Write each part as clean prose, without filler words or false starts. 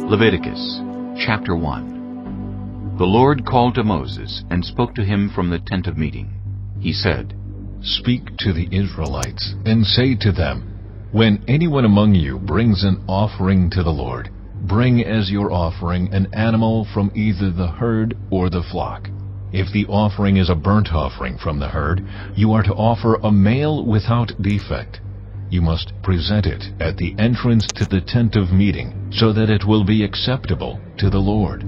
Leviticus chapter 1. The Lord called to Moses and spoke to him from the tent of meeting. He said, "Speak to the Israelites and say to them, when anyone among you brings an offering to the Lord, bring as your offering an animal from either the herd or the flock. If the offering is a burnt offering from the herd, you are to offer a male without defect. You must present it at the entrance to the tent of meeting, so that it will be acceptable to the Lord.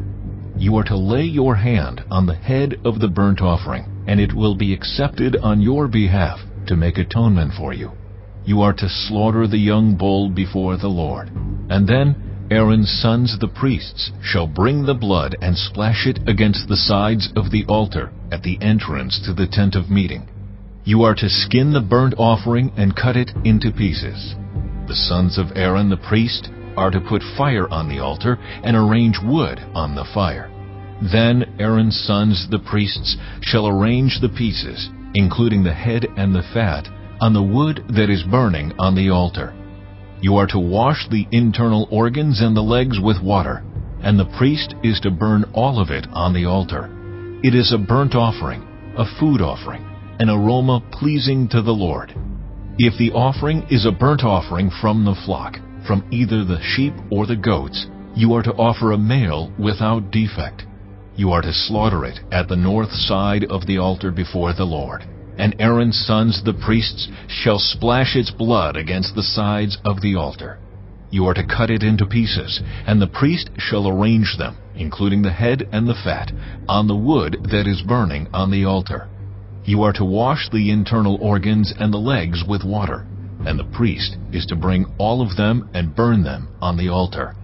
You are to lay your hand on the head of the burnt offering, and it will be accepted on your behalf to make atonement for you. You are to slaughter the young bull before the Lord, and then Aaron's sons the priests shall bring the blood and splash it against the sides of the altar at the entrance to the tent of meeting. You are to skin the burnt offering and cut it into pieces. The sons of Aaron the priest are to put fire on the altar and arrange wood on the fire. Then Aaron's sons the priests shall arrange the pieces, including the head and the fat, on the wood that is burning on the altar. You are to wash the internal organs and the legs with water, and the priest is to burn all of it on the altar. It is a burnt offering, a food offering, an aroma pleasing to the Lord. If the offering is a burnt offering from the flock, from either the sheep or the goats, you are to offer a male without defect. You are to slaughter it at the north side of the altar before the Lord, and Aaron's sons the priests shall splash its blood against the sides of the altar. You are to cut it into pieces, and the priest shall arrange them, including the head and the fat, on the wood that is burning on the altar. You are to wash the internal organs and the legs with water, and the priest is to bring all of them and burn them on the altar.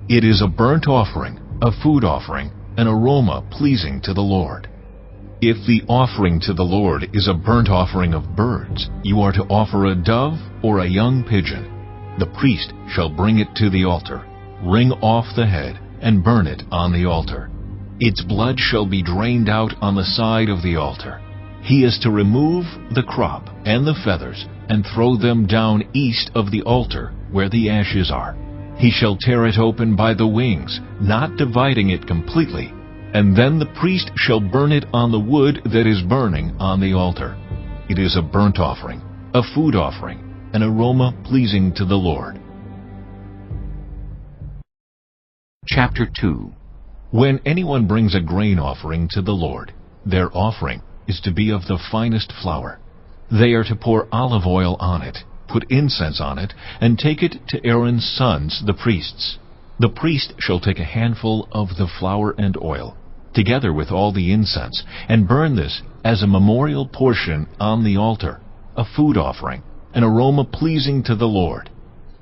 It is a burnt offering, a food offering, an aroma pleasing to the Lord. If the offering to the Lord is a burnt offering of birds, you are to offer a dove or a young pigeon. The priest shall bring it to the altar, wring off the head, and burn it on the altar. Its blood shall be drained out on the side of the altar. He is to remove the crop and the feathers and throw them down east of the altar where the ashes are. He shall tear it open by the wings, not dividing it completely, and then the priest shall burn it on the wood that is burning on the altar. It is a burnt offering, a food offering, an aroma pleasing to the Lord. Chapter 2. When anyone brings a grain offering to the Lord, their offering is to be of the finest flour. They are to pour olive oil on it, put incense on it, and take it to Aaron's sons, the priests. The priest shall take a handful of the flour and oil, together with all the incense, and burn this as a memorial portion on the altar, a food offering, an aroma pleasing to the Lord.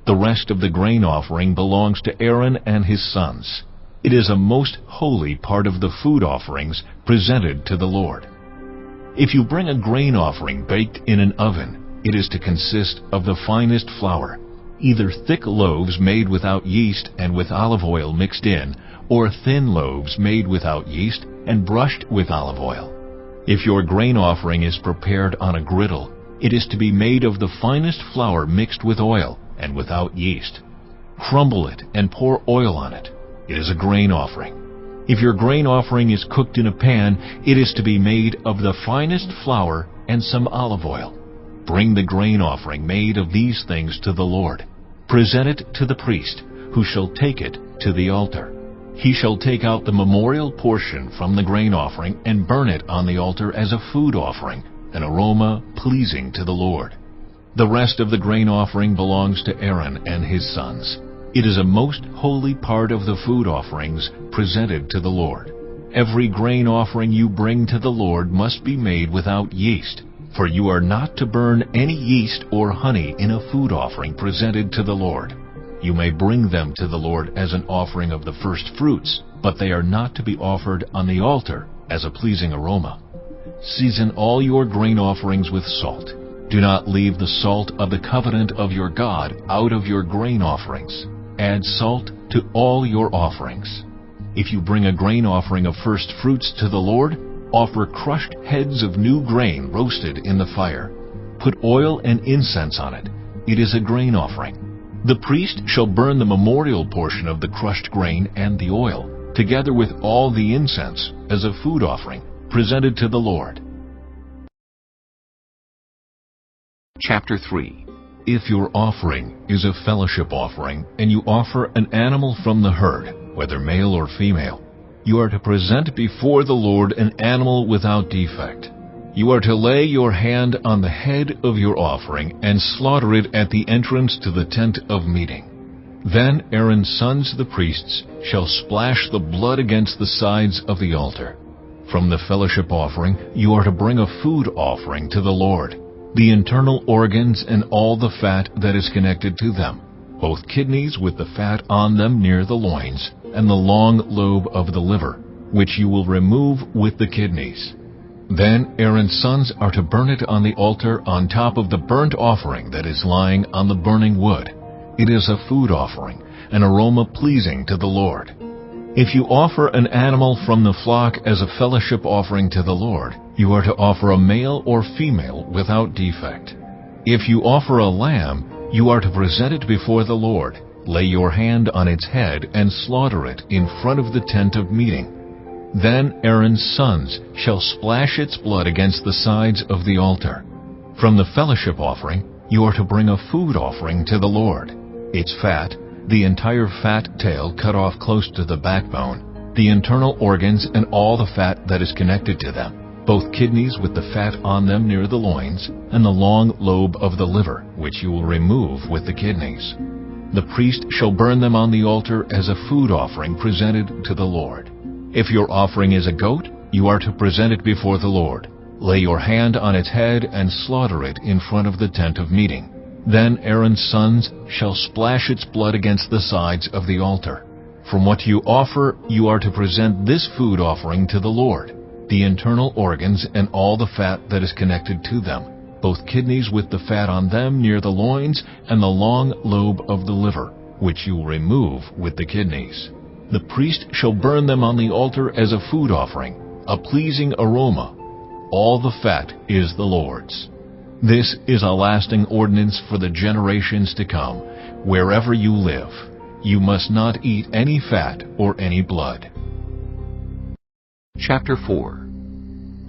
The rest of the grain offering belongs to Aaron and his sons. It is a most holy part of the food offerings presented to the Lord. If you bring a grain offering baked in an oven, it is to consist of the finest flour, either thick loaves made without yeast and with olive oil mixed in, or thin loaves made without yeast and brushed with olive oil. If your grain offering is prepared on a griddle, it is to be made of the finest flour mixed with oil and without yeast. Crumble it and pour oil on it. It is a grain offering. If your grain offering is cooked in a pan, it is to be made of the finest flour and some olive oil. Bring the grain offering made of these things to the Lord. Present it to the priest, who shall take it to the altar. He shall take out the memorial portion from the grain offering and burn it on the altar as a food offering, an aroma pleasing to the Lord. The rest of the grain offering belongs to Aaron and his sons. It is a most holy part of the food offerings presented to the Lord. Every grain offering you bring to the Lord must be made without yeast, for you are not to burn any yeast or honey in a food offering presented to the Lord. You may bring them to the Lord as an offering of the first fruits, but they are not to be offered on the altar as a pleasing aroma. Season all your grain offerings with salt. Do not leave the salt of the covenant of your God out of your grain offerings. Add salt to all your offerings. If you bring a grain offering of first fruits to the Lord, offer crushed heads of new grain roasted in the fire. Put oil and incense on it. It is a grain offering. The priest shall burn the memorial portion of the crushed grain and the oil, together with all the incense, as a food offering, presented to the Lord. Chapter 3. If your offering is a fellowship offering, and you offer an animal from the herd, whether male or female, you are to present before the Lord an animal without defect. You are to lay your hand on the head of your offering and slaughter it at the entrance to the tent of meeting. Then Aaron's sons the priests shall splash the blood against the sides of the altar. From the fellowship offering you are to bring a food offering to the Lord, the internal organs and all the fat that is connected to them, both kidneys with the fat on them near the loins, and the long lobe of the liver, which you will remove with the kidneys. Then Aaron's sons are to burn it on the altar on top of the burnt offering that is lying on the burning wood. It is a food offering, an aroma pleasing to the Lord. If you offer an animal from the flock as a fellowship offering to the Lord, you are to offer a male or female without defect. If you offer a lamb, you are to present it before the Lord. Lay your hand on its head and slaughter it in front of the tent of meeting. Then Aaron's sons shall splash its blood against the sides of the altar. From the fellowship offering, you are to bring a food offering to the Lord. Its fat, the entire fat tail cut off close to the backbone, the internal organs and all the fat that is connected to them, both kidneys with the fat on them near the loins, and the long lobe of the liver, which you will remove with the kidneys. The priest shall burn them on the altar as a food offering presented to the Lord. If your offering is a goat, you are to present it before the Lord. Lay your hand on its head and slaughter it in front of the tent of meeting. Then Aaron's sons shall splash its blood against the sides of the altar. From what you offer, you are to present this food offering to the Lord, the internal organs and all the fat that is connected to them, both kidneys with the fat on them near the loins, and the long lobe of the liver, which you will remove with the kidneys. The priest shall burn them on the altar as a food offering, a pleasing aroma. All the fat is the Lord's. This is a lasting ordinance for the generations to come. Wherever you live, you must not eat any fat or any blood. Chapter 4.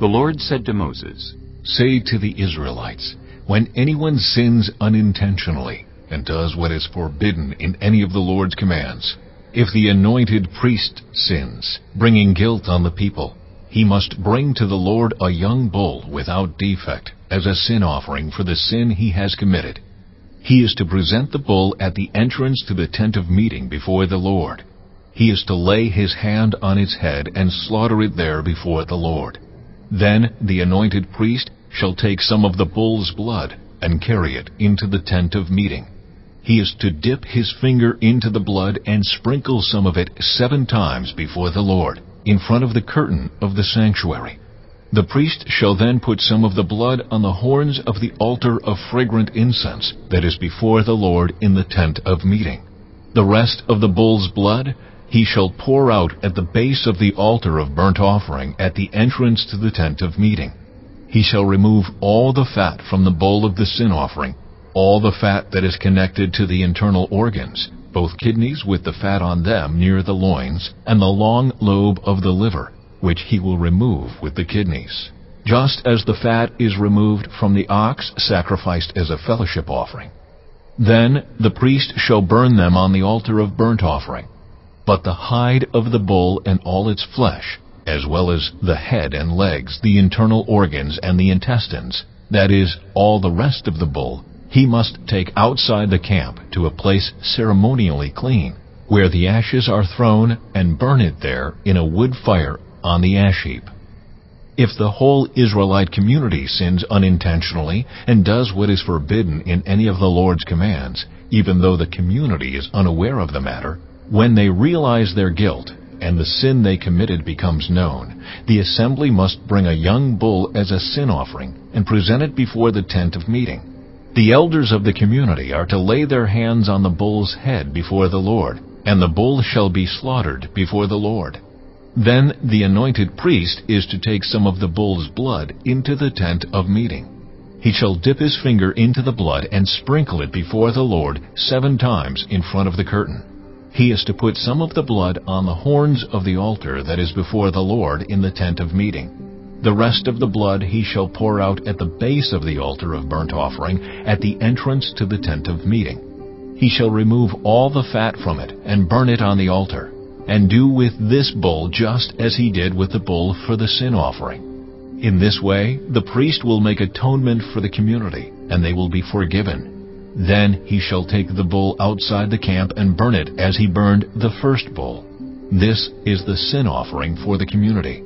The Lord said to Moses, Say to the Israelites, when anyone sins unintentionally and does what is forbidden in any of the Lord's commands, if the anointed priest sins, bringing guilt on the people, he must bring to the Lord a young bull without defect as a sin offering for the sin he has committed. He is to present the bull at the entrance to the tent of meeting before the Lord. He is to lay his hand on its head and slaughter it there before the Lord. Then the anointed priest shall take some of the bull's blood and carry it into the tent of meeting. He is to dip his finger into the blood and sprinkle some of it 7 times before the Lord, in front of the curtain of the sanctuary. The priest shall then put some of the blood on the horns of the altar of fragrant incense that is before the Lord in the tent of meeting. The rest of the bull's blood he shall pour out at the base of the altar of burnt offering at the entrance to the tent of meeting. He shall remove all the fat from the bull of the sin offering, all the fat that is connected to the internal organs, both kidneys with the fat on them near the loins, and the long lobe of the liver, which he will remove with the kidneys, just as the fat is removed from the ox sacrificed as a fellowship offering. Then the priest shall burn them on the altar of burnt offering. But the hide of the bull and all its flesh, as well as the head and legs, the internal organs and the intestines, that is, all the rest of the bull, he must take outside the camp to a place ceremonially clean, where the ashes are thrown, and burn it there in a wood fire on the ash heap. If the whole Israelite community sins unintentionally and does what is forbidden in any of the Lord's commands, even though the community is unaware of the matter, when they realize their guilt and the sin they committed becomes known, the assembly must bring a young bull as a sin offering and present it before the tent of meeting. The elders of the community are to lay their hands on the bull's head before the Lord, and the bull shall be slaughtered before the Lord. Then the anointed priest is to take some of the bull's blood into the tent of meeting. He shall dip his finger into the blood and sprinkle it before the Lord 7 times in front of the curtain. He is to put some of the blood on the horns of the altar that is before the Lord in the tent of meeting. The rest of the blood he shall pour out at the base of the altar of burnt offering at the entrance to the tent of meeting. He shall remove all the fat from it and burn it on the altar, and do with this bull just as he did with the bull for the sin offering. In this way, the priest will make atonement for the community, and they will be forgiven. Then he shall take the bull outside the camp and burn it as he burned the first bull. This is the sin offering for the community.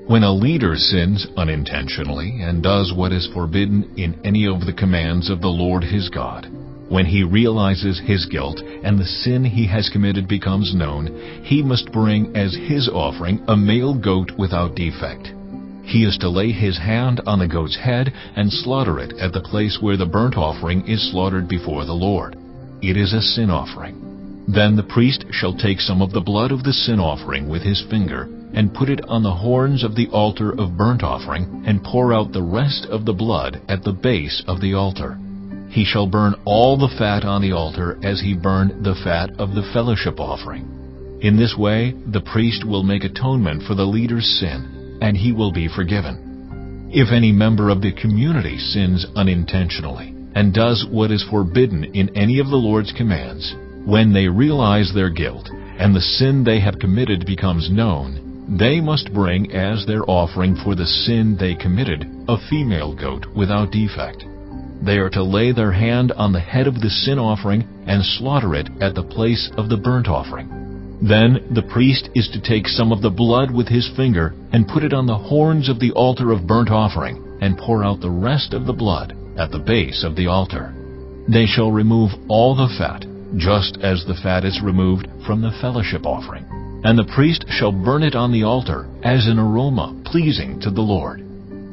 When a leader sins unintentionally and does what is forbidden in any of the commands of the Lord his God, when he realizes his guilt and the sin he has committed becomes known, he must bring as his offering a male goat without defect. He is to lay his hand on the goat's head and slaughter it at the place where the burnt offering is slaughtered before the Lord. It is a sin offering. Then the priest shall take some of the blood of the sin offering with his finger and put it on the horns of the altar of burnt offering and pour out the rest of the blood at the base of the altar. He shall burn all the fat on the altar as he burned the fat of the fellowship offering. In this way, the priest will make atonement for the leader's sin, and he will be forgiven. If any member of the community sins unintentionally and does what is forbidden in any of the Lord's commands, when they realize their guilt and the sin they have committed becomes known, they must bring as their offering for the sin they committed a female goat without defect. They are to lay their hand on the head of the sin offering and slaughter it at the place of the burnt offering. Then the priest is to take some of the blood with his finger and put it on the horns of the altar of burnt offering and pour out the rest of the blood at the base of the altar. They shall remove all the fat, just as the fat is removed from the fellowship offering, and the priest shall burn it on the altar as an aroma pleasing to the Lord.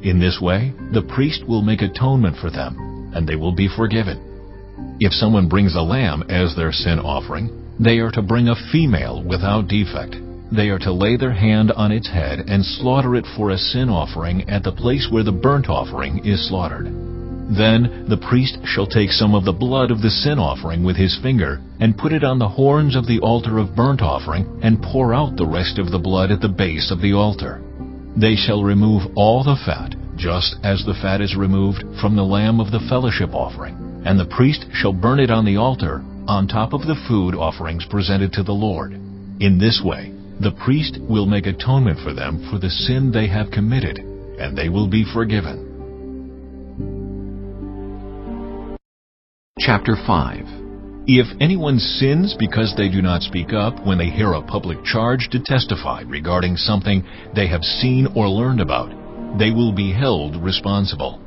In this way, the priest will make atonement for them, and they will be forgiven. If someone brings a lamb as their sin offering, they are to bring a female without defect. They are to lay their hand on its head and slaughter it for a sin offering at the place where the burnt offering is slaughtered. Then the priest shall take some of the blood of the sin offering with his finger and put it on the horns of the altar of burnt offering and pour out the rest of the blood at the base of the altar. They shall remove all the fat, just as the fat is removed from the lamb of the fellowship offering, and the priest shall burn it on the altar on top of the food offerings presented to the Lord. In this way, the priest will make atonement for them for the sin they have committed, and they will be forgiven. Chapter 5. If anyone sins because they do not speak up when they hear a public charge to testify regarding something they have seen or learned about, they will be held responsible.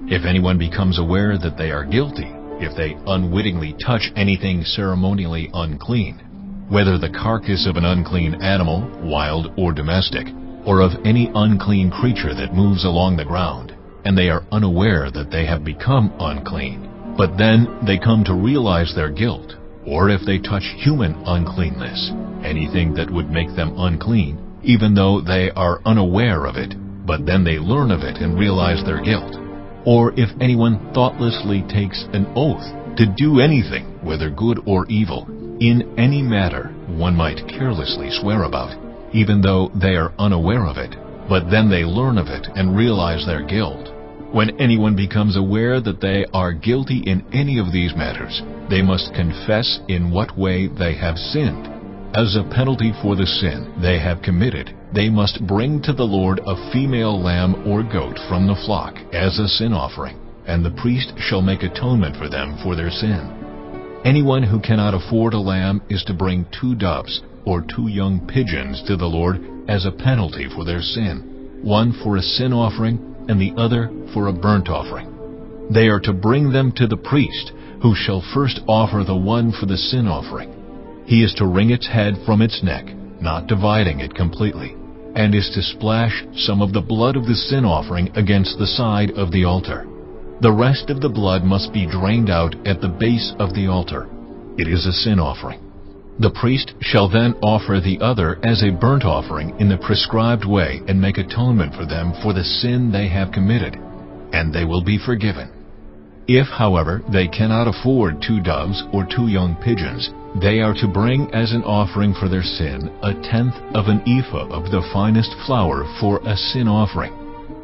If anyone becomes aware that they are guilty, if they unwittingly touch anything ceremonially unclean, whether the carcass of an unclean animal, wild or domestic, or of any unclean creature that moves along the ground, and they are unaware that they have become unclean, but then they come to realize their guilt, or if they touch human uncleanness, anything that would make them unclean, even though they are unaware of it, but then they learn of it and realize their guilt, or if anyone thoughtlessly takes an oath to do anything, whether good or evil, in any matter one might carelessly swear about, even though they are unaware of it, but then they learn of it and realize their guilt. When anyone becomes aware that they are guilty in any of these matters, they must confess in what way they have sinned. As a penalty for the sin they have committed, they must bring to the Lord a female lamb or goat from the flock as a sin offering, and the priest shall make atonement for them for their sin. Anyone who cannot afford a lamb is to bring 2 doves or 2 young pigeons to the Lord as a penalty for their sin, one for a sin offering and the other for a burnt offering. They are to bring them to the priest, who shall first offer the one for the sin offering. He is to wring its head from its neck, not dividing it completely, and is to splash some of the blood of the sin offering against the side of the altar. The rest of the blood must be drained out at the base of the altar. It is a sin offering. The priest shall then offer the other as a burnt offering in the prescribed way and make atonement for them for the sin they have committed, and they will be forgiven. If, however, they cannot afford 2 doves or 2 young pigeons, they are to bring as an offering for their sin 1/10 of an ephah of the finest flour for a sin offering.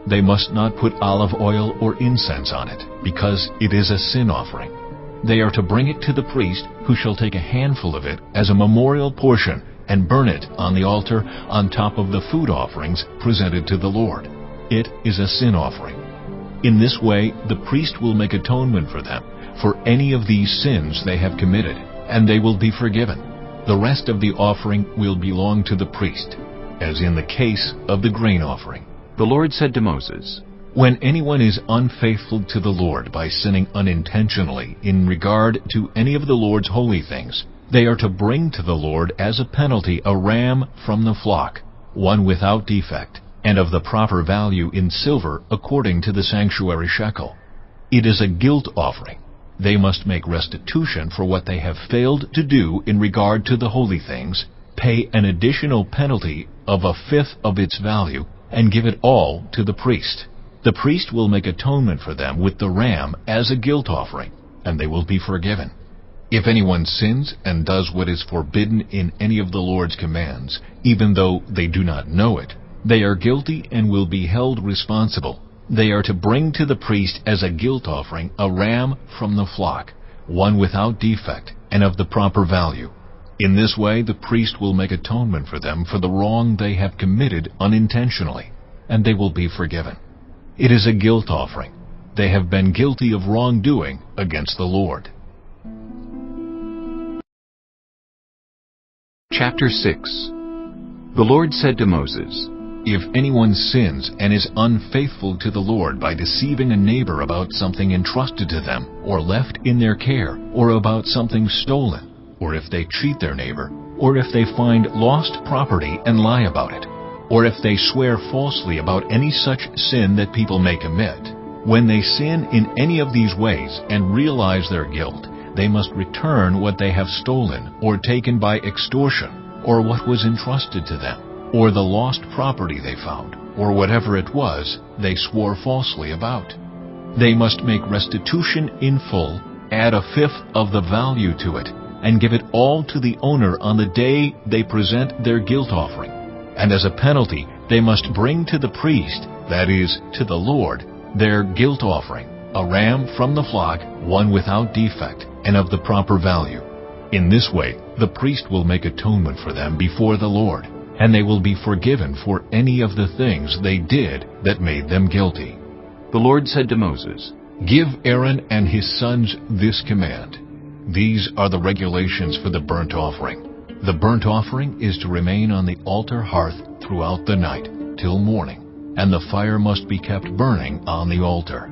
They must not put olive oil or incense on it, because it is a sin offering. They are to bring it to the priest, who shall take a handful of it as a memorial portion and burn it on the altar on top of the food offerings presented to the Lord. It is a sin offering. In this way, the priest will make atonement for them, for any of these sins they have committed, and they will be forgiven. The rest of the offering will belong to the priest, as in the case of the grain offering. The Lord said to Moses, When anyone is unfaithful to the Lord by sinning unintentionally in regard to any of the Lord's holy things, they are to bring to the Lord as a penalty a ram from the flock, one without defect, and of the proper value in silver according to the sanctuary shekel. It is a guilt offering. They must make restitution for what they have failed to do in regard to the holy things, pay an additional penalty of 1/5 of its value, and give it all to the priest. The priest will make atonement for them with the ram as a guilt offering, and they will be forgiven. If anyone sins and does what is forbidden in any of the Lord's commands, even though they do not know it, they are guilty and will be held responsible. They are to bring to the priest as a guilt offering a ram from the flock, one without defect and of the proper value. In this way the priest will make atonement for them for the wrong they have committed unintentionally, and they will be forgiven. It is a guilt offering. They have been guilty of wrongdoing against the Lord. Chapter 6. The Lord said to Moses, If anyone sins and is unfaithful to the Lord by deceiving a neighbor about something entrusted to them or left in their care, or about something stolen, or if they cheat their neighbor, or if they find lost property and lie about it, or if they swear falsely about any such sin that people may commit, when they sin in any of these ways and realize their guilt, they must return what they have stolen or taken by extortion, or what was entrusted to them, or the lost property they found, or whatever it was they swore falsely about. They must make restitution in full, add 1/5 of the value to it, and give it all to the owner on the day they present their guilt offering. And as a penalty, they must bring to the priest, that is, to the Lord, their guilt offering, a ram from the flock, one without defect, and of the proper value. In this way, the priest will make atonement for them before the Lord, and they will be forgiven for any of the things they did that made them guilty. The Lord said to Moses, Give Aaron and his sons this command. These are the regulations for the burnt offering. The burnt offering is to remain on the altar hearth throughout the night, till morning, and the fire must be kept burning on the altar.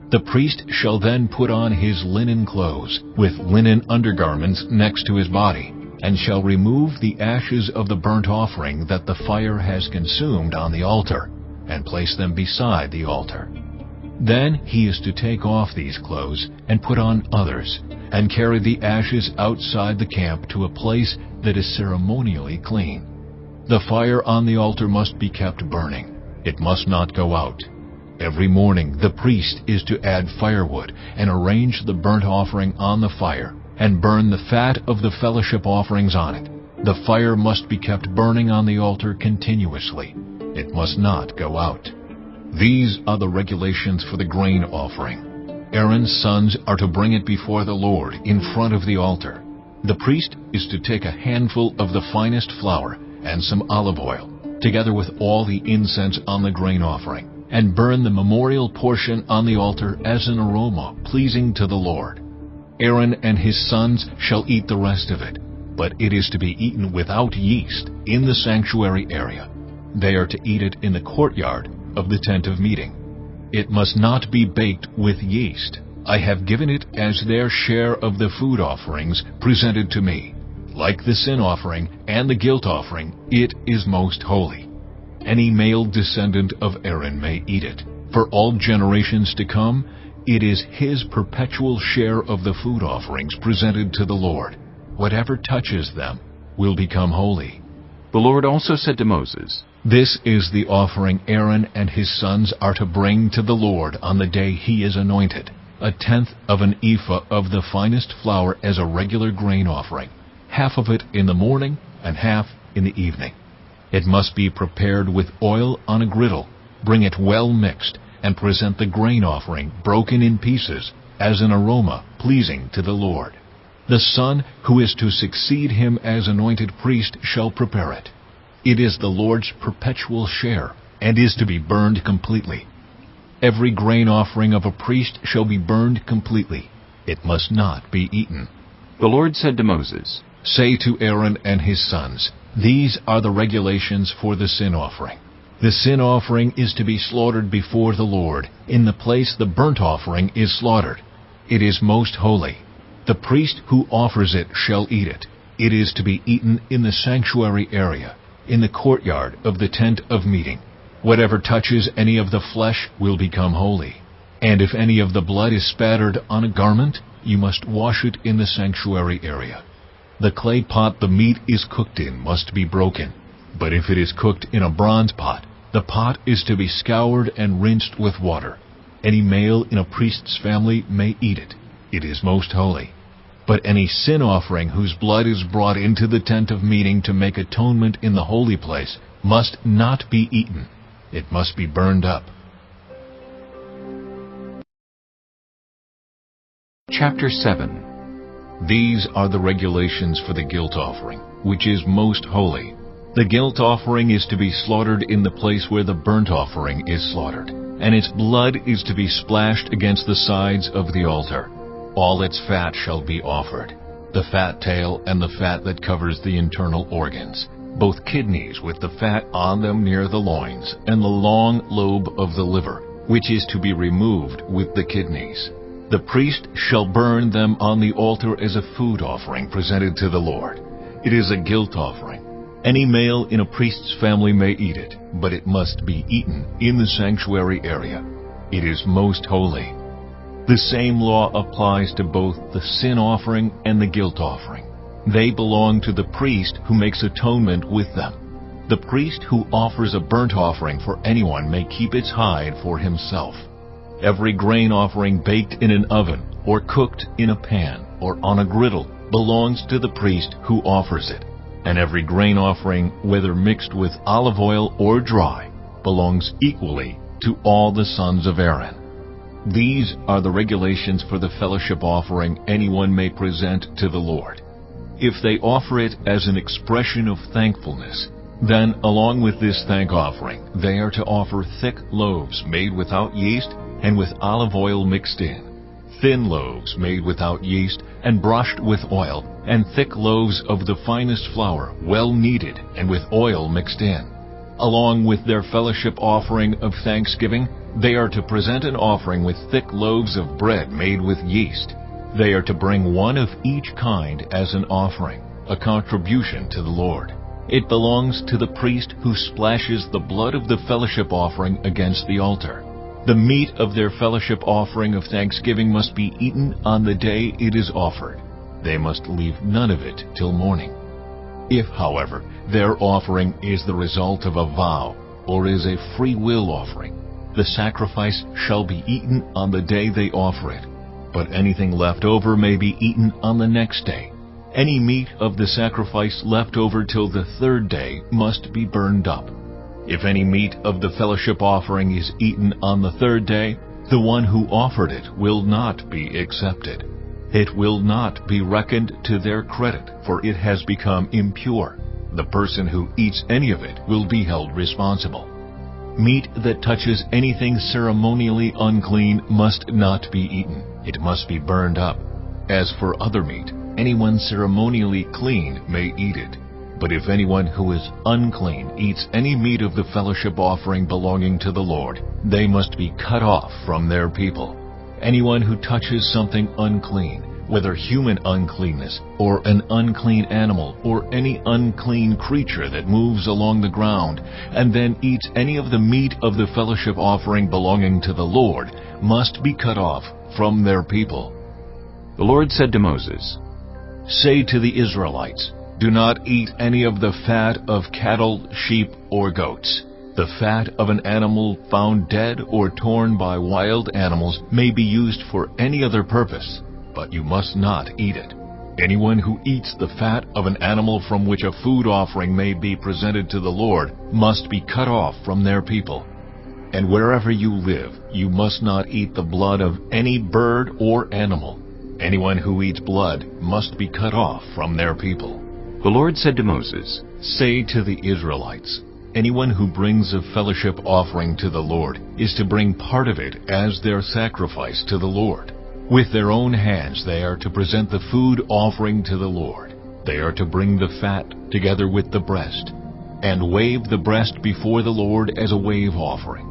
The priest shall then put on his linen clothes, with linen undergarments next to his body, and shall remove the ashes of the burnt offering that the fire has consumed on the altar, and place them beside the altar. Then he is to take off these clothes and put on others, and carry the ashes outside the camp to a place that is ceremonially clean. The fire on the altar must be kept burning. It must not go out. Every morning the priest is to add firewood and arrange the burnt offering on the fire, and burn the fat of the fellowship offerings on it. The fire must be kept burning on the altar continuously. It must not go out. These are the regulations for the grain offering. Aaron's sons are to bring it before the Lord in front of the altar. The priest is to take a handful of the finest flour and some olive oil, together with all the incense on the grain offering, and burn the memorial portion on the altar as an aroma pleasing to the Lord. Aaron and his sons shall eat the rest of it, but it is to be eaten without yeast in the sanctuary area. They are to eat it in the courtyard of the tent of meeting. It must not be baked with yeast. I have given it as their share of the food offerings presented to me. Like the sin offering and the guilt offering, it is most holy. Any male descendant of Aaron may eat it. For all generations to come, it is his perpetual share of the food offerings presented to the Lord. Whatever touches them will become holy. The Lord also said to Moses, This is the offering Aaron and his sons are to bring to the Lord on the day he is anointed, 1/10 of an ephah of the finest flour as a regular grain offering, half of it in the morning and half in the evening. It must be prepared with oil on a griddle. Bring it well mixed, and present the grain offering broken in pieces as an aroma pleasing to the Lord. The son who is to succeed him as anointed priest shall prepare it. It is the Lord's perpetual share, and is to be burned completely. Every grain offering of a priest shall be burned completely. It must not be eaten. The Lord said to Moses, Say to Aaron and his sons, These are the regulations for the sin offering. The sin offering is to be slaughtered before the Lord, in the place the burnt offering is slaughtered. It is most holy. The priest who offers it shall eat it. It is to be eaten in the sanctuary area, in the courtyard of the tent of meeting. Whatever touches any of the flesh will become holy. And if any of the blood is spattered on a garment, you must wash it in the sanctuary area. The clay pot the meat is cooked in must be broken. But if it is cooked in a bronze pot, the pot is to be scoured and rinsed with water. Any male in a priest's family may eat it. It is most holy. But any sin offering whose blood is brought into the tent of meeting to make atonement in the holy place must not be eaten. It must be burned up. Chapter 7. These are the regulations for the guilt offering, which is most holy. The guilt offering is to be slaughtered in the place where the burnt offering is slaughtered, and its blood is to be splashed against the sides of the altar. All its fat shall be offered, the fat tail and the fat that covers the internal organs, both kidneys with the fat on them near the loins, and the long lobe of the liver, which is to be removed with the kidneys. The priest shall burn them on the altar as a food offering presented to the Lord. It is a guilt offering. Any male in a priest's family may eat it, but it must be eaten in the sanctuary area. It is most holy. The same law applies to both the sin offering and the guilt offering. They belong to the priest who makes atonement with them. The priest who offers a burnt offering for anyone may keep its hide for himself. Every grain offering baked in an oven, or cooked in a pan, or on a griddle, belongs to the priest who offers it. And every grain offering, whether mixed with olive oil or dry, belongs equally to all the sons of Aaron. These are the regulations for the fellowship offering anyone may present to the Lord. If they offer it as an expression of thankfulness, then along with this thank offering, they are to offer thick loaves made without yeast and with olive oil mixed in, thin loaves made without yeast and brushed with oil, and thick loaves of the finest flour, well kneaded and with oil mixed in. Along with their fellowship offering of thanksgiving, they are to present an offering with thick loaves of bread made with yeast. They are to bring one of each kind as an offering, a contribution to the Lord. It belongs to the priest who splashes the blood of the fellowship offering against the altar. The meat of their fellowship offering of thanksgiving must be eaten on the day it is offered. They must leave none of it till morning. If, however, their offering is the result of a vow, or is a free will offering, the sacrifice shall be eaten on the day they offer it, but anything left over may be eaten on the next day. Any meat of the sacrifice left over till the third day must be burned up. If any meat of the fellowship offering is eaten on the third day, the one who offered it will not be accepted. It will not be reckoned to their credit, for it has become impure. The person who eats any of it will be held responsible. Meat that touches anything ceremonially unclean must not be eaten. It must be burned up. As for other meat, anyone ceremonially clean may eat it. But if anyone who is unclean eats any meat of the fellowship offering belonging to the Lord, they must be cut off from their people. Anyone who touches something unclean, whether human uncleanness, or an unclean animal, or any unclean creature that moves along the ground, and then eats any of the meat of the fellowship offering belonging to the Lord, must be cut off from their people. The Lord said to Moses, "Say to the Israelites, do not eat any of the fat of cattle, sheep, or goats. The fat of an animal found dead or torn by wild animals may be used for any other purpose, but you must not eat it. Anyone who eats the fat of an animal from which a food offering may be presented to the Lord must be cut off from their people. And wherever you live, you must not eat the blood of any bird or animal. Anyone who eats blood must be cut off from their people." The Lord said to Moses, "Say to the Israelites, anyone who brings a fellowship offering to the Lord is to bring part of it as their sacrifice to the Lord. With their own hands they are to present the food offering to the Lord. They are to bring the fat together with the breast, and wave the breast before the Lord as a wave offering.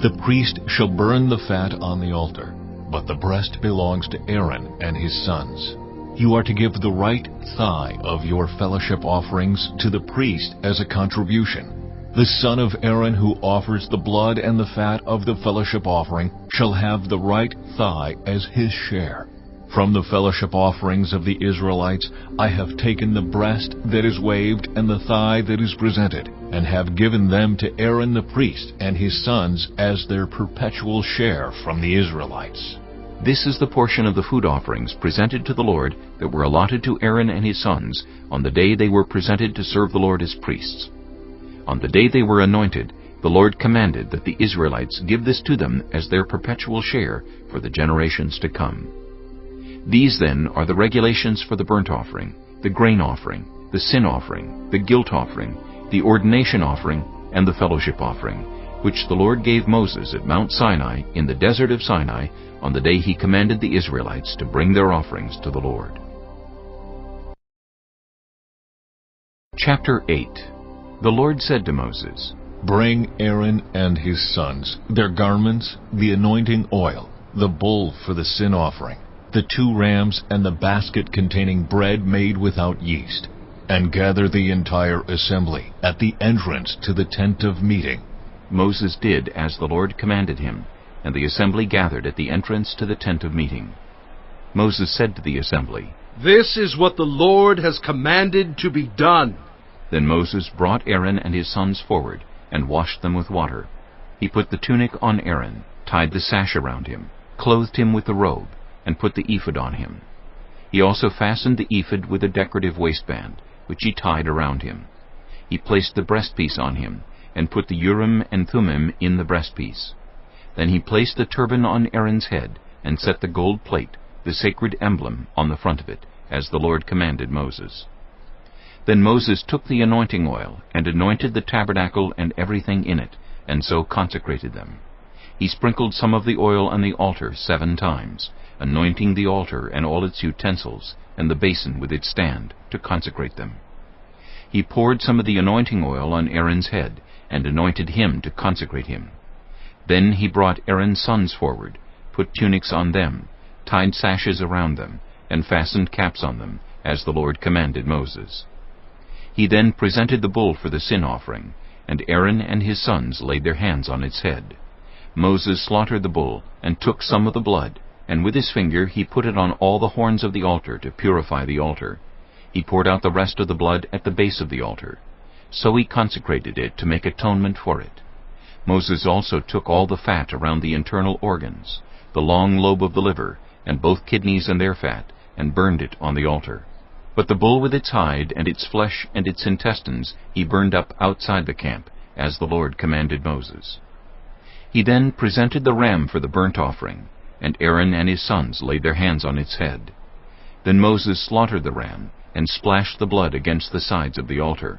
The priest shall burn the fat on the altar, but the breast belongs to Aaron and his sons. You are to give the right thigh of your fellowship offerings to the priest as a contribution. The son of Aaron who offers the blood and the fat of the fellowship offering shall have the right thigh as his share. From the fellowship offerings of the Israelites I have taken the breast that is waved and the thigh that is presented, and have given them to Aaron the priest and his sons as their perpetual share from the Israelites." "This is the portion of the food offerings presented to the Lord that were allotted to Aaron and his sons on the day they were presented to serve the Lord as priests. On the day they were anointed, the Lord commanded that the Israelites give this to them as their perpetual share for the generations to come. These then are the regulations for the burnt offering, the grain offering, the sin offering, the guilt offering, the ordination offering, and the fellowship offering, which the Lord gave Moses at Mount Sinai in the desert of Sinai on the day he commanded the Israelites to bring their offerings to the Lord." Chapter 8. The Lord said to Moses, "Bring Aaron and his sons, their garments, the anointing oil, the bull for the sin offering, the 2 rams, and the basket containing bread made without yeast, and gather the entire assembly at the entrance to the tent of meeting." Moses did as the Lord commanded him, and the assembly gathered at the entrance to the tent of meeting. Moses said to the assembly, "This is what the Lord has commanded to be done." Then Moses brought Aaron and his sons forward, and washed them with water. He put the tunic on Aaron, tied the sash around him, clothed him with the robe, and put the ephod on him. He also fastened the ephod with a decorative waistband, which he tied around him. He placed the breastpiece on him, and put the Urim and Thummim in the breastpiece. Then he placed the turban on Aaron's head, and set the gold plate, the sacred emblem, on the front of it, as the Lord commanded Moses. Then Moses took the anointing oil, and anointed the tabernacle and everything in it, and so consecrated them. He sprinkled some of the oil on the altar 7 times, anointing the altar and all its utensils, and the basin with its stand, to consecrate them. He poured some of the anointing oil on Aaron's head, and anointed him to consecrate him. Then he brought Aaron's sons forward, put tunics on them, tied sashes around them, and fastened caps on them, as the Lord commanded Moses. He then presented the bull for the sin offering, and Aaron and his sons laid their hands on its head. Moses slaughtered the bull, and took some of the blood, and with his finger he put it on all the horns of the altar to purify the altar. He poured out the rest of the blood at the base of the altar. So he consecrated it to make atonement for it. Moses also took all the fat around the internal organs, the long lobe of the liver, and both kidneys and their fat, and burned it on the altar. But the bull with its hide and its flesh and its intestines he burned up outside the camp, as the Lord commanded Moses. He then presented the ram for the burnt offering, and Aaron and his sons laid their hands on its head. Then Moses slaughtered the ram, and splashed the blood against the sides of the altar.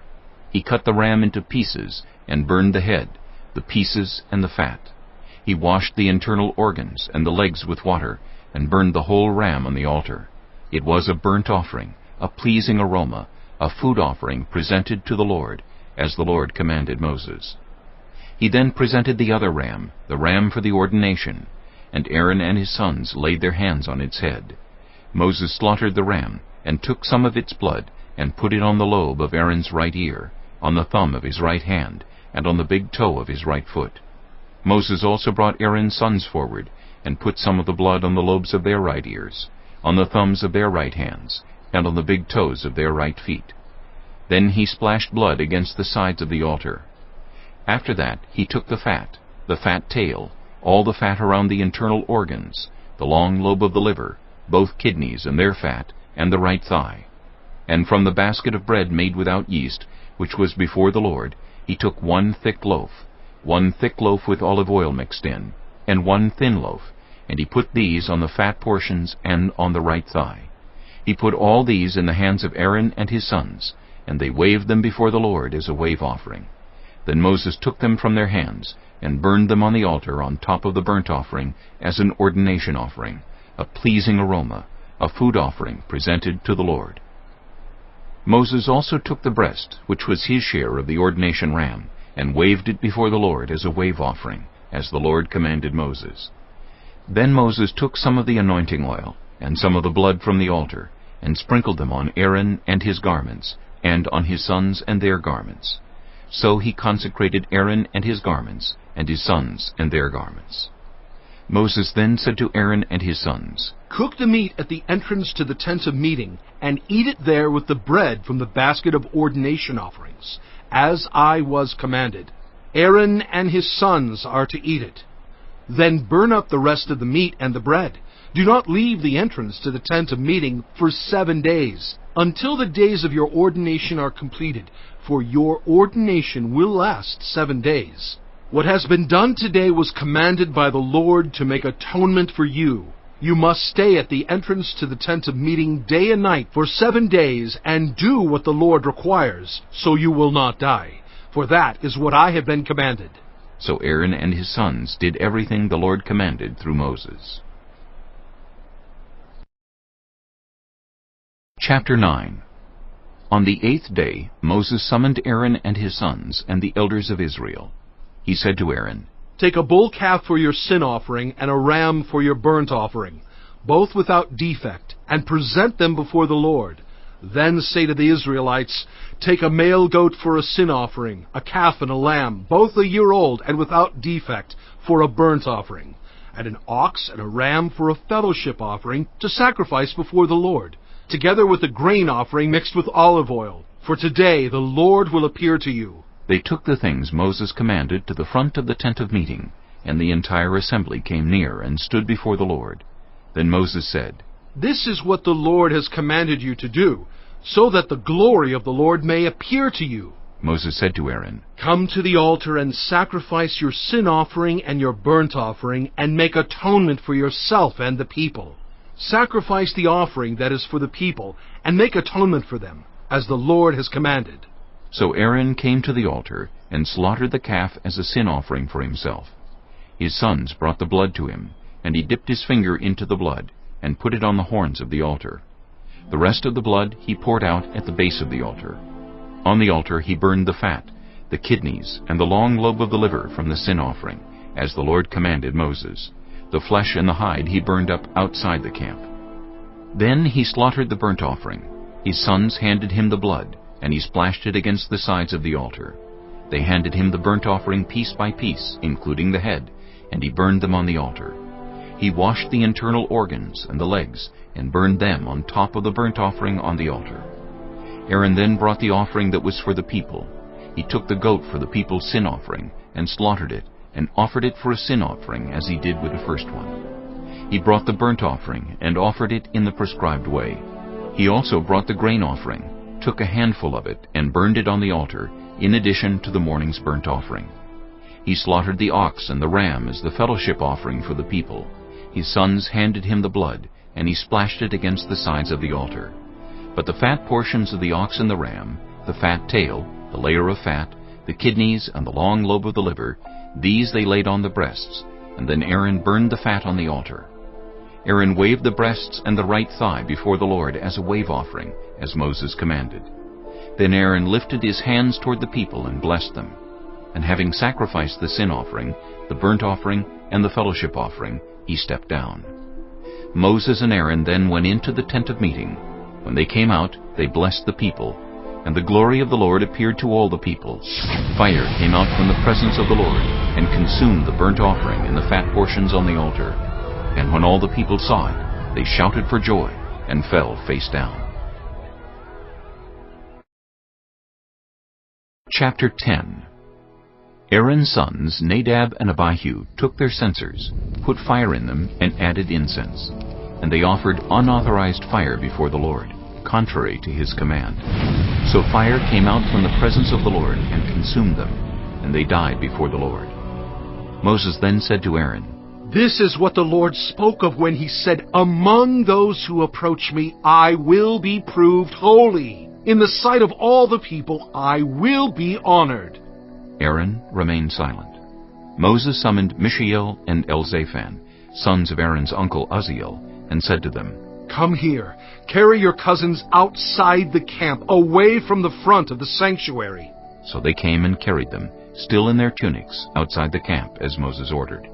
He cut the ram into pieces, and burned the head, the pieces, and the fat. He washed the internal organs and the legs with water, and burned the whole ram on the altar. It was a burnt offering, a pleasing aroma, a food offering presented to the Lord, as the Lord commanded Moses. He then presented the other ram, the ram for the ordination, and Aaron and his sons laid their hands on its head. Moses slaughtered the ram, and took some of its blood, and put it on the lobe of Aaron's right ear, on the thumb of his right hand, and on the big toe of his right foot. Moses also brought Aaron's sons forward, and put some of the blood on the lobes of their right ears, on the thumbs of their right hands, and on the big toes of their right feet. Then he splashed blood against the sides of the altar. After that he took the fat tail, all the fat around the internal organs, the long lobe of the liver, both kidneys and their fat, and the right thigh. And from the basket of bread made without yeast, which was before the Lord, he took one thick loaf with olive oil mixed in, and one thin loaf, and he put these on the fat portions and on the right thigh. He put all these in the hands of Aaron and his sons, and they waved them before the Lord as a wave offering. Then Moses took them from their hands, and burned them on the altar on top of the burnt offering as an ordination offering, a pleasing aroma, a food offering presented to the Lord. Moses also took the breast, which was his share of the ordination ram, and waved it before the Lord as a wave offering, as the Lord commanded Moses. Then Moses took some of the anointing oil, and some of the blood from the altar, and sprinkled them on Aaron and his garments, and on his sons and their garments. So he consecrated Aaron and his garments, and his sons and their garments. Moses then said to Aaron and his sons, Cook the meat at the entrance to the tent of meeting, and eat it there with the bread from the basket of ordination offerings, as I was commanded. Aaron and his sons are to eat it. Then burn up the rest of the meat and the bread. Do not leave the entrance to the tent of meeting for 7 days, until the days of your ordination are completed, for your ordination will last 7 days. What has been done today was commanded by the Lord to make atonement for you. You must stay at the entrance to the tent of meeting day and night for 7 days, and do what the Lord requires, so you will not die. For that is what I have been commanded. So Aaron and his sons did everything the Lord commanded through Moses. Chapter 9. On the 8th day Moses summoned Aaron and his sons and the elders of Israel. He said to Aaron, Take a bull calf for your sin offering and a ram for your burnt offering, both without defect, and present them before the Lord. Then say to the Israelites, Take a male goat for a sin offering, a calf and a lamb, both a year old and without defect, for a burnt offering, and an ox and a ram for a fellowship offering to sacrifice before the Lord, together with a grain offering mixed with olive oil. For today the Lord will appear to you. They took the things Moses commanded to the front of the tent of meeting, and the entire assembly came near and stood before the Lord. Then Moses said, This is what the Lord has commanded you to do, so that the glory of the Lord may appear to you. Moses said to Aaron, Come to the altar and sacrifice your sin offering and your burnt offering, and make atonement for yourself and the people. Sacrifice the offering that is for the people, and make atonement for them, as the Lord has commanded. So Aaron came to the altar, and slaughtered the calf as a sin offering for himself. His sons brought the blood to him, and he dipped his finger into the blood, and put it on the horns of the altar. The rest of the blood he poured out at the base of the altar. On the altar he burned the fat, the kidneys, and the long lobe of the liver from the sin offering, as the Lord commanded Moses. The flesh and the hide he burned up outside the camp. Then he slaughtered the burnt offering. His sons handed him the blood, and he splashed it against the sides of the altar. They handed him the burnt offering piece by piece, including the head, and he burned them on the altar. He washed the internal organs and the legs, and burned them on top of the burnt offering on the altar. Aaron then brought the offering that was for the people. He took the goat for the people's sin offering, and slaughtered it, and offered it for a sin offering, as he did with the first one. He brought the burnt offering, and offered it in the prescribed way. He also brought the grain offering, took a handful of it, and burned it on the altar, in addition to the morning's burnt offering. He slaughtered the ox and the ram as the fellowship offering for the people. His sons handed him the blood, and he splashed it against the sides of the altar. But the fat portions of the ox and the ram, the fat tail, the layer of fat, the kidneys, and the long lobe of the liver, these they laid on the breasts, and then Aaron burned the fat on the altar. Aaron waved the breasts and the right thigh before the Lord as a wave offering, as Moses commanded. Then Aaron lifted his hands toward the people and blessed them. And having sacrificed the sin offering, the burnt offering, and the fellowship offering, he stepped down. Moses and Aaron then went into the tent of meeting. When they came out, they blessed the people, and the glory of the Lord appeared to all the people. Fire came out from the presence of the Lord, and consumed the burnt offering and the fat portions on the altar. And when all the people saw it, they shouted for joy, and fell face down. Chapter 10. Aaron's sons, Nadab and Abihu, took their censers, put fire in them, and added incense. And they offered unauthorized fire before the Lord, contrary to his command. So fire came out from the presence of the Lord and consumed them, and they died before the Lord. Moses then said to Aaron, This is what the Lord spoke of when he said, Among those who approach me, I will be proved holy. In the sight of all the people, I will be honored. Aaron remained silent. Moses summoned Mishael and Elzaphan, sons of Aaron's uncle Uzziel, and said to them, Come here, carry your cousins outside the camp, away from the front of the sanctuary. So they came and carried them, still in their tunics, outside the camp, as Moses ordered.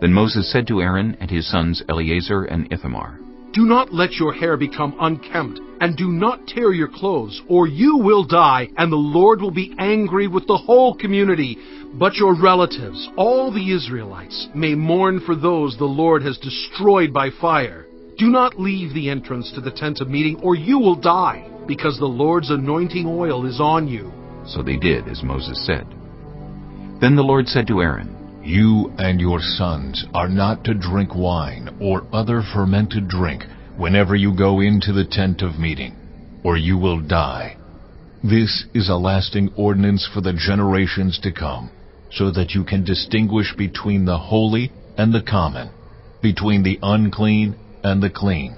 Then Moses said to Aaron and his sons Eleazar and Ithamar, Do not let your hair become unkempt, and do not tear your clothes, or you will die, and the Lord will be angry with the whole community. But your relatives, all the Israelites, may mourn for those the Lord has destroyed by fire. Do not leave the entrance to the tent of meeting, or you will die, because the Lord's anointing oil is on you. So they did as Moses said. Then the Lord said to Aaron, You and your sons are not to drink wine or other fermented drink whenever you go into the tent of meeting, or you will die. This is a lasting ordinance for the generations to come, so that you can distinguish between the holy and the common, between the unclean and the clean,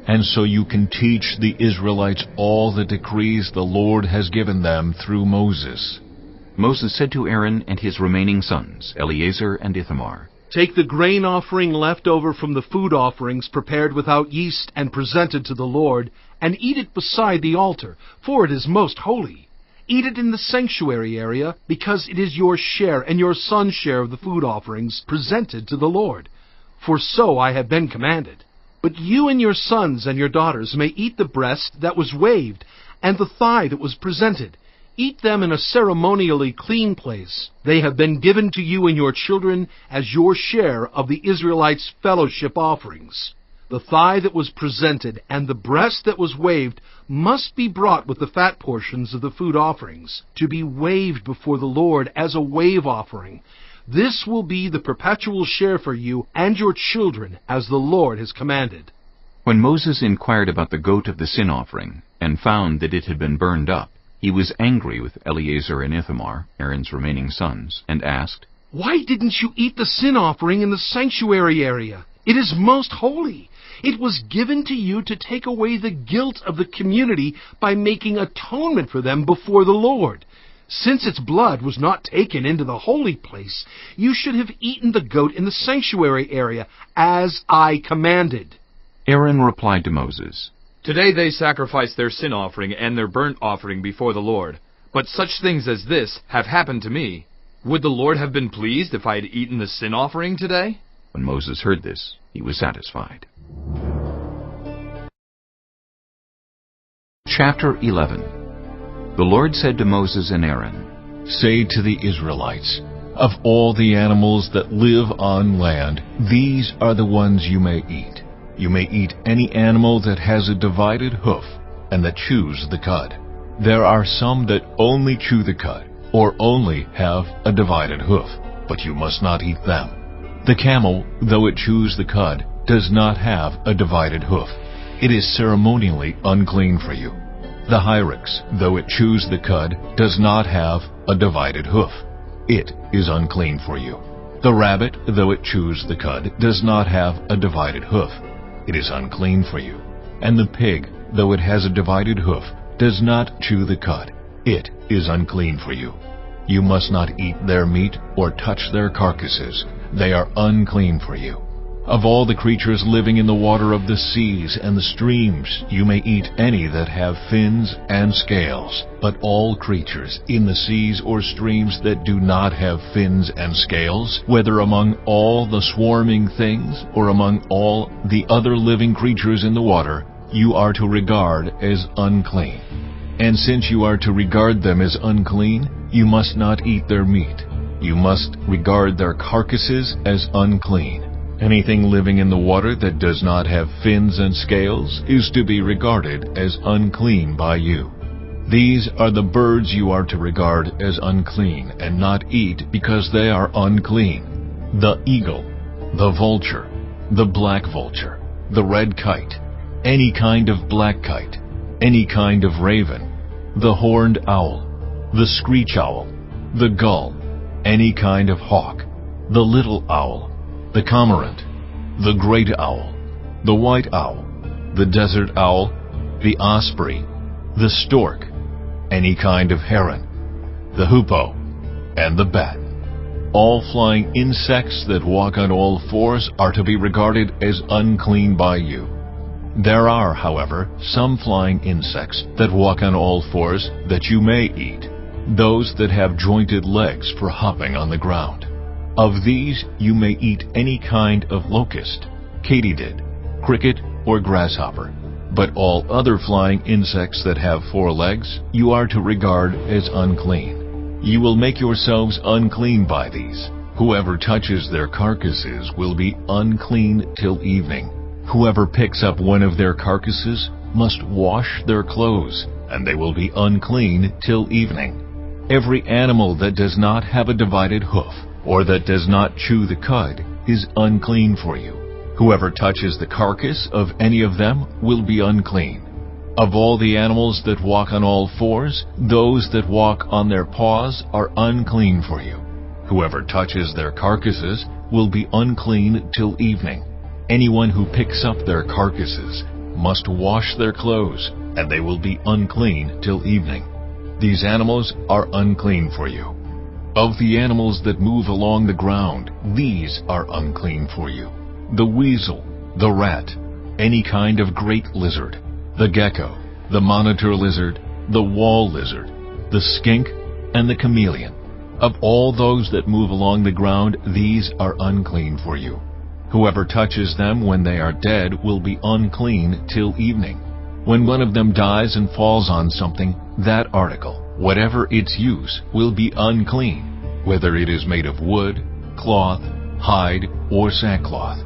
and so you can teach the Israelites all the decrees the Lord has given them through Moses. Moses said to Aaron and his remaining sons, Eleazar and Ithamar, Take the grain offering left over from the food offerings prepared without yeast and presented to the Lord, and eat it beside the altar, for it is most holy. Eat it in the sanctuary area, because it is your share and your son's share of the food offerings presented to the Lord. For so I have been commanded. But you and your sons and your daughters may eat the breast that was waved, and the thigh that was presented. Eat them in a ceremonially clean place. They have been given to you and your children as your share of the Israelites' fellowship offerings. The thigh that was presented and the breast that was waved must be brought with the fat portions of the food offerings, to be waved before the Lord as a wave offering. This will be the perpetual share for you and your children, as the Lord has commanded. When Moses inquired about the goat of the sin offering, and found that it had been burned up, he was angry with Eleazar and Ithamar, Aaron's remaining sons, and asked, Why didn't you eat the sin offering in the sanctuary area? It is most holy. It was given to you to take away the guilt of the community by making atonement for them before the Lord. Since its blood was not taken into the holy place, you should have eaten the goat in the sanctuary area, as I commanded. Aaron replied to Moses, Today they sacrifice their sin offering and their burnt offering before the Lord. But such things as this have happened to me. Would the Lord have been pleased if I had eaten the sin offering today? When Moses heard this, he was satisfied. Chapter 11. The Lord said to Moses and Aaron, Say to the Israelites, Of all the animals that live on land, these are the ones you may eat. You may eat any animal that has a divided hoof and that chews the cud. There are some that only chew the cud, or only have a divided hoof, but you must not eat them. The camel, though it chews the cud, does not have a divided hoof. It is ceremonially unclean for you. The hyrax, though it chews the cud, does not have a divided hoof. It is unclean for you. The rabbit, though it chews the cud, does not have a divided hoof. It is unclean for you. And the pig, though it has a divided hoof, does not chew the cud. It is unclean for you. You must not eat their meat or touch their carcasses. They are unclean for you. Of all the creatures living in the water of the seas and the streams, you may eat any that have fins and scales. But all creatures in the seas or streams that do not have fins and scales, whether among all the swarming things or among all the other living creatures in the water, you are to regard as unclean. And since you are to regard them as unclean, you must not eat their meat. You must regard their carcasses as unclean. Anything living in the water that does not have fins and scales is to be regarded as unclean by you. These are the birds you are to regard as unclean and not eat because they are unclean: the eagle, the vulture, the black vulture, the red kite, any kind of black kite, any kind of raven, the horned owl, the screech owl, the gull, any kind of hawk, the little owl, the cormorant, the great owl, the white owl, the desert owl, the osprey, the stork, any kind of heron, the hoopoe, and the bat. All flying insects that walk on all fours are to be regarded as unclean by you. There are, however, some flying insects that walk on all fours that you may eat, those that have jointed legs for hopping on the ground. Of these you may eat any kind of locust, katydid, cricket, or grasshopper. But all other flying insects that have 4 legs you are to regard as unclean. You will make yourselves unclean by these. Whoever touches their carcasses will be unclean till evening. Whoever picks up one of their carcasses must wash their clothes, and they will be unclean till evening. Every animal that does not have a divided hoof, or that does not chew the cud, is unclean for you. Whoever touches the carcass of any of them will be unclean. Of all the animals that walk on all fours, those that walk on their paws are unclean for you. Whoever touches their carcasses will be unclean till evening. Anyone who picks up their carcasses must wash their clothes, and they will be unclean till evening. These animals are unclean for you. Of the animals that move along the ground, these are unclean for you: the weasel, the rat, any kind of great lizard, the gecko, the monitor lizard, the wall lizard, the skink, and the chameleon. Of all those that move along the ground, these are unclean for you. Whoever touches them when they are dead will be unclean till evening. When one of them dies and falls on something, that article, whatever its use, will be unclean, whether it is made of wood, cloth, hide, or sackcloth.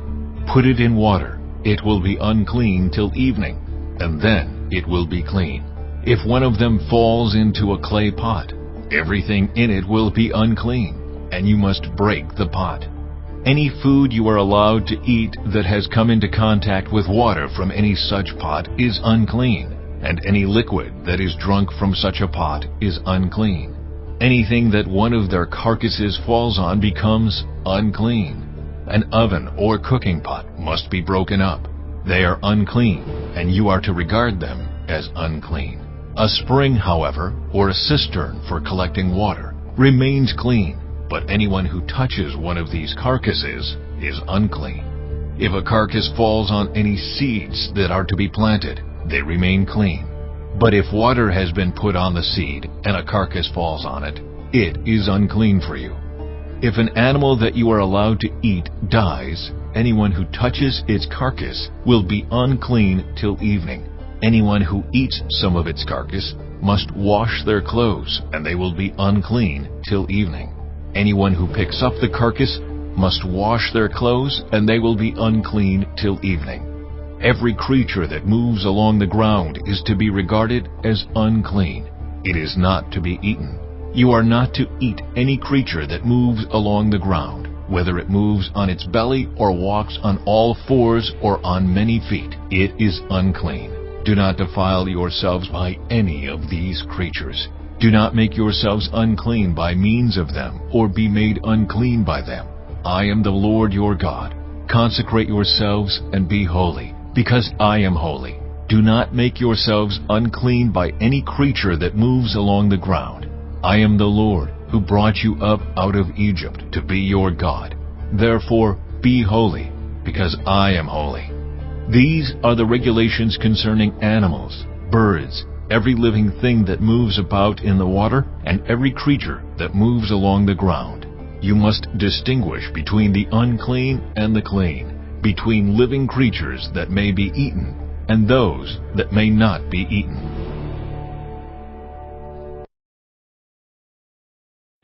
Put it in water, it will be unclean till evening, and then it will be clean. If one of them falls into a clay pot, everything in it will be unclean, and you must break the pot. Any food you are allowed to eat that has come into contact with water from any such pot is unclean, and any liquid that is drunk from such a pot is unclean. Anything that one of their carcasses falls on becomes unclean. An oven or cooking pot must be broken up. They are unclean, and you are to regard them as unclean. A spring, however, or a cistern for collecting water, remains clean, but anyone who touches one of these carcasses is unclean. If a carcass falls on any seeds that are to be planted, they remain clean. But if water has been put on the seed and a carcass falls on it, it is unclean for you. If an animal that you are allowed to eat dies, anyone who touches its carcass will be unclean till evening. Anyone who eats some of its carcass must wash their clothes, and they will be unclean till evening. Anyone who picks up the carcass must wash their clothes, and they will be unclean till evening. Every creature that moves along the ground is to be regarded as unclean. It is not to be eaten. You are not to eat any creature that moves along the ground, whether it moves on its belly or walks on all fours or on many feet. It is unclean. Do not defile yourselves by any of these creatures. Do not make yourselves unclean by means of them, or be made unclean by them. I am the Lord your God. Consecrate yourselves and be holy, because I am holy. Do not make yourselves unclean by any creature that moves along the ground. I am the Lord, who brought you up out of Egypt to be your God. Therefore, be holy, because I am holy. These are the regulations concerning animals, birds, every living thing that moves about in the water, and every creature that moves along the ground. You must distinguish between the unclean and the clean, between living creatures that may be eaten and those that may not be eaten.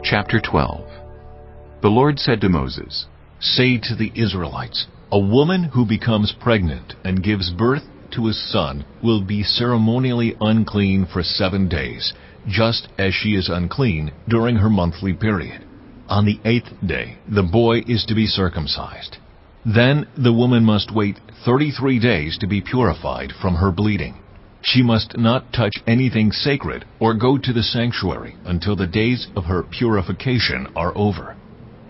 Chapter 12. The Lord said to Moses, Say to the Israelites, a woman who becomes pregnant and gives birth to his son will be ceremonially unclean for 7 days, just as she is unclean during her monthly period. On the 8th day, the boy is to be circumcised. Then the woman must wait 33 days to be purified from her bleeding. She must not touch anything sacred or go to the sanctuary until the days of her purification are over.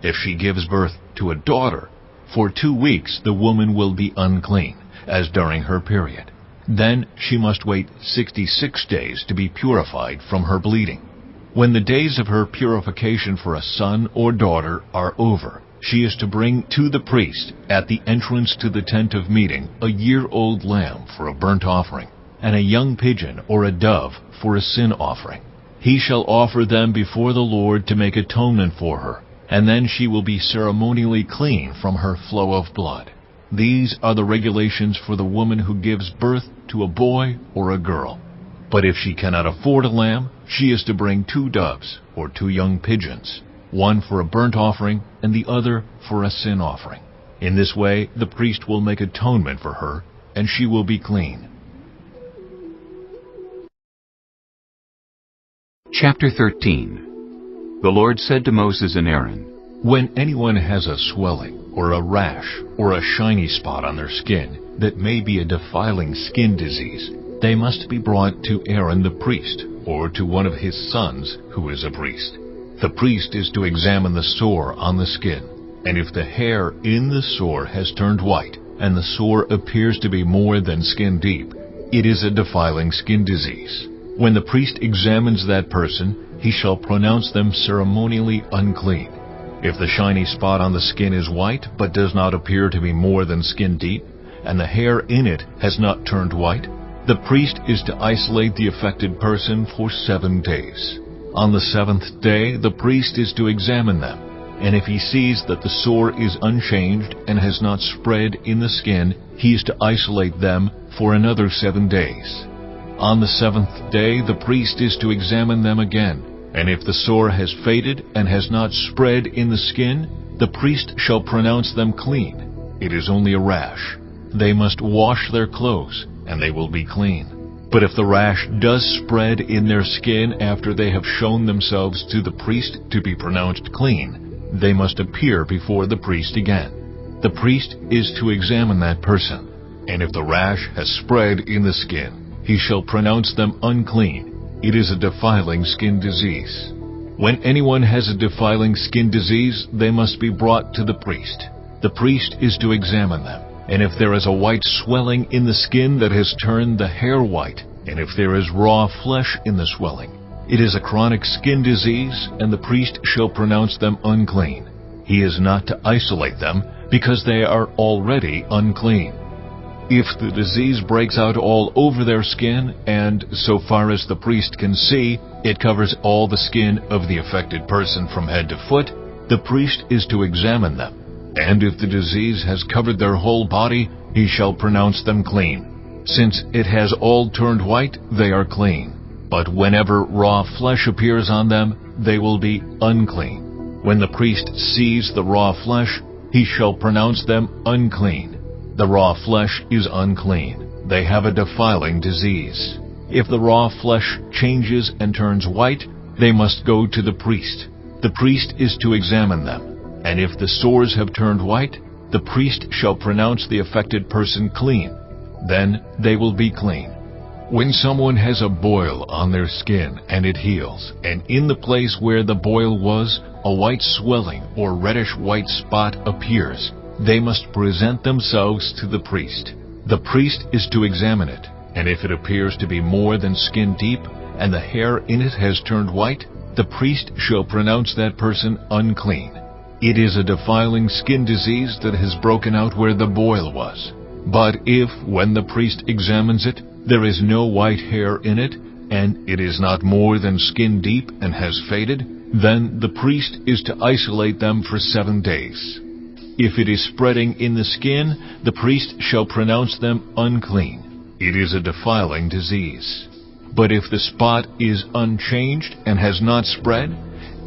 If she gives birth to a daughter, for 2 weeks the woman will be unclean, as during her period. Then she must wait 66 days to be purified from her bleeding. When the days of her purification for a son or daughter are over, she is to bring to the priest at the entrance to the tent of meeting a year-old lamb for a burnt offering, and a young pigeon or a dove for a sin offering. He shall offer them before the Lord to make atonement for her, and then she will be ceremonially clean from her flow of blood. These are the regulations for the woman who gives birth to a boy or a girl. But if she cannot afford a lamb, she is to bring 2 doves or 2 young pigeons, one for a burnt offering and the other for a sin offering. In this way the priest will make atonement for her, and she will be clean. Chapter 13. The Lord said to Moses and Aaron, When anyone has a swelling, or a rash, or a shiny spot on their skin that may be a defiling skin disease, they must be brought to Aaron the priest, or to one of his sons who is a priest. The priest is to examine the sore on the skin, and if the hair in the sore has turned white, and the sore appears to be more than skin deep, it is a defiling skin disease. When the priest examines that person, he shall pronounce them ceremonially unclean. If the shiny spot on the skin is white, but does not appear to be more than skin deep, and the hair in it has not turned white, the priest is to isolate the affected person for 7 days. On the 7th day, the priest is to examine them, and if he sees that the sore is unchanged and has not spread in the skin, he is to isolate them for another 7 days. On the 7th day, the priest is to examine them again, and if the sore has faded and has not spread in the skin, the priest shall pronounce them clean. It is only a rash. They must wash their clothes, and they will be clean. But if the rash does spread in their skin after they have shown themselves to the priest to be pronounced clean, they must appear before the priest again. The priest is to examine that person, and if the rash has spread in the skin, he shall pronounce them unclean. It is a defiling skin disease. When anyone has a defiling skin disease, they must be brought to the priest. The priest is to examine them, and if there is a white swelling in the skin that has turned the hair white, and if there is raw flesh in the swelling, it is a chronic skin disease, and the priest shall pronounce them unclean. He is not to isolate them, because they are already unclean. If the disease breaks out all over their skin, and, so far as the priest can see, it covers all the skin of the affected person from head to foot, the priest is to examine them. And if the disease has covered their whole body, he shall pronounce them clean. Since it has all turned white, they are clean. But whenever raw flesh appears on them, they will be unclean. When the priest sees the raw flesh, he shall pronounce them unclean. The raw flesh is unclean. They have a defiling disease. If the raw flesh changes and turns white, they must go to the priest. The priest is to examine them, and if the sores have turned white, the priest shall pronounce the affected person clean. Then they will be clean. When someone has a boil on their skin and it heals, and in the place where the boil was, a white swelling or reddish-white spot appears, they must present themselves to the priest. The priest is to examine it, and if it appears to be more than skin deep, and the hair in it has turned white, the priest shall pronounce that person unclean. It is a defiling skin disease that has broken out where the boil was. But if, when the priest examines it, there is no white hair in it, and it is not more than skin deep and has faded, then the priest is to isolate them for 7 days. If it is spreading in the skin, the priest shall pronounce them unclean. It is a defiling disease. But if the spot is unchanged and has not spread,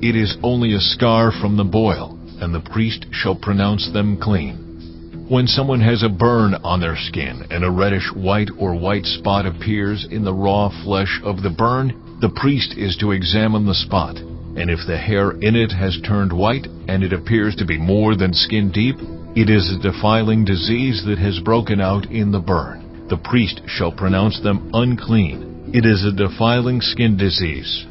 it is only a scar from the boil, and the priest shall pronounce them clean. When someone has a burn on their skin and a reddish white or white spot appears in the raw flesh of the burn, the priest is to examine the spot. And if the hair in it has turned white and it appears to be more than skin deep, it is a defiling disease that has broken out in the burn. The priest shall pronounce them unclean. It is a defiling skin disease.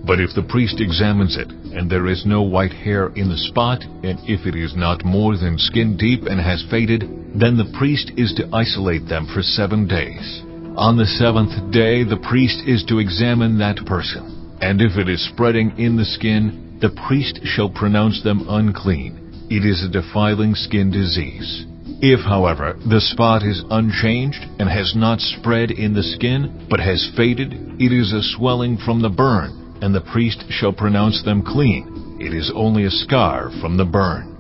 But if the priest examines it, and there is no white hair in the spot, and if it is not more than skin deep and has faded, then the priest is to isolate them for 7 days. On the 7th day the priest is to examine that person, and if it is spreading in the skin, the priest shall pronounce them unclean. It is a defiling skin disease. If, however, the spot is unchanged and has not spread in the skin, but has faded, it is a swelling from the burn, and the priest shall pronounce them clean. It is only a scar from the burn.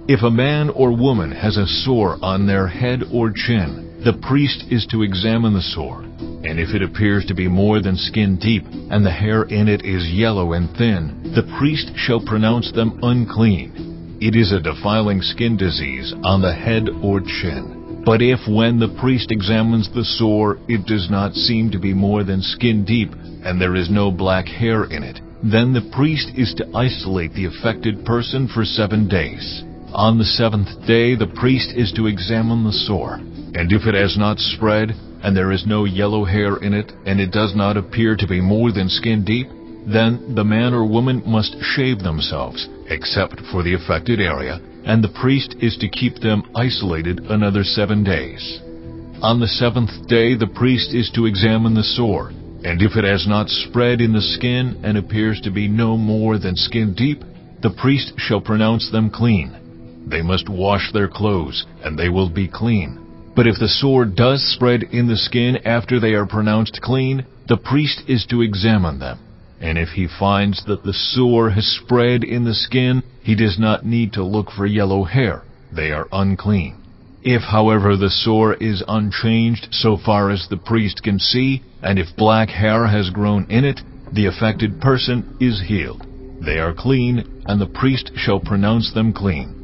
If a man or woman has a sore on their head or chin, the priest is to examine the sore, and if it appears to be more than skin deep, and the hair in it is yellow and thin, the priest shall pronounce them unclean. It is a defiling skin disease on the head or chin. But if when the priest examines the sore, it does not seem to be more than skin deep, and there is no black hair in it, then the priest is to isolate the affected person for 7 days. On the 7th day the priest is to examine the sore, and if it has not spread, and there is no yellow hair in it, and it does not appear to be more than skin deep, then the man or woman must shave themselves, except for the affected area, and the priest is to keep them isolated another 7 days. On the 7th day the priest is to examine the sore, and if it has not spread in the skin and appears to be no more than skin deep, the priest shall pronounce them clean. They must wash their clothes, and they will be clean. But if the sore does spread in the skin after they are pronounced clean, the priest is to examine them. And if he finds that the sore has spread in the skin, he does not need to look for yellow hair. They are unclean. If, however, the sore is unchanged so far as the priest can see, and if black hair has grown in it, the affected person is healed. They are clean, and the priest shall pronounce them clean.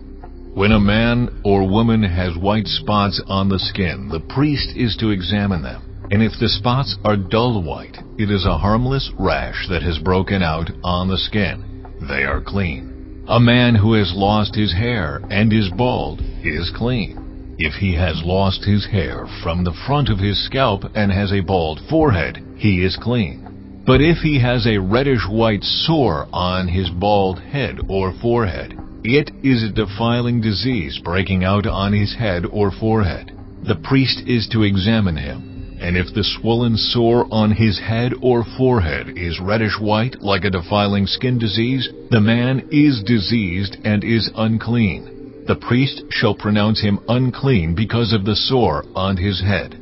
When a man or woman has white spots on the skin, the priest is to examine them. And if the spots are dull white, it is a harmless rash that has broken out on the skin. They are clean. A man who has lost his hair and is bald is clean. If he has lost his hair from the front of his scalp and has a bald forehead, he is clean. But if he has a reddish-white sore on his bald head or forehead, it is a defiling disease breaking out on his head or forehead. The priest is to examine him, and if the swollen sore on his head or forehead is reddish-white like a defiling skin disease, the man is diseased and is unclean. The priest shall pronounce him unclean because of the sore on his head.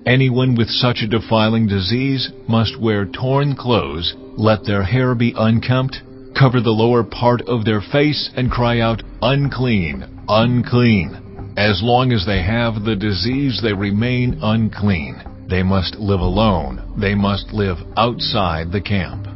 Anyone with such a defiling disease must wear torn clothes, let their hair be unkempt, cover the lower part of their face, and cry out, "Unclean, unclean." As long as they have the disease, they remain unclean. They must live alone. They must live outside the camp.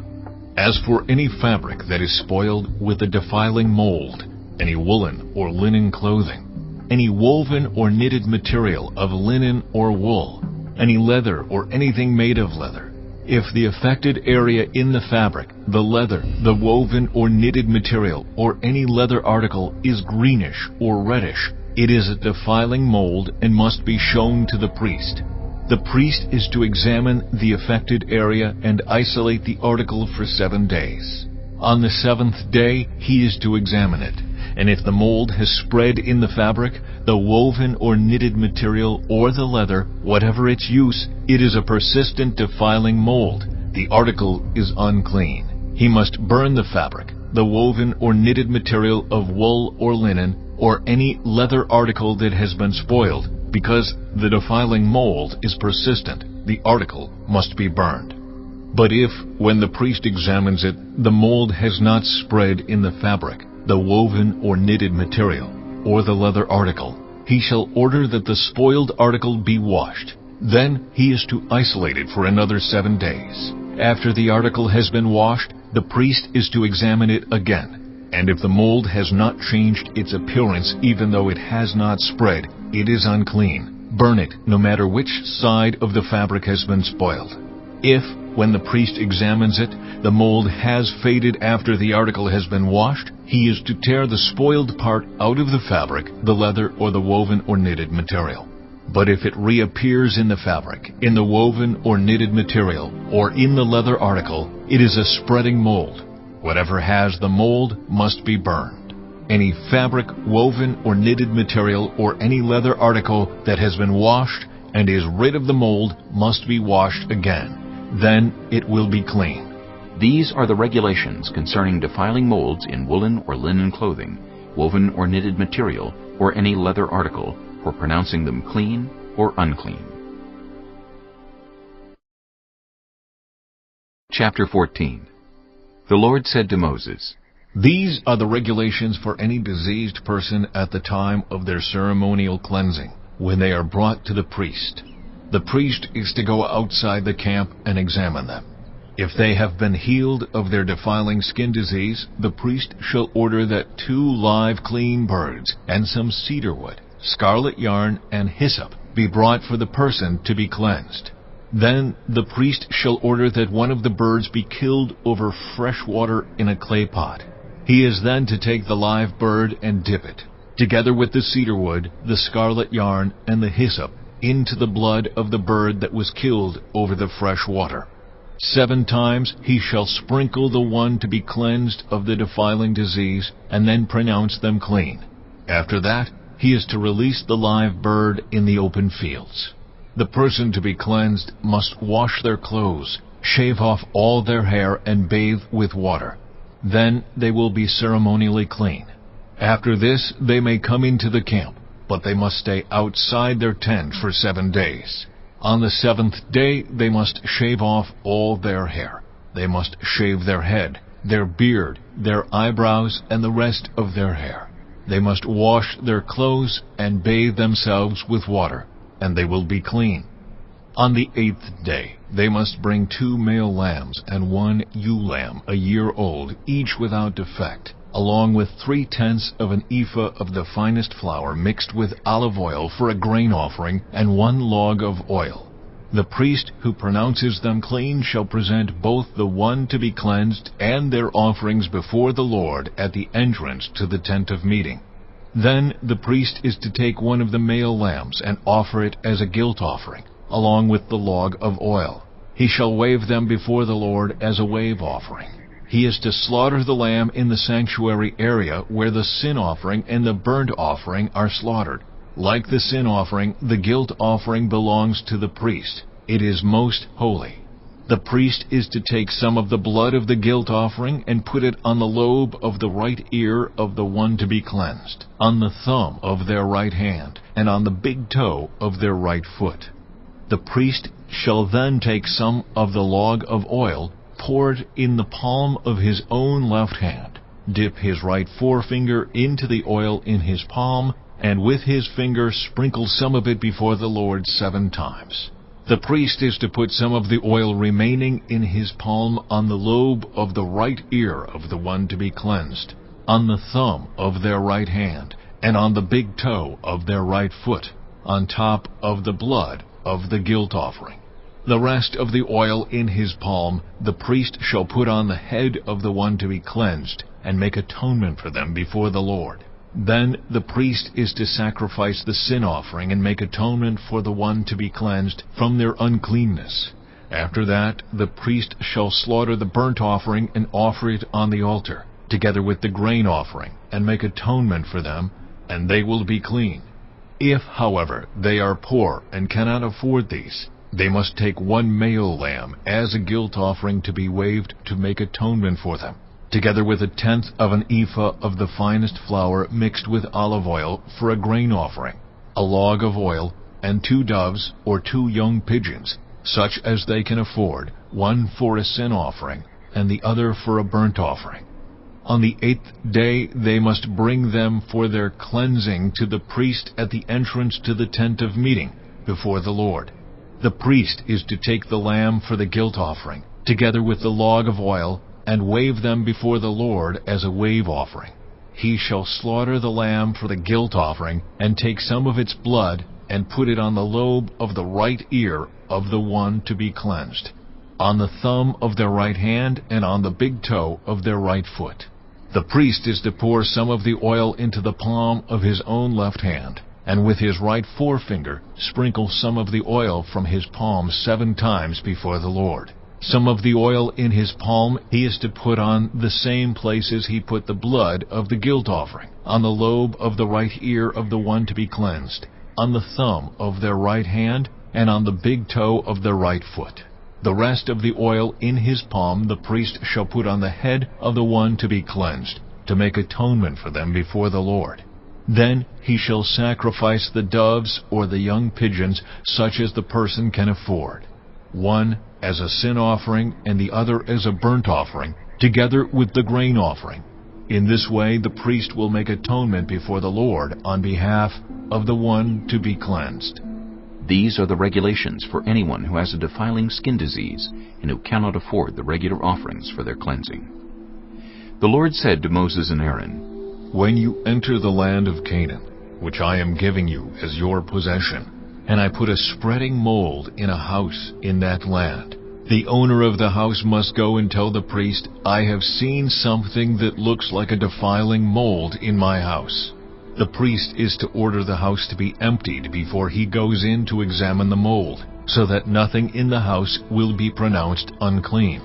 As for any fabric that is spoiled with a defiling mold, any woolen or linen clothing, any woven or knitted material of linen or wool, any leather or anything made of leather, if the affected area in the fabric, the leather, the woven or knitted material, or any leather article is greenish or reddish, it is a defiling mold and must be shown to the priest. The priest is to examine the affected area and isolate the article for 7 days. On the 7th day he is to examine it, and if the mold has spread in the fabric, the woven or knitted material, or the leather, whatever its use, it is a persistent defiling mold. The article is unclean. He must burn the fabric, the woven or knitted material of wool or linen, or any leather article that has been spoiled, because the defiling mold is persistent. The article must be burned. But if, when the priest examines it, the mold has not spread in the fabric, the woven or knitted material, or the leather article, he shall order that the spoiled article be washed. Then he is to isolate it for another 7 days. After the article has been washed, the priest is to examine it again. And if the mold has not changed its appearance, even though it has not spread, it is unclean. Burn it, no matter which side of the fabric has been spoiled. If, when the priest examines it, the mold has faded after the article has been washed, he is to tear the spoiled part out of the fabric, the leather, or the woven or knitted material. But if it reappears in the fabric, in the woven or knitted material, or in the leather article, it is a spreading mold. Whatever has the mold must be burned. Any fabric, woven, or knitted material, or any leather article that has been washed and is rid of the mold must be washed again. Then it will be clean. These are the regulations concerning defiling molds in woolen or linen clothing, woven or knitted material, or any leather article, for pronouncing them clean or unclean. Chapter 14. The Lord said to Moses, These are the regulations for any diseased person at the time of their ceremonial cleansing, when they are brought to the priest. The priest is to go outside the camp and examine them. If they have been healed of their defiling skin disease, the priest shall order that 2 live clean birds and some cedar wood, scarlet yarn, and hyssop be brought for the person to be cleansed. Then the priest shall order that one of the birds be killed over fresh water in a clay pot. He is then to take the live bird and dip it, together with the cedar wood, the scarlet yarn, and the hyssop, into the blood of the bird that was killed over the fresh water. 7 times he shall sprinkle the one to be cleansed of the defiling disease, and then pronounce them clean. After that, he is to release the live bird in the open fields. The person to be cleansed must wash their clothes, shave off all their hair, and bathe with water. Then they will be ceremonially clean. After this they may come into the camp, but they must stay outside their tent for 7 days. On the 7th day they must shave off all their hair. They must shave their head, their beard, their eyebrows, and the rest of their hair. They must wash their clothes and bathe themselves with water, and they will be clean. On the 8th day they must bring 2 male lambs and 1 ewe lamb a year old, each without defect, along with 3/10 of an ephah of the finest flour mixed with olive oil for a grain offering, and 1 log of oil. The priest who pronounces them clean shall present both the one to be cleansed and their offerings before the Lord at the entrance to the tent of meeting. Then the priest is to take one of the male lambs and offer it as a guilt offering, along with the log of oil. He shall wave them before the Lord as a wave offering. He is to slaughter the lamb in the sanctuary area where the sin offering and the burnt offering are slaughtered. Like the sin offering, the guilt offering belongs to the priest. It is most holy. The priest is to take some of the blood of the guilt offering and put it on the lobe of the right ear of the one to be cleansed, on the thumb of their right hand, and on the big toe of their right foot. The priest shall then take some of the log of oil, pour it in the palm of his own left hand, dip his right forefinger into the oil in his palm, and with his finger sprinkle some of it before the Lord 7 times. The priest is to put some of the oil remaining in his palm on the lobe of the right ear of the one to be cleansed, on the thumb of their right hand, and on the big toe of their right foot, on top of the blood of the guilt offering. The rest of the oil in his palm the priest shall put on the head of the one to be cleansed, and make atonement for them before the Lord. Then the priest is to sacrifice the sin offering and make atonement for the one to be cleansed from their uncleanness. After that the priest shall slaughter the burnt offering and offer it on the altar, together with the grain offering, and make atonement for them, and they will be clean. If, however, they are poor and cannot afford these, they must take 1 male lamb as a guilt offering to be waved to make atonement for them, together with 1/10 of an ephah of the finest flour mixed with olive oil for a grain offering, a log of oil, and 2 doves or 2 young pigeons, such as they can afford, 1 for a sin offering, and the other for a burnt offering. On the 8th day they must bring them for their cleansing to the priest at the entrance to the tent of meeting before the Lord. The priest is to take the lamb for the guilt offering, together with the log of oil, and wave them before the Lord as a wave offering. he shall slaughter the lamb for the guilt offering, and take some of its blood, and put it on the lobe of the right ear of the one to be cleansed, on the thumb of their right hand, and on the big toe of their right foot. The priest is to pour some of the oil into the palm of his own left hand, and with his right forefinger sprinkle some of the oil from his palm 7 times before the Lord. Some of the oil in his palm he is to put on the same places he put the blood of the guilt offering, on the lobe of the right ear of the one to be cleansed, on the thumb of their right hand, and on the big toe of their right foot. The rest of the oil in his palm the priest shall put on the head of the one to be cleansed, to make atonement for them before the Lord. Then he shall sacrifice the doves or the young pigeons, such as the person can afford, one as a sin offering and the other as a burnt offering, together with the grain offering. In this way the priest will make atonement before the Lord on behalf of the one to be cleansed. These are the regulations for anyone who has a defiling skin disease and who cannot afford the regular offerings for their cleansing. The Lord said to Moses and Aaron, When you enter the land of Canaan, which I am giving you as your possession, and I put a spreading mold in a house in that land, the owner of the house must go and tell the priest, I have seen something that looks like a defiling mold in my house. The priest is to order the house to be emptied before he goes in to examine the mold, so that nothing in the house will be pronounced unclean.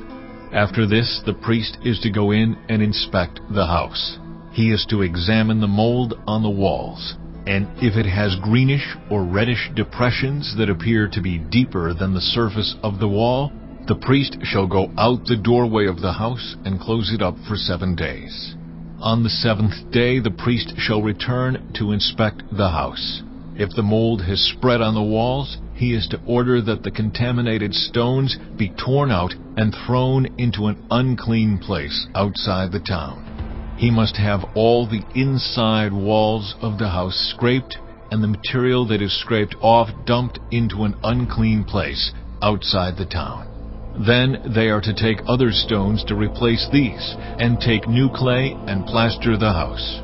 After this, the priest is to go in and inspect the house. He is to examine the mold on the walls, and if it has greenish or reddish depressions that appear to be deeper than the surface of the wall, the priest shall go out the doorway of the house and close it up for 7 days. On the 7th day the priest shall return to inspect the house. If the mold has spread on the walls, he is to order that the contaminated stones be torn out and thrown into an unclean place outside the town. He must have all the inside walls of the house scraped, and the material that is scraped off dumped into an unclean place outside the town. Then they are to take other stones to replace these, and take new clay and plaster the house.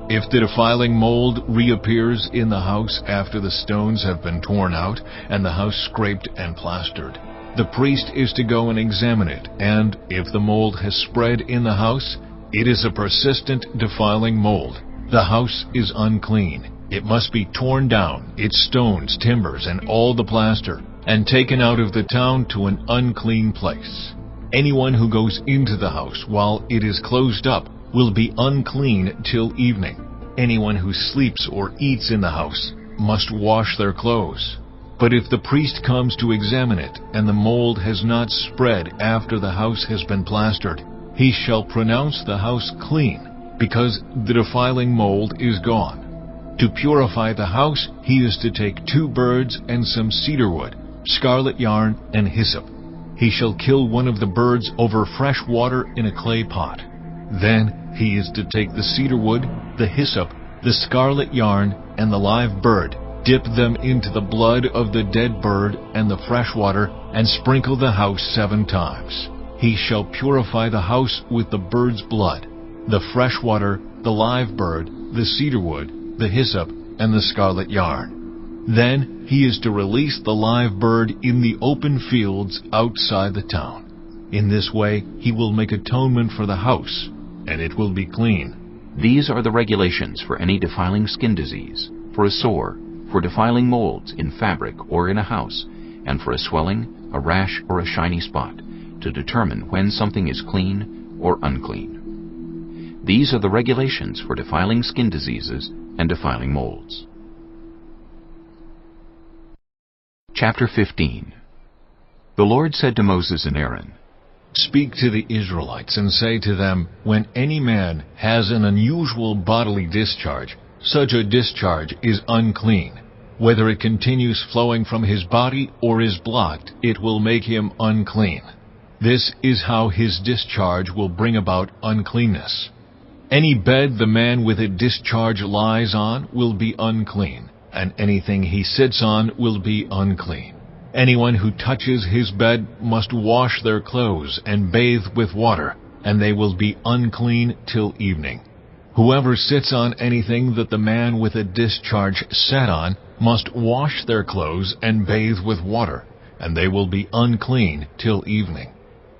If the defiling mold reappears in the house after the stones have been torn out and the house scraped and plastered, the priest is to go and examine it, and if the mold has spread in the house, it is a persistent defiling mold. The house is unclean. It must be torn down, its stones, timbers, and all the plaster, and taken out of the town to an unclean place. Anyone who goes into the house while it is closed up will be unclean till evening. Anyone who sleeps or eats in the house must wash their clothes. But if the priest comes to examine it, and the mold has not spread after the house has been plastered, he shall pronounce the house clean, because the defiling mold is gone. To purify the house, he is to take 2 birds and some cedar wood, scarlet yarn, and hyssop. He shall kill one of the birds over fresh water in a clay pot. Then he is to take the cedar wood, the hyssop, the scarlet yarn, and the live bird, dip them into the blood of the dead bird and the fresh water, and sprinkle the house 7 times. He shall purify the house with the bird's blood, the fresh water, the live bird, the cedar wood, the hyssop, and the scarlet yarn. Then he is to release the live bird in the open fields outside the town. In this way he will make atonement for the house, and it will be clean. These are the regulations for any defiling skin disease, for a sore, for defiling molds in fabric or in a house, and for a swelling, a rash, or a shiny spot, to determine when something is clean or unclean. These are the regulations for defiling skin diseases and defiling molds. Chapter 15. The Lord said to Moses and Aaron, Speak to the Israelites and say to them, When any man has an unusual bodily discharge, such a discharge is unclean. Whether it continues flowing from his body or is blocked, it will make him unclean. This is how his discharge will bring about uncleanness. Any bed the man with a discharge lies on will be unclean, and anything he sits on will be unclean. Anyone who touches his bed must wash their clothes and bathe with water, and they will be unclean till evening. Whoever sits on anything that the man with a discharge sat on must wash their clothes and bathe with water, and they will be unclean till evening.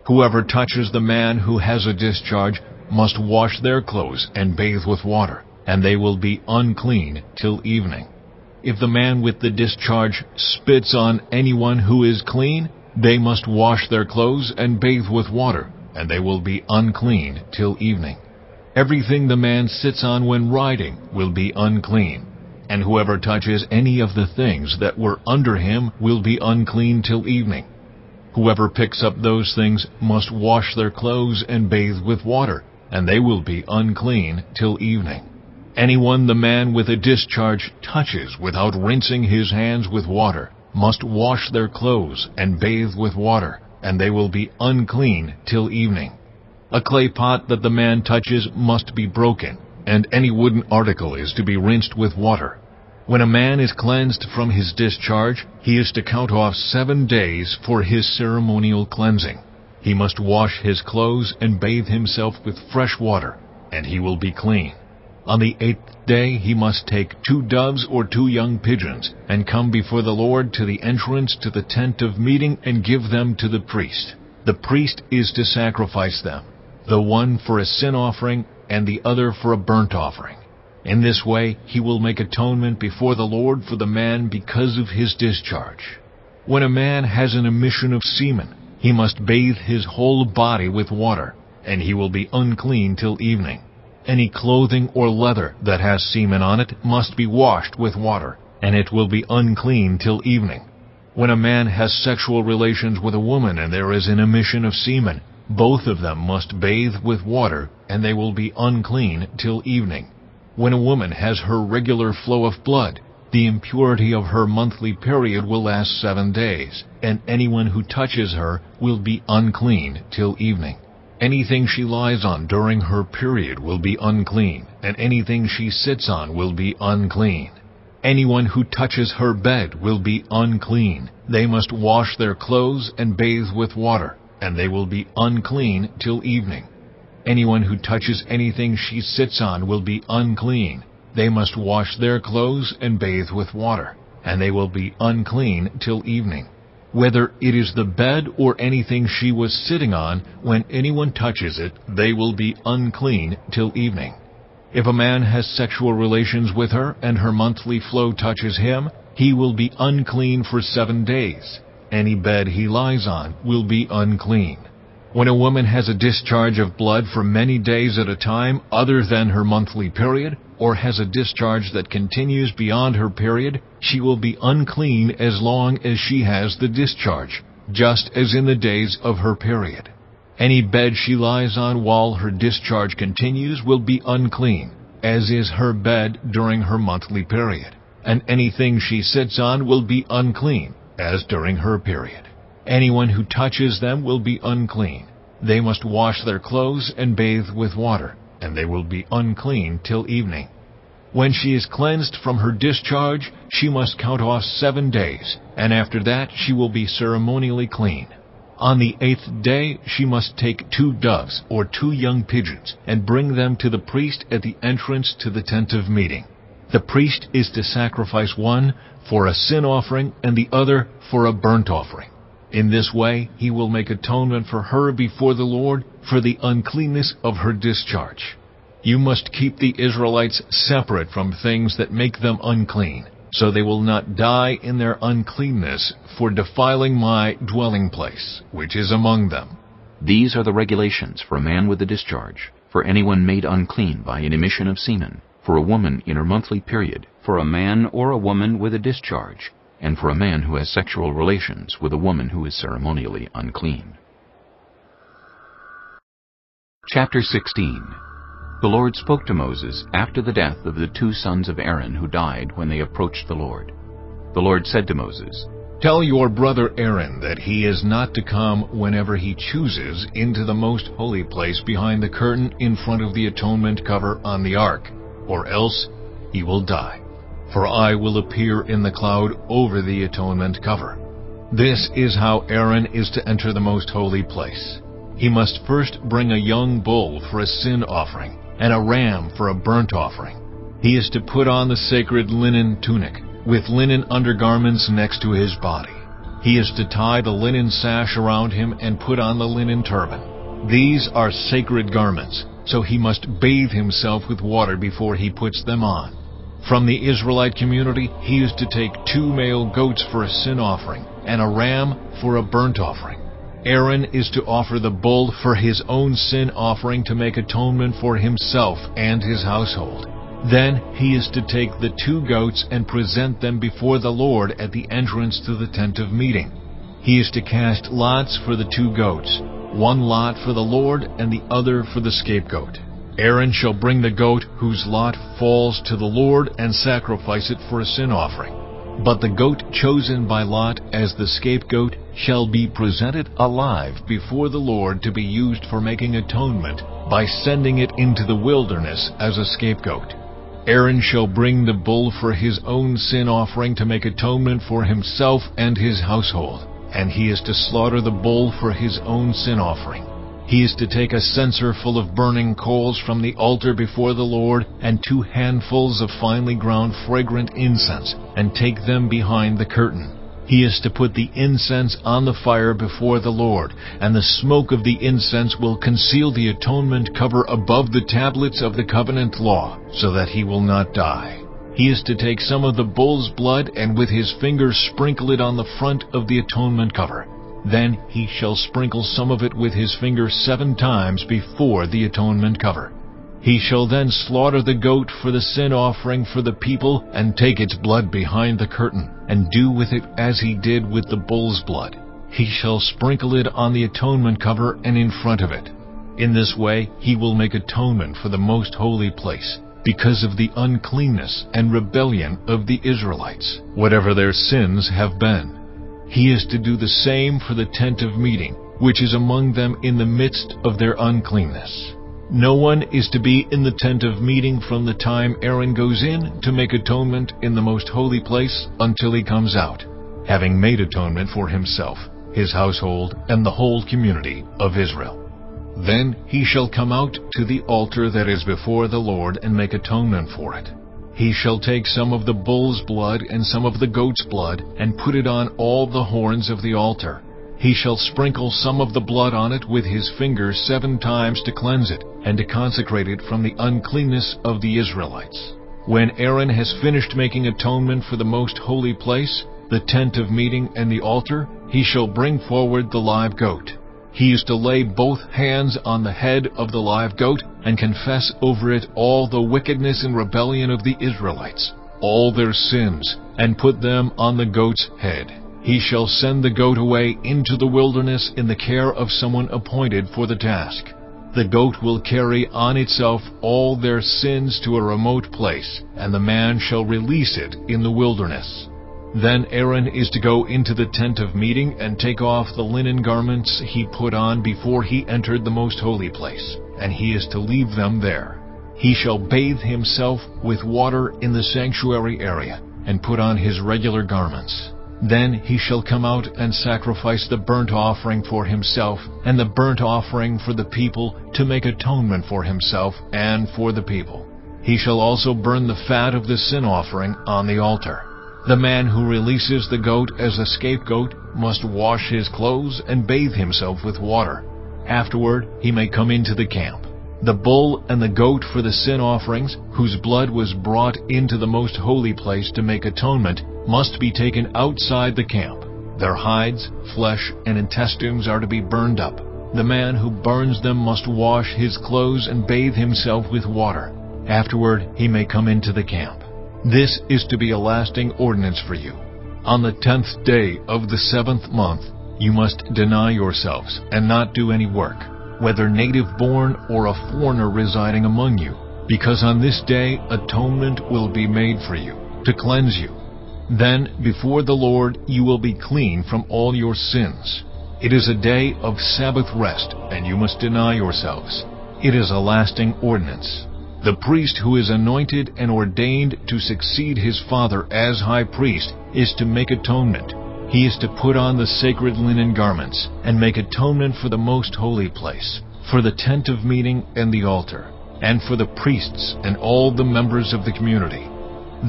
Whoever touches the man who has a discharge must wash their clothes and bathe with water, and they will be unclean till evening. If the man with the discharge spits on anyone who is clean, they must wash their clothes and bathe with water, and they will be unclean till evening. Everything the man sits on when riding will be unclean, and whoever touches any of the things that were under him will be unclean till evening. Whoever picks up those things must wash their clothes and bathe with water, and they will be unclean till evening. Anyone the man with a discharge touches without rinsing his hands with water must wash their clothes and bathe with water, and they will be unclean till evening. A clay pot that the man touches must be broken, and any wooden article is to be rinsed with water. When a man is cleansed from his discharge, he is to count off 7 days for his ceremonial cleansing. He must wash his clothes and bathe himself with fresh water, and he will be clean. On the 8th day he must take 2 doves or 2 young pigeons, and come before the Lord to the entrance to the tent of meeting and give them to the priest. The priest is to sacrifice them, the one for a sin offering and the other for a burnt offering. In this way he will make atonement before the Lord for the man because of his discharge. When a man has an emission of semen, he must bathe his whole body with water, and he will be unclean till evening. Any clothing or leather that has semen on it must be washed with water, and it will be unclean till evening. When a man has sexual relations with a woman and there is an emission of semen, both of them must bathe with water, and they will be unclean till evening. When a woman has her regular flow of blood, the impurity of her monthly period will last 7 days, and anyone who touches her will be unclean till evening. Anything she lies on during her period will be unclean, and anything she sits on will be unclean. Anyone who touches her bed will be unclean. They must wash their clothes and bathe with water, and they will be unclean till evening. Anyone who touches anything she sits on will be unclean. They must wash their clothes and bathe with water, and they will be unclean till evening. Whether it is the bed or anything she was sitting on, when anyone touches it, they will be unclean till evening. If a man has sexual relations with her, and her monthly flow touches him, he will be unclean for 7 days. Any bed he lies on will be unclean. When a woman has a discharge of blood for many days at a time other than her monthly period, or has a discharge that continues beyond her period, she will be unclean as long as she has the discharge, just as in the days of her period. Any bed she lies on while her discharge continues will be unclean, as is her bed during her monthly period, and anything she sits on will be unclean, as during her period. Anyone who touches them will be unclean. They must wash their clothes and bathe with water, and they will be unclean till evening. When she is cleansed from her discharge, she must count off 7 days, and after that she will be ceremonially clean. On the 8th day she must take 2 doves or 2 young pigeons, and bring them to the priest at the entrance to the tent of meeting. The priest is to sacrifice one for a sin offering and the other for a burnt offering. In this way he will make atonement for her before the Lord for the uncleanness of her discharge. You must keep the Israelites separate from things that make them unclean, so they will not die in their uncleanness for defiling my dwelling place, which is among them. These are the regulations for a man with a discharge, for anyone made unclean by an emission of semen, for a woman in her monthly period, for a man or a woman with a discharge, and for a man who has sexual relations with a woman who is ceremonially unclean. Chapter 16. The Lord spoke to Moses after the death of the 2 sons of Aaron who died when they approached the Lord. The Lord said to Moses, Tell your brother Aaron that he is not to come whenever he chooses into the most holy place behind the curtain in front of the atonement cover on the ark, or else he will die. For I will appear in the cloud over the atonement cover. This is how Aaron is to enter the most holy place. He must first bring a young bull for a sin offering, and a ram for a burnt offering. He is to put on the sacred linen tunic, with linen undergarments next to his body. He is to tie the linen sash around him and put on the linen turban. These are sacred garments, so he must bathe himself with water before he puts them on. From the Israelite community, he is to take 2 male goats for a sin offering and a ram for a burnt offering. Aaron is to offer the bull for his own sin offering to make atonement for himself and his household. Then he is to take the 2 goats and present them before the Lord at the entrance to the tent of meeting. He is to cast lots for the 2 goats, 1 lot for the Lord and the other for the scapegoat. Aaron shall bring the goat whose lot falls to the Lord and sacrifice it for a sin offering. But the goat chosen by lot as the scapegoat shall be presented alive before the Lord to be used for making atonement by sending it into the wilderness as a scapegoat. Aaron shall bring the bull for his own sin offering to make atonement for himself and his household, and he is to slaughter the bull for his own sin offering. He is to take a censer full of burning coals from the altar before the Lord and 2 handfuls of finely ground fragrant incense and take them behind the curtain. He is to put the incense on the fire before the Lord, and the smoke of the incense will conceal the atonement cover above the tablets of the covenant law, so that he will not die. He is to take some of the bull's blood and with his fingers sprinkle it on the front of the atonement cover. Then he shall sprinkle some of it with his finger 7 times before the atonement cover. He shall then slaughter the goat for the sin offering for the people and take its blood behind the curtain and do with it as he did with the bull's blood. He shall sprinkle it on the atonement cover and in front of it. In this way he will make atonement for the most holy place, because of the uncleanness and rebellion of the Israelites, whatever their sins have been. He is to do the same for the tent of meeting, which is among them in the midst of their uncleanness. No one is to be in the tent of meeting from the time Aaron goes in to make atonement in the most holy place until he comes out, having made atonement for himself, his household, and the whole community of Israel. Then he shall come out to the altar that is before the Lord and make atonement for it. He shall take some of the bull's blood and some of the goat's blood and put it on all the horns of the altar. He shall sprinkle some of the blood on it with his fingers 7 times to cleanse it and to consecrate it from the uncleanness of the Israelites. When Aaron has finished making atonement for the most holy place, the tent of meeting and the altar, he shall bring forward the live goat. He is to lay both hands on the head of the live goat and confess over it all the wickedness and rebellion of the Israelites, all their sins, and put them on the goat's head. He shall send the goat away into the wilderness in the care of someone appointed for the task. The goat will carry on itself all their sins to a remote place, and the man shall release it in the wilderness. Then Aaron is to go into the tent of meeting and take off the linen garments he put on before he entered the most holy place, and he is to leave them there. He shall bathe himself with water in the sanctuary area and put on his regular garments. Then he shall come out and sacrifice the burnt offering for himself and the burnt offering for the people to make atonement for himself and for the people. He shall also burn the fat of the sin offering on the altar. The man who releases the goat as a scapegoat must wash his clothes and bathe himself with water. Afterward he may come into the camp. The bull and the goat for the sin offerings, whose blood was brought into the most holy place to make atonement, must be taken outside the camp. Their hides, flesh, and intestines are to be burned up. The man who burns them must wash his clothes and bathe himself with water. Afterward he may come into the camp. This is to be a lasting ordinance for you. On the 10th day of the 7th month, you must deny yourselves and not do any work, whether native-born or a foreigner residing among you, because on this day atonement will be made for you, to cleanse you. Then before the Lord you will be clean from all your sins. It is a day of Sabbath rest, and you must deny yourselves. It is a lasting ordinance. The priest who is anointed and ordained to succeed his father as high priest is to make atonement. He is to put on the sacred linen garments and make atonement for the most holy place, for the tent of meeting and the altar. and for the priests and all the members of the community.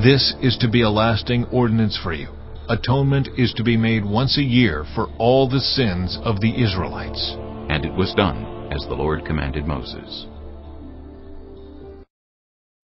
This is to be a lasting ordinance for you. Atonement is to be made once a year for all the sins of the Israelites." And it was done as the Lord commanded Moses.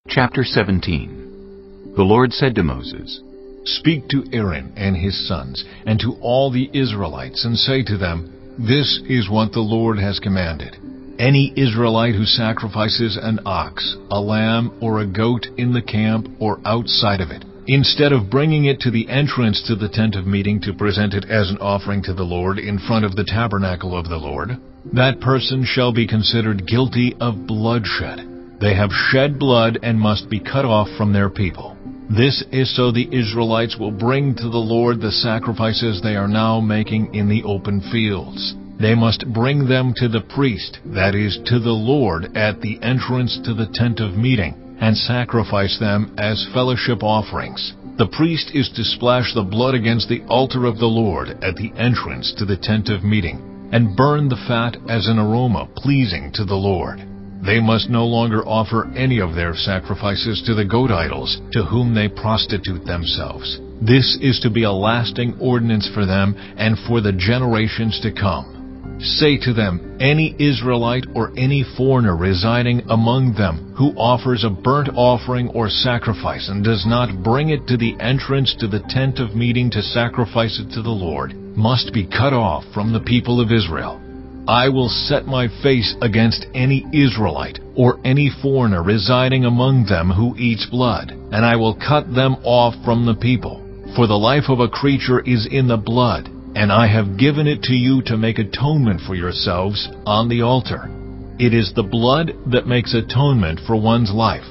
Chapter 17. The Lord said to Moses, "Speak to Aaron and his sons, and to all the Israelites, and say to them, 'This is what the Lord has commanded. Any Israelite who sacrifices an ox, a lamb, or a goat in the camp or outside of it, instead of bringing it to the entrance to the tent of meeting to present it as an offering to the Lord in front of the tabernacle of the Lord, that person shall be considered guilty of bloodshed. They have shed blood and must be cut off from their people. This is so the Israelites will bring to the Lord the sacrifices they are now making in the open fields. They must bring them to the priest, that is, to the Lord, at the entrance to the tent of meeting, and sacrifice them as fellowship offerings. The priest is to splash the blood against the altar of the Lord at the entrance to the tent of meeting, and burn the fat as an aroma pleasing to the Lord. They must no longer offer any of their sacrifices to the goat idols, to whom they prostitute themselves. This is to be a lasting ordinance for them and for the generations to come. Say to them, any Israelite or any foreigner residing among them who offers a burnt offering or sacrifice and does not bring it to the entrance to the tent of meeting to sacrifice it to the Lord, must be cut off from the people of Israel. I will set my face against any Israelite or any foreigner residing among them who eats blood, and I will cut them off from the people. For the life of a creature is in the blood, and I have given it to you to make atonement for yourselves on the altar. It is the blood that makes atonement for one's life.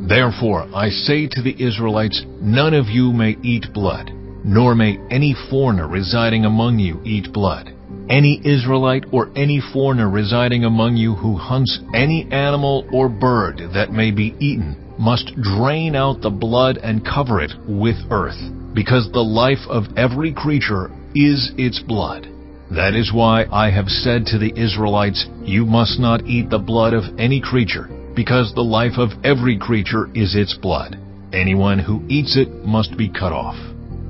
Therefore I say to the Israelites, none of you may eat blood, nor may any foreigner residing among you eat blood. Any Israelite or any foreigner residing among you who hunts any animal or bird that may be eaten must drain out the blood and cover it with earth, because the life of every creature is its blood. That is why I have said to the Israelites, you must not eat the blood of any creature, because the life of every creature is its blood. Anyone who eats it must be cut off.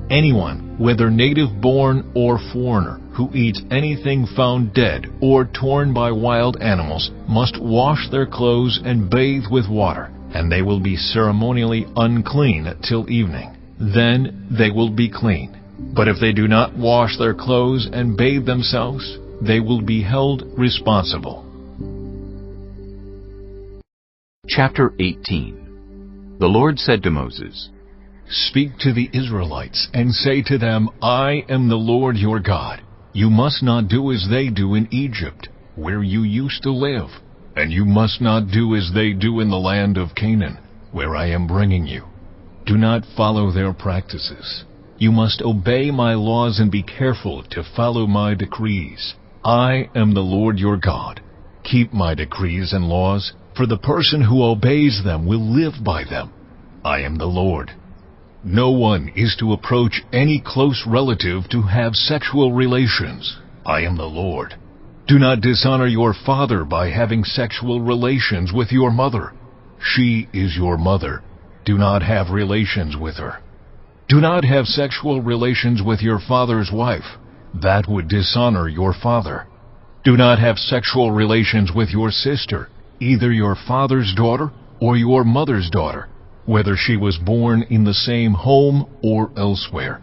Anyone, whether native-born or foreigner, who eats anything found dead or torn by wild animals, must wash their clothes and bathe with water, and they will be ceremonially unclean till evening. Then they will be clean. But if they do not wash their clothes and bathe themselves, they will be held responsible. Chapter 18. The Lord said to Moses, Speak to the Israelites and say to them, I am the Lord your God. You must not do as they do in Egypt, where you used to live, and you must not do as they do in the land of Canaan, where I am bringing you. Do not follow their practices. You must obey my laws and be careful to follow my decrees. I am the Lord your God. Keep my decrees and laws, for the person who obeys them will live by them. I am the Lord. No one is to approach any close relative to have sexual relations. I am the Lord. Do not dishonor your father by having sexual relations with your mother. She is your mother. Do not have relations with her. Do not have sexual relations with your father's wife. That would dishonor your father. Do not have sexual relations with your sister, either your father's daughter or your mother's daughter, whether she was born in the same home or elsewhere.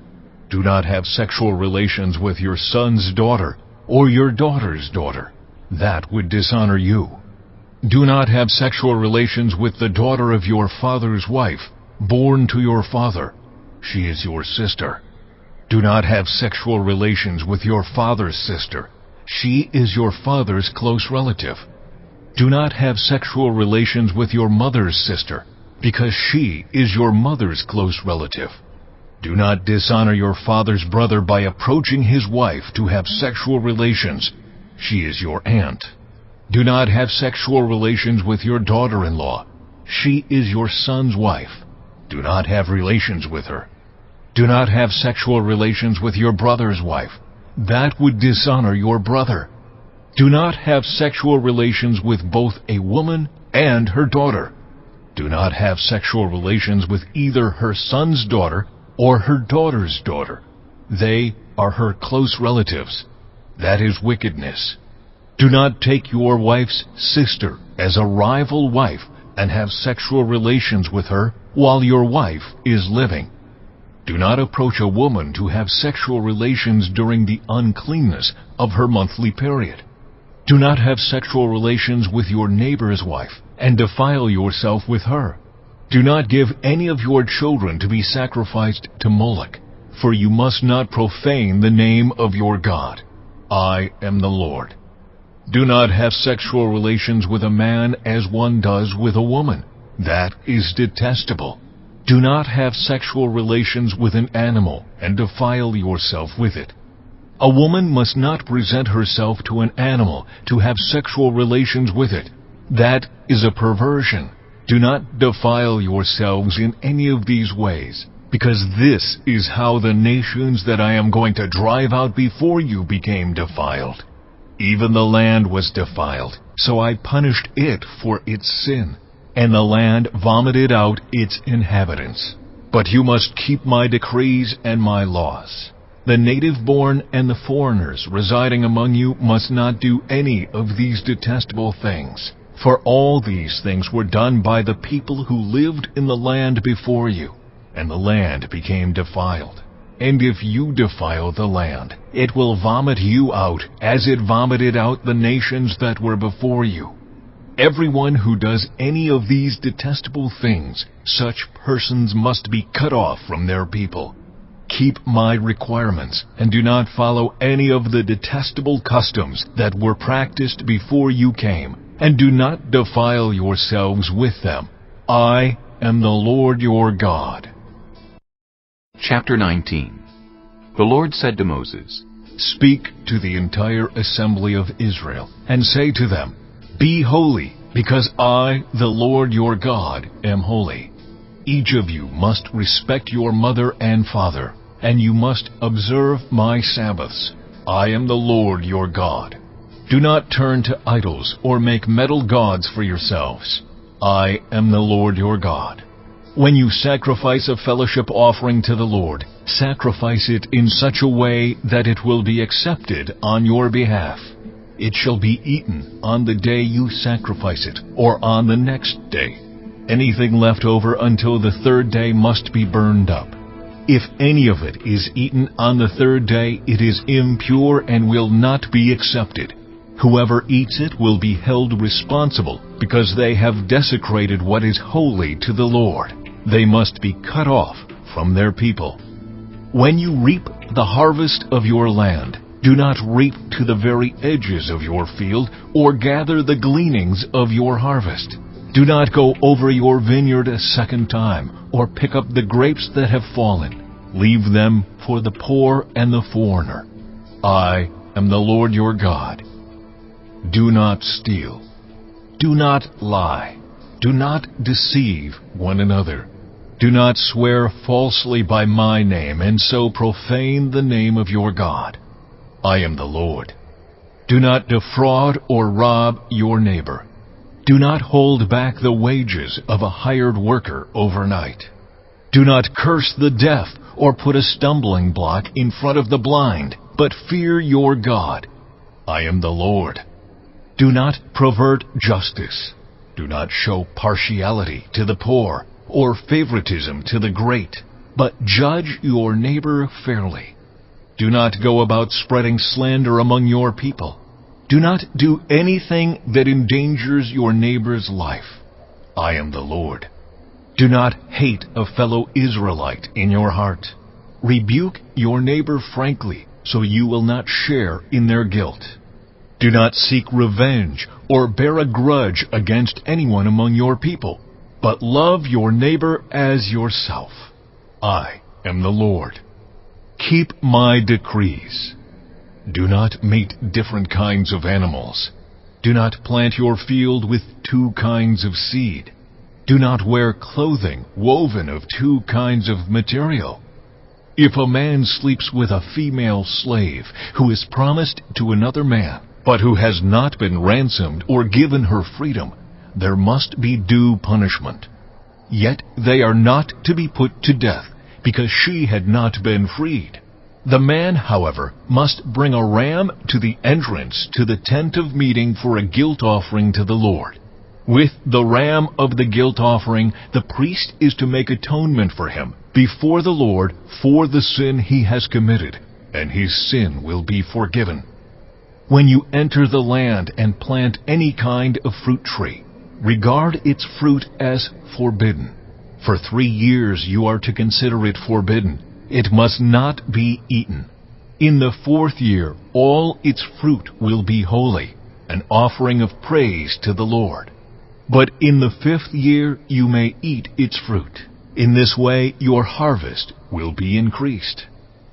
Do not have sexual relations with your son's daughter or your daughter's daughter. That would dishonor you. Do not have sexual relations with the daughter of your father's wife, born to your father. She is your sister. Do not have sexual relations with your father's sister. She is your father's close relative. Do not have sexual relations with your mother's sister, because she is your mother's close relative. Do not dishonor your father's brother by approaching his wife to have sexual relations. She is your aunt. Do not have sexual relations with your daughter-in-law. She is your son's wife. Do not have relations with her. Do not have sexual relations with your brother's wife. That would dishonor your brother. Do not have sexual relations with both a woman and her daughter. Do not have sexual relations with either her son's daughter or her daughter's daughter. They are her close relatives. That is wickedness. Do not take your wife's sister as a rival wife and have sexual relations with her while your wife is living. Do not approach a woman to have sexual relations during the uncleanness of her monthly period. Do not have sexual relations with your neighbor's wife and defile yourself with her. Do not give any of your children to be sacrificed to Moloch, for you must not profane the name of your God. I am the Lord. Do not have sexual relations with a man as one does with a woman. That is detestable. Do not have sexual relations with an animal and defile yourself with it. A woman must not present herself to an animal to have sexual relations with it. That is a perversion. Do not defile yourselves in any of these ways, because this is how the nations that I am going to drive out before you became defiled. Even the land was defiled, so I punished it for its sin, and the land vomited out its inhabitants. But you must keep my decrees and my laws. The native-born and the foreigners residing among you must not do any of these detestable things, for all these things were done by the people who lived in the land before you, and the land became defiled. And if you defile the land, it will vomit you out as it vomited out the nations that were before you. Everyone who does any of these detestable things, such persons must be cut off from their people. Keep my requirements, and do not follow any of the detestable customs that were practiced before you came, and do not defile yourselves with them. I am the Lord your God. Chapter 19. The Lord said to Moses, Speak to the entire assembly of Israel, and say to them, Be holy, because I, the Lord your God, am holy. Each of you must respect your mother and father, and you must observe my Sabbaths. I am the Lord your God. Do not turn to idols or make metal gods for yourselves. I am the Lord your God. When you sacrifice a fellowship offering to the Lord, sacrifice it in such a way that it will be accepted on your behalf. It shall be eaten on the day you sacrifice it, or on the next day. Anything left over until the third day must be burned up. If any of it is eaten on the third day, it is impure and will not be accepted. Whoever eats it will be held responsible, because they have desecrated what is holy to the Lord. They must be cut off from their people. When you reap the harvest of your land, do not reap to the very edges of your field, or gather the gleanings of your harvest. Do not go over your vineyard a second time, or pick up the grapes that have fallen. Leave them for the poor and the foreigner. I am the Lord your God. Do not steal. Do not lie. Do not deceive one another. Do not swear falsely by my name, and so profane the name of your God. I am the Lord. Do not defraud or rob your neighbor. Do not hold back the wages of a hired worker overnight. Do not curse the deaf or put a stumbling block in front of the blind, but fear your God. I am the Lord. Do not pervert justice. Do not show partiality to the poor or favoritism to the great, but judge your neighbor fairly. Do not go about spreading slander among your people. Do not do anything that endangers your neighbor's life. I am the Lord. Do not hate a fellow Israelite in your heart. Rebuke your neighbor frankly, so you will not share in their guilt. Do not seek revenge or bear a grudge against anyone among your people, but love your neighbor as yourself. I am the Lord. Keep my decrees. Do not mate different kinds of animals. Do not plant your field with two kinds of seed. Do not wear clothing woven of two kinds of material. If a man sleeps with a female slave who is promised to another man, but who has not been ransomed or given her freedom, there must be due punishment. Yet they are not to be put to death, because she had not been freed. The man, however, must bring a ram to the entrance to the tent of meeting for a guilt offering to the Lord. With the ram of the guilt offering, the priest is to make atonement for him before the Lord for the sin he has committed, and his sin will be forgiven. When you enter the land and plant any kind of fruit tree, regard its fruit as forbidden. For 3 years you are to consider it forbidden. It must not be eaten. In the 4th year all its fruit will be holy, an offering of praise to the Lord. But in the 5th year you may eat its fruit. In this way your harvest will be increased.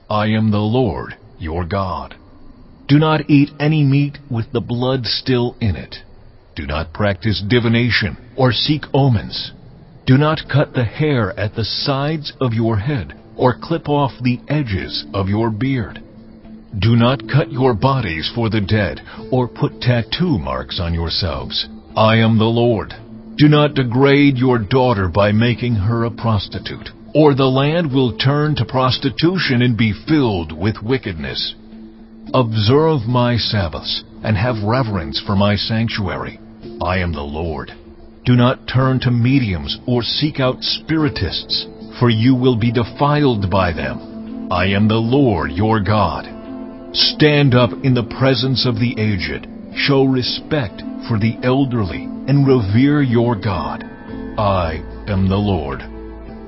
I am the Lord your God. Do not eat any meat with the blood still in it. Do not practice divination or seek omens. Do not cut the hair at the sides of your head, or clip off the edges of your beard. Do not cut your bodies for the dead, or put tattoo marks on yourselves. I am the Lord. Do not degrade your daughter by making her a prostitute, or the land will turn to prostitution and be filled with wickedness. Observe my Sabbaths, and have reverence for my sanctuary. I am the Lord. Do not turn to mediums or seek out spiritists, for you will be defiled by them. I am the Lord your God. Stand up in the presence of the aged, show respect for the elderly, and revere your God. I am the Lord.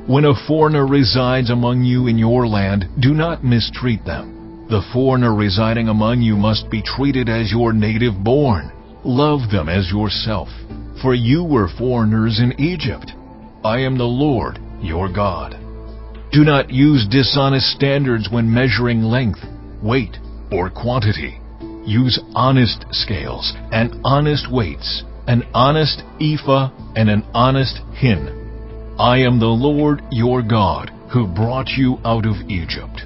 When a foreigner resides among you in your land, do not mistreat them. The foreigner residing among you must be treated as your native born. Love them as yourself, for you were foreigners in Egypt. I am the Lord your God. Do not use dishonest standards when measuring length, weight, or quantity. Use honest scales and honest weights, an honest ephah and an honest hin. I am the Lord your God, who brought you out of Egypt.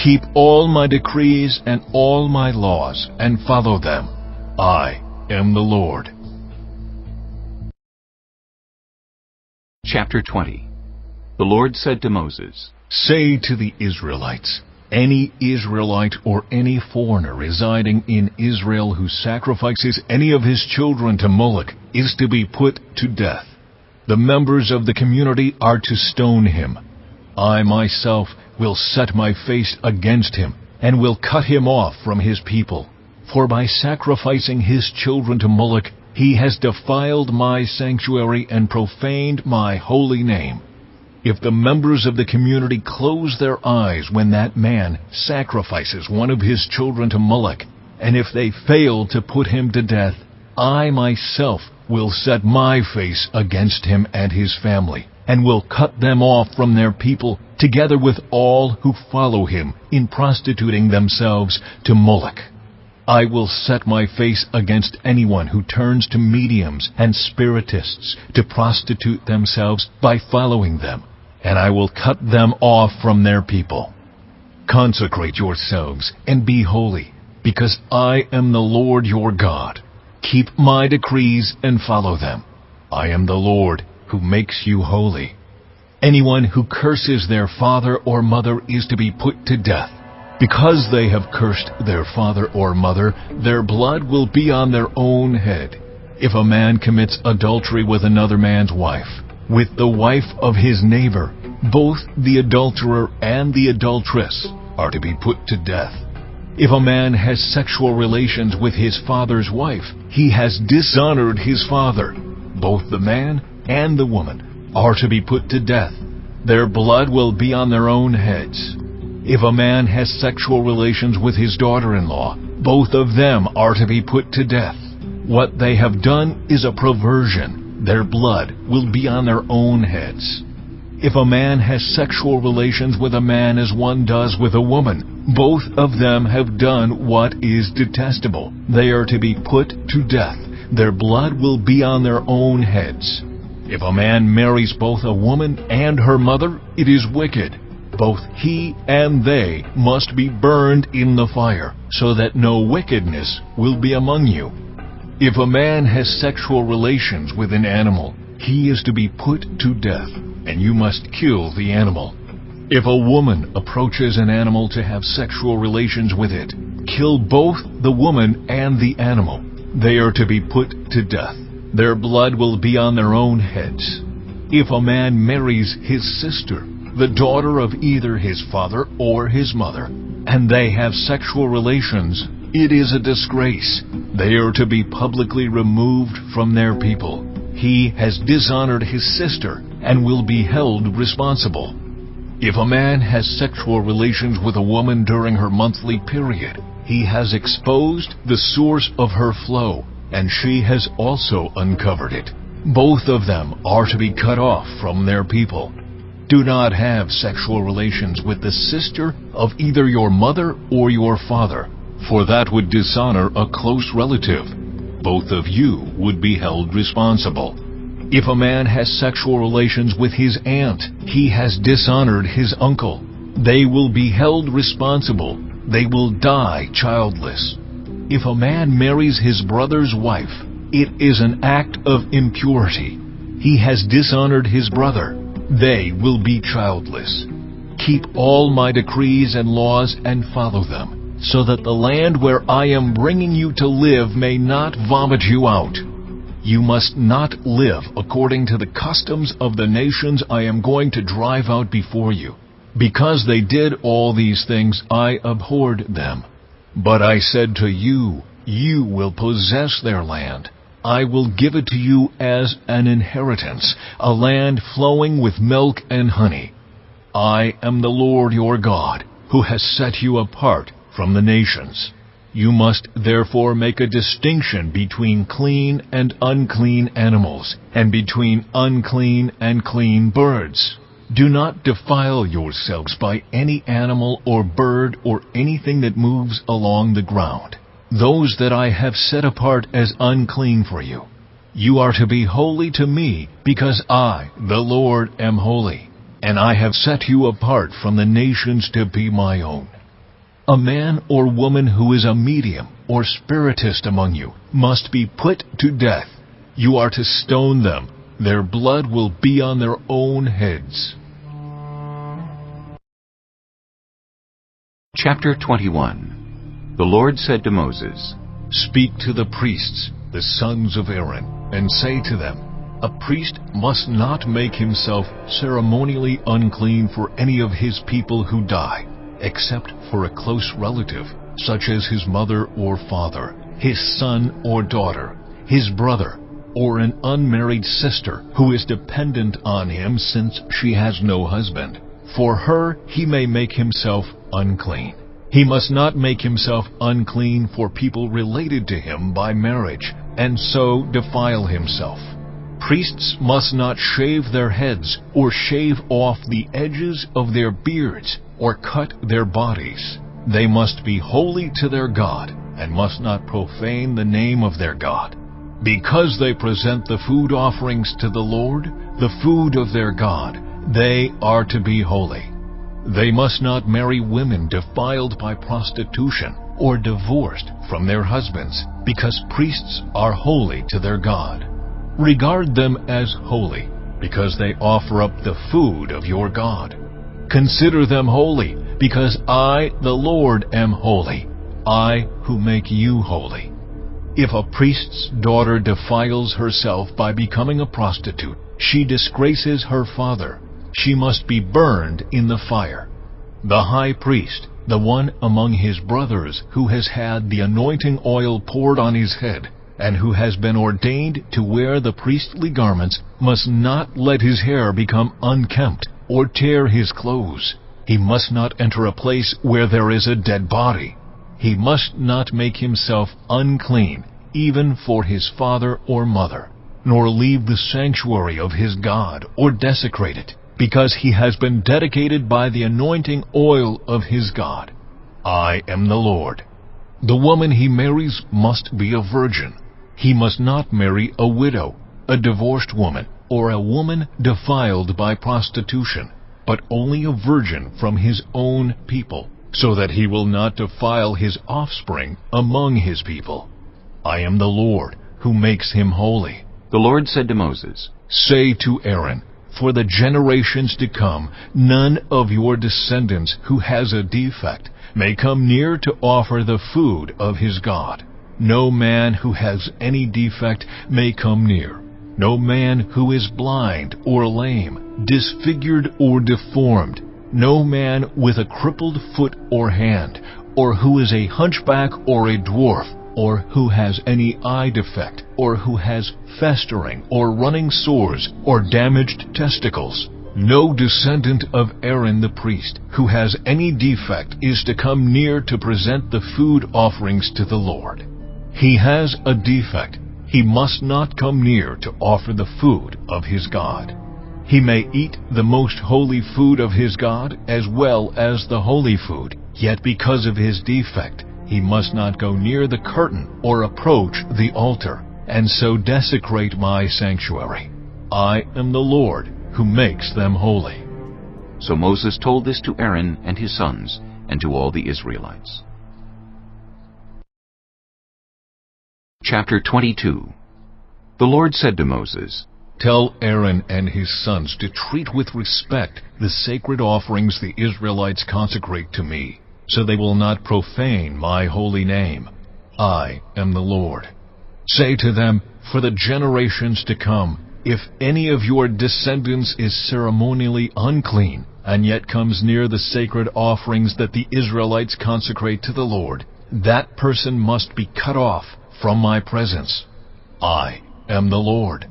Keep all my decrees and all my laws, and follow them. I am the Lord. Chapter 20. The Lord said to Moses, Say to the Israelites, any Israelite or any foreigner residing in Israel who sacrifices any of his children to Moloch is to be put to death. The members of the community are to stone him. I myself will set my face against him, and will cut him off from his people. For by sacrificing his children to Moloch, he has defiled my sanctuary and profaned my holy name. If the members of the community close their eyes when that man sacrifices one of his children to Moloch, and if they fail to put him to death, I myself will set my face against him and his family, and will cut them off from their people, together with all who follow him in prostituting themselves to Moloch. I will set my face against anyone who turns to mediums and spiritists to prostitute themselves by following them, and I will cut them off from their people. Consecrate yourselves and be holy, because I am the Lord your God. Keep my decrees and follow them. I am the Lord who makes you holy. Anyone who curses their father or mother is to be put to death. Because they have cursed their father or mother, their blood will be on their own head. If a man commits adultery with another man's wife, with the wife of his neighbor, both the adulterer and the adulteress are to be put to death. If a man has sexual relations with his father's wife, he has dishonored his father. Both the man and the woman are to be put to death. Their blood will be on their own heads. If a man has sexual relations with his daughter-in-law, both of them are to be put to death. What they have done is a perversion. Their blood will be on their own heads. If a man has sexual relations with a man as one does with a woman, both of them have done what is detestable. They are to be put to death. Their blood will be on their own heads. If a man marries both a woman and her mother, it is wicked. both he and they must be burned in the fire, so that no wickedness will be among you. If a man has sexual relations with an animal, he is to be put to death, and you must kill the animal. If a woman approaches an animal to have sexual relations with it, kill both the woman and the animal. They are to be put to death. Their blood will be on their own heads. If a man marries his sister, the daughter of either his father or his mother, and they have sexual relations, it is a disgrace. They are to be publicly removed from their people. He has dishonored his sister and will be held responsible. If a man has sexual relations with a woman during her monthly period, he has exposed the source of her flow, and she has also uncovered it. Both of them are to be cut off from their people. Do not have sexual relations with the sister of either your mother or your father, for that would dishonor a close relative. Both of you would be held responsible. If a man has sexual relations with his aunt, he has dishonored his uncle. They will be held responsible. They will die childless. If a man marries his brother's wife, it is an act of impurity. He has dishonored his brother. They will be childless. Keep all my decrees and laws and follow them, so that the land where I am bringing you to live may not vomit you out. You must not live according to the customs of the nations I am going to drive out before you. Because they did all these things, I abhorred them. But I said to you, you will possess their land. I will give it to you as an inheritance, a land flowing with milk and honey. I am the Lord your God, who has set you apart from the nations. You must therefore make a distinction between clean and unclean animals, and between unclean and clean birds. Do not defile yourselves by any animal or bird or anything that moves along the ground, those that I have set apart as unclean for you. You are to be holy to me, because I, the Lord, am holy, and I have set you apart from the nations to be my own. A man or woman who is a medium or spiritist among you must be put to death. You are to stone them. Their blood will be on their own heads. Chapter 21. The Lord said to Moses, Speak to the priests, the sons of Aaron, and say to them, A priest must not make himself ceremonially unclean for any of his people who die, except for a close relative, such as his mother or father, his son or daughter, his brother, or an unmarried sister who is dependent on him since she has no husband. For her he may make himself unclean. He must not make himself unclean for people related to him by marriage, and so defile himself. Priests must not shave their heads, or shave off the edges of their beards, or cut their bodies. They must be holy to their God, and must not profane the name of their God. Because they present the food offerings to the Lord, the food of their God, they are to be holy. They must not marry women defiled by prostitution or divorced from their husbands, because priests are holy to their God. Regard them as holy, because they offer up the food of your God. Consider them holy, because I, the Lord, am holy, I who make you holy. If a priest's daughter defiles herself by becoming a prostitute, she disgraces her father. She must be burned in the fire. The high priest, the one among his brothers who has had the anointing oil poured on his head, and who has been ordained to wear the priestly garments, must not let his hair become unkempt or tear his clothes. He must not enter a place where there is a dead body. He must not make himself unclean, even for his father or mother, nor leave the sanctuary of his God or desecrate it, because he has been dedicated by the anointing oil of his God. I am the Lord. The woman he marries must be a virgin. He must not marry a widow, a divorced woman, or a woman defiled by prostitution, but only a virgin from his own people, so that he will not defile his offspring among his people. I am the Lord, who makes him holy. The Lord said to Moses, Say to Aaron, for the generations to come, none of your descendants who has a defect may come near to offer the food of his God. No man who has any defect may come near. No man who is blind or lame, disfigured or deformed, no man with a crippled foot or hand, or who is a hunchback or a dwarf, or who has any eye defect, or who has festering or running sores or damaged testicles. No descendant of Aaron the priest who has any defect is to come near to present the food offerings to the Lord. He has a defect. He must not come near to offer the food of his God. He may eat the most holy food of his God as well as the holy food, yet because of his defect, he must not go near the curtain or approach the altar, and so desecrate my sanctuary. I am the Lord who makes them holy. So Moses told this to Aaron and his sons, and to all the Israelites. Chapter 22. The Lord said to Moses, Tell Aaron and his sons to treat with respect the sacred offerings the Israelites consecrate to me, so they will not profane my holy name. I am the Lord. Say to them, for the generations to come, if any of your descendants is ceremonially unclean, and yet comes near the sacred offerings that the Israelites consecrate to the Lord, that person must be cut off from my presence. I am the Lord.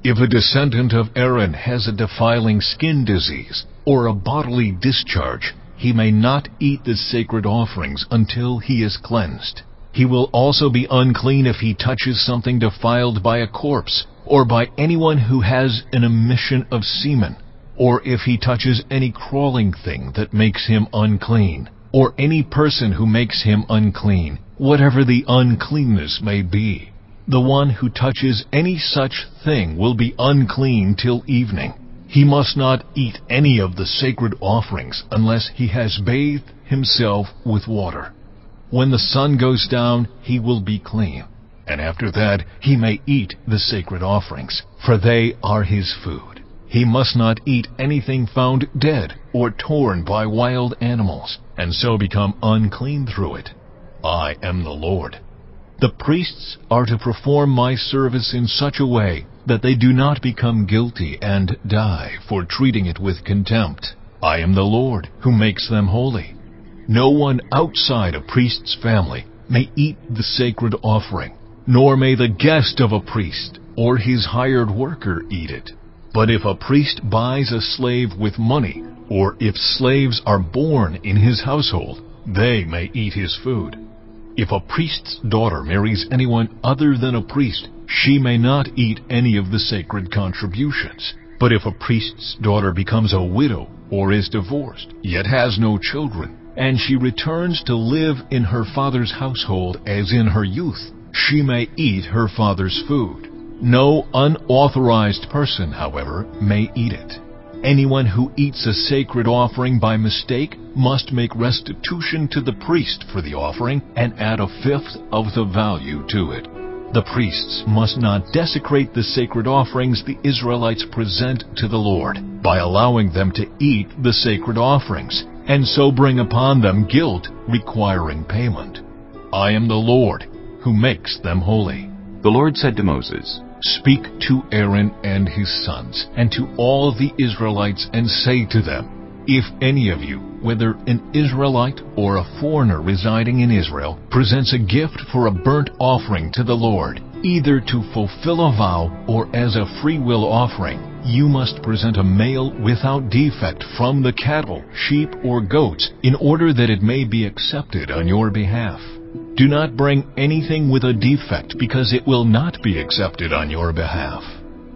If a descendant of Aaron has a defiling skin disease, or a bodily discharge, he may not eat the sacred offerings until he is cleansed. He will also be unclean if he touches something defiled by a corpse, or by anyone who has an emission of semen, or if he touches any crawling thing that makes him unclean, or any person who makes him unclean, whatever the uncleanness may be. The one who touches any such thing will be unclean till evening. He must not eat any of the sacred offerings unless he has bathed himself with water. When the sun goes down, he will be clean, and after that he may eat the sacred offerings, for they are his food. He must not eat anything found dead or torn by wild animals, and so become unclean through it. I am the Lord. The priests are to perform my service in such a way that they do not become guilty and die for treating it with contempt. I am the Lord who makes them holy. No one outside a priest's family may eat the sacred offering, nor may the guest of a priest or his hired worker eat it. But if a priest buys a slave with money, or if slaves are born in his household, they may eat his food. If a priest's daughter marries anyone other than a priest, she may not eat any of the sacred contributions. But if a priest's daughter becomes a widow or is divorced, yet has no children, and she returns to live in her father's household as in her youth, she may eat her father's food. No unauthorized person, however, may eat it. Anyone who eats a sacred offering by mistake must make restitution to the priest for the offering and add a fifth of the value to it. The priests must not desecrate the sacred offerings the Israelites present to the Lord by allowing them to eat the sacred offerings, and so bring upon them guilt requiring payment. I am the Lord who makes them holy. The Lord said to Moses, Speak to Aaron and his sons, and to all the Israelites, and say to them, If any of you, whether an Israelite or a foreigner residing in Israel, presents a gift for a burnt offering to the Lord, either to fulfill a vow or as a free-will offering, you must present a male without defect from the cattle, sheep, or goats, in order that it may be accepted on your behalf. Do not bring anything with a defect, because it will not be accepted on your behalf.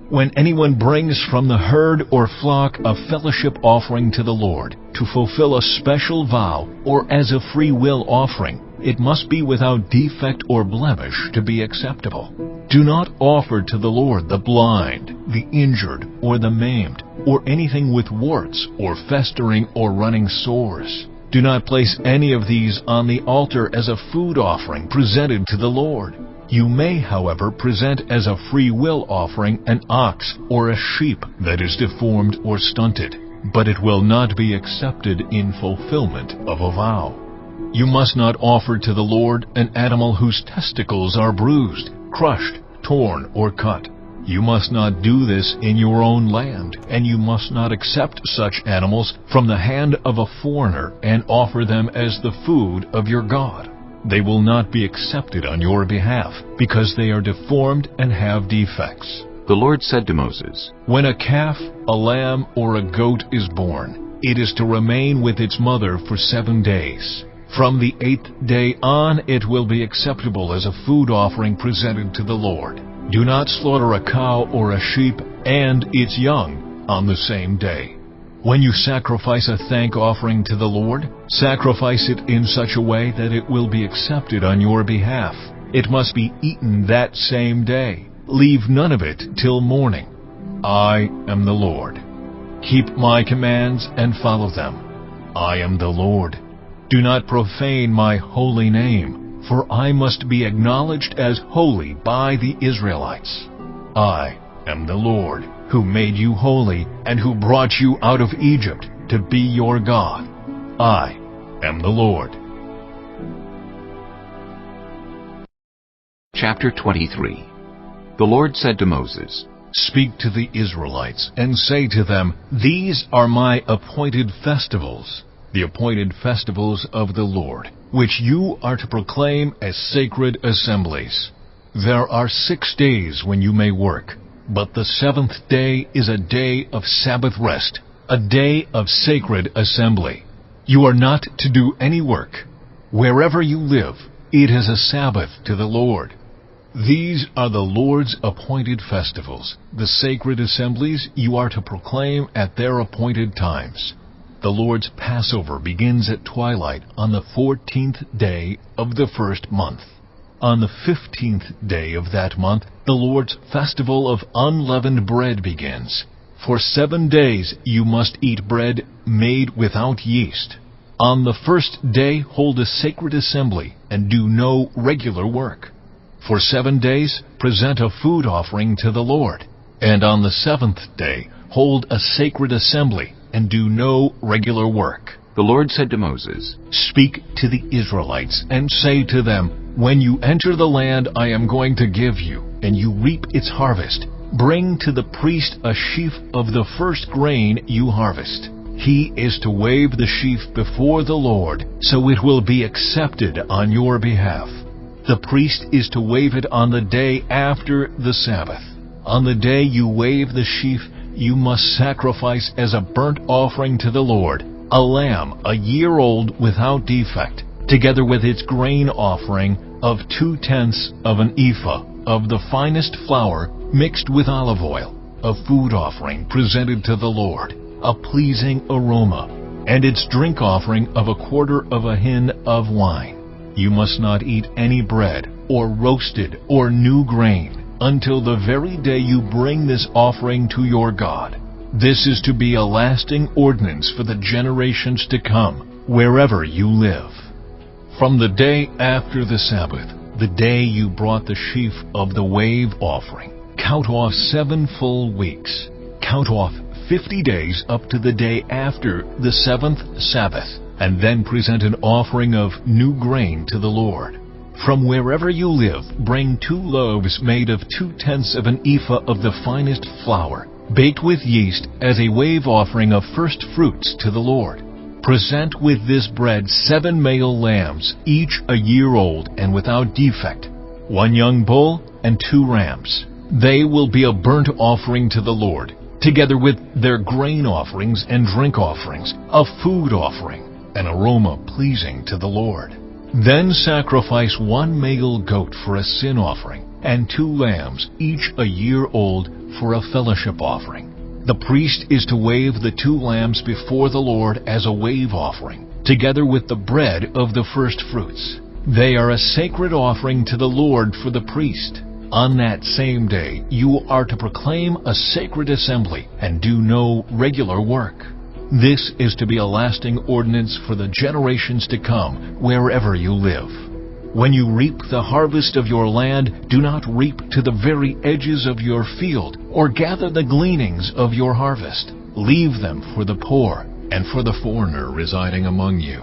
When anyone brings from the herd or flock a fellowship offering to the Lord, to fulfill a special vow or as a free will offering, It must be without defect or blemish to be acceptable. Do not offer to the Lord the blind, the injured, or the maimed, or anything with warts, or festering, or running sores. Do not place any of these on the altar as a food offering presented to the Lord. You may, however, present as a free will offering an ox or a sheep that is deformed or stunted, but it will not be accepted in fulfillment of a vow. You must not offer to the Lord an animal whose testicles are bruised, crushed, torn, or cut. You must not do this in your own land, and you must not accept such animals from the hand of a foreigner and offer them as the food of your God. They will not be accepted on your behalf, because they are deformed and have defects. The Lord said to Moses, When a calf, a lamb, or a goat is born, it is to remain with its mother for 7 days. From the 8th day on, it will be acceptable as a food offering presented to the Lord. Do not slaughter a cow or a sheep and its young on the same day. When you sacrifice a thank offering to the Lord, sacrifice it in such a way that it will be accepted on your behalf. It must be eaten that same day. Leave none of it till morning. I am the Lord. Keep my commands and follow them. I am the Lord. Do not profane my holy name, for I must be acknowledged as holy by the Israelites. I am the Lord, who made you holy and who brought you out of Egypt to be your God. I am the Lord. Chapter 23. The Lord said to Moses, Speak to the Israelites and say to them, These are my appointed festivals, the appointed festivals of the Lord, which you are to proclaim as sacred assemblies. There are 6 days when you may work, but the 7th day is a day of Sabbath rest, a day of sacred assembly. You are not to do any work. Wherever you live, it is a Sabbath to the Lord. These are the Lord's appointed festivals, the sacred assemblies you are to proclaim at their appointed times. The Lord's Passover begins at twilight on the 14th day of the first month. On the 15th day of that month, the Lord's festival of unleavened bread begins. For 7 days you must eat bread made without yeast. On the first day hold a sacred assembly and do no regular work. For 7 days present a food offering to the Lord. And on the 7th day hold a sacred assembly and do no regular work. The Lord said to Moses, Speak to the Israelites and say to them, When you enter the land I am going to give you, and you reap its harvest, bring to the priest a sheaf of the first grain you harvest. He is to wave the sheaf before the Lord, so it will be accepted on your behalf. The priest is to wave it on the day after the Sabbath. On the day you wave the sheaf, you must sacrifice as a burnt offering to the Lord a lamb a year old without defect, together with its grain offering of 2/10 of an ephah of the finest flour mixed with olive oil, a food offering presented to the Lord, a pleasing aroma, and its drink offering of 1/4 of a hin of wine. You must not eat any bread, or roasted, or new grain, until the very day you bring this offering to your God. This is to be a lasting ordinance for the generations to come, wherever you live. From the day after the Sabbath, the day you brought the sheaf of the wave offering, count off 7 full weeks. Count off 50 days up to the day after the 7th Sabbath, and then present an offering of new grain to the Lord. From wherever you live, bring 2 loaves made of 2/10 of an ephah of the finest flour, baked with yeast, as a wave offering of first fruits to the Lord. Present with this bread 7 male lambs, each a year old and without defect, 1 young bull and 2 rams. They will be a burnt offering to the Lord, together with their grain offerings and drink offerings, a food offering, an aroma pleasing to the Lord. Then sacrifice 1 male goat for a sin offering, and 2 lambs, each a year old, for a fellowship offering. The priest is to wave the 2 lambs before the Lord as a wave offering, together with the bread of the first fruits. They are a sacred offering to the Lord for the priest. On that same day you are to proclaim a sacred assembly and do no regular work. This is to be a lasting ordinance for the generations to come, wherever you live. When you reap the harvest of your land, do not reap to the very edges of your field, or gather the gleanings of your harvest. Leave them for the poor and for the foreigner residing among you.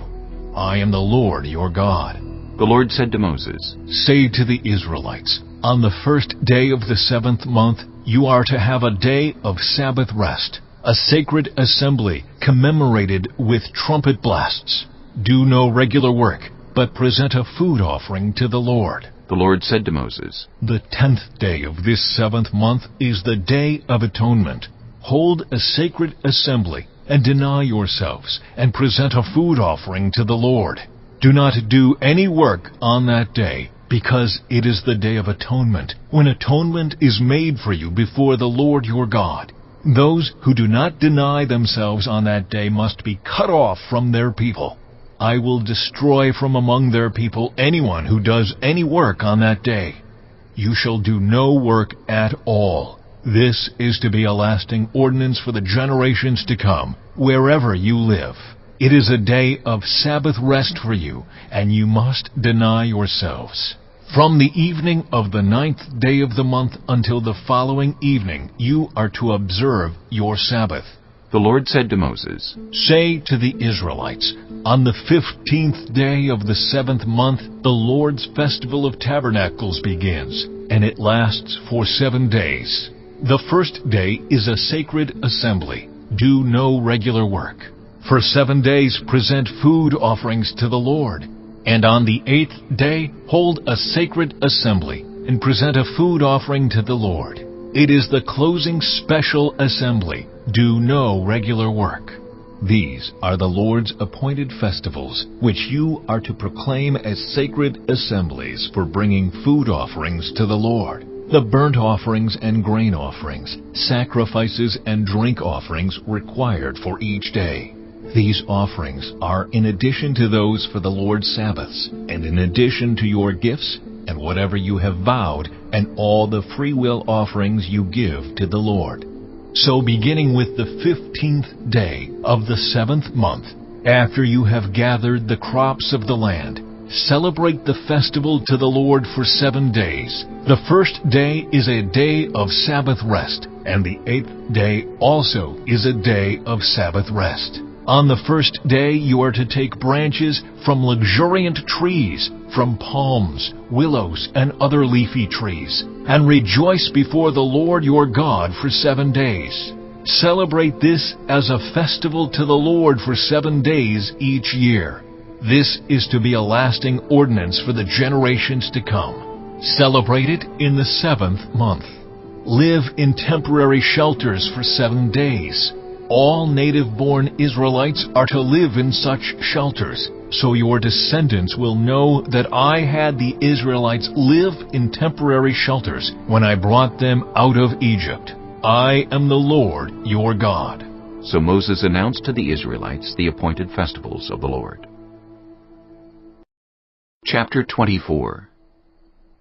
I am the Lord your God. The Lord said to Moses, Say to the Israelites, on the first day of the 7th month, you are to have a day of Sabbath rest, a sacred assembly commemorated with trumpet blasts. Do no regular work, but present a food offering to the Lord. The Lord said to Moses, The 10th day of this 7th month is the Day of Atonement. Hold a sacred assembly, and deny yourselves, and present a food offering to the Lord. Do not do any work on that day, because it is the Day of Atonement, when atonement is made for you before the Lord your God. Those who do not deny themselves on that day must be cut off from their people. I will destroy from among their people anyone who does any work on that day. You shall do no work at all. This is to be a lasting ordinance for the generations to come, wherever you live. It is a day of Sabbath rest for you, and you must deny yourselves. From the evening of the 9th day of the month until the following evening, you are to observe your Sabbath. The Lord said to Moses, Say to the Israelites, on the 15th day of the 7th month, the Lord's festival of tabernacles begins, and it lasts for 7 days. The first day is a sacred assembly. Do no regular work. For 7 days present food offerings to the Lord. And on the 8th day hold a sacred assembly, and present a food offering to the Lord. It is the closing special assembly. Do no regular work. These are the Lord's appointed festivals, which you are to proclaim as sacred assemblies for bringing food offerings to the Lord. The burnt offerings and grain offerings, sacrifices and drink offerings required for each day. These offerings are in addition to those for the Lord's Sabbaths, and in addition to your gifts and whatever you have vowed, and all the freewill offerings you give to the Lord. So beginning with the 15th day of the 7th month, after you have gathered the crops of the land, celebrate the festival to the Lord for 7 days. The first day is a day of Sabbath rest, and the 8th day also is a day of Sabbath rest. On the first day you are to take branches from luxuriant trees, from palms, willows, and other leafy trees, and rejoice before the Lord your God for 7 days. Celebrate this as a festival to the Lord for 7 days each year. This is to be a lasting ordinance for the generations to come. Celebrate it in the 7th month. Live in temporary shelters for 7 days. All native-born Israelites are to live in such shelters, so your descendants will know that I had the Israelites live in temporary shelters when I brought them out of Egypt. I am the Lord your God. So Moses announced to the Israelites the appointed festivals of the Lord. Chapter 24.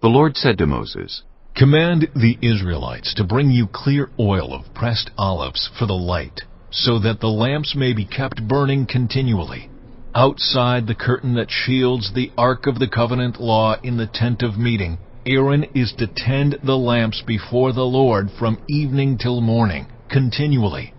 The Lord said to Moses, Command the Israelites to bring you clear oil of pressed olives for the light, so that the lamps may be kept burning continually. Outside the curtain that shields the Ark of the Covenant law in the tent of meeting, Aaron is to tend the lamps before the Lord from evening till morning, continually.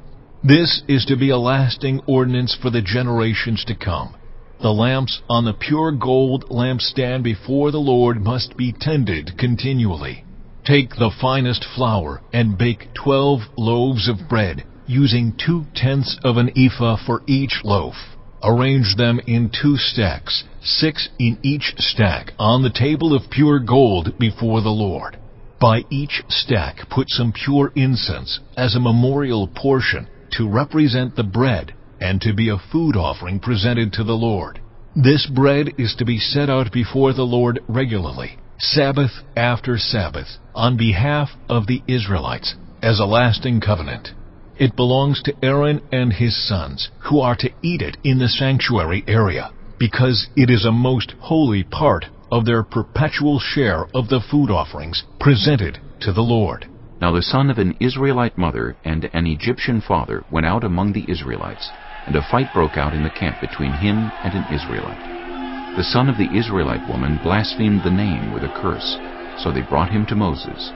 This is to be a lasting ordinance for the generations to come. The lamps on the pure gold lampstand before the Lord must be tended continually. Take the finest flour and bake 12 loaves of bread, using 2/10 of an ephah for each loaf. Arrange them in 2 stacks, 6 in each stack, on the table of pure gold before the Lord. By each stack put some pure incense as a memorial portion to represent the bread and to be a food offering presented to the Lord. This bread is to be set out before the Lord regularly, Sabbath after Sabbath, on behalf of the Israelites, as a lasting covenant. It belongs to Aaron and his sons, who are to eat it in the sanctuary area. because it is a most holy part of their perpetual share of the food offerings presented to the Lord. Now the son of an Israelite mother and an Egyptian father went out among the Israelites, and a fight broke out in the camp between him and an Israelite. The son of the Israelite woman blasphemed the name with a curse, so they brought him to Moses.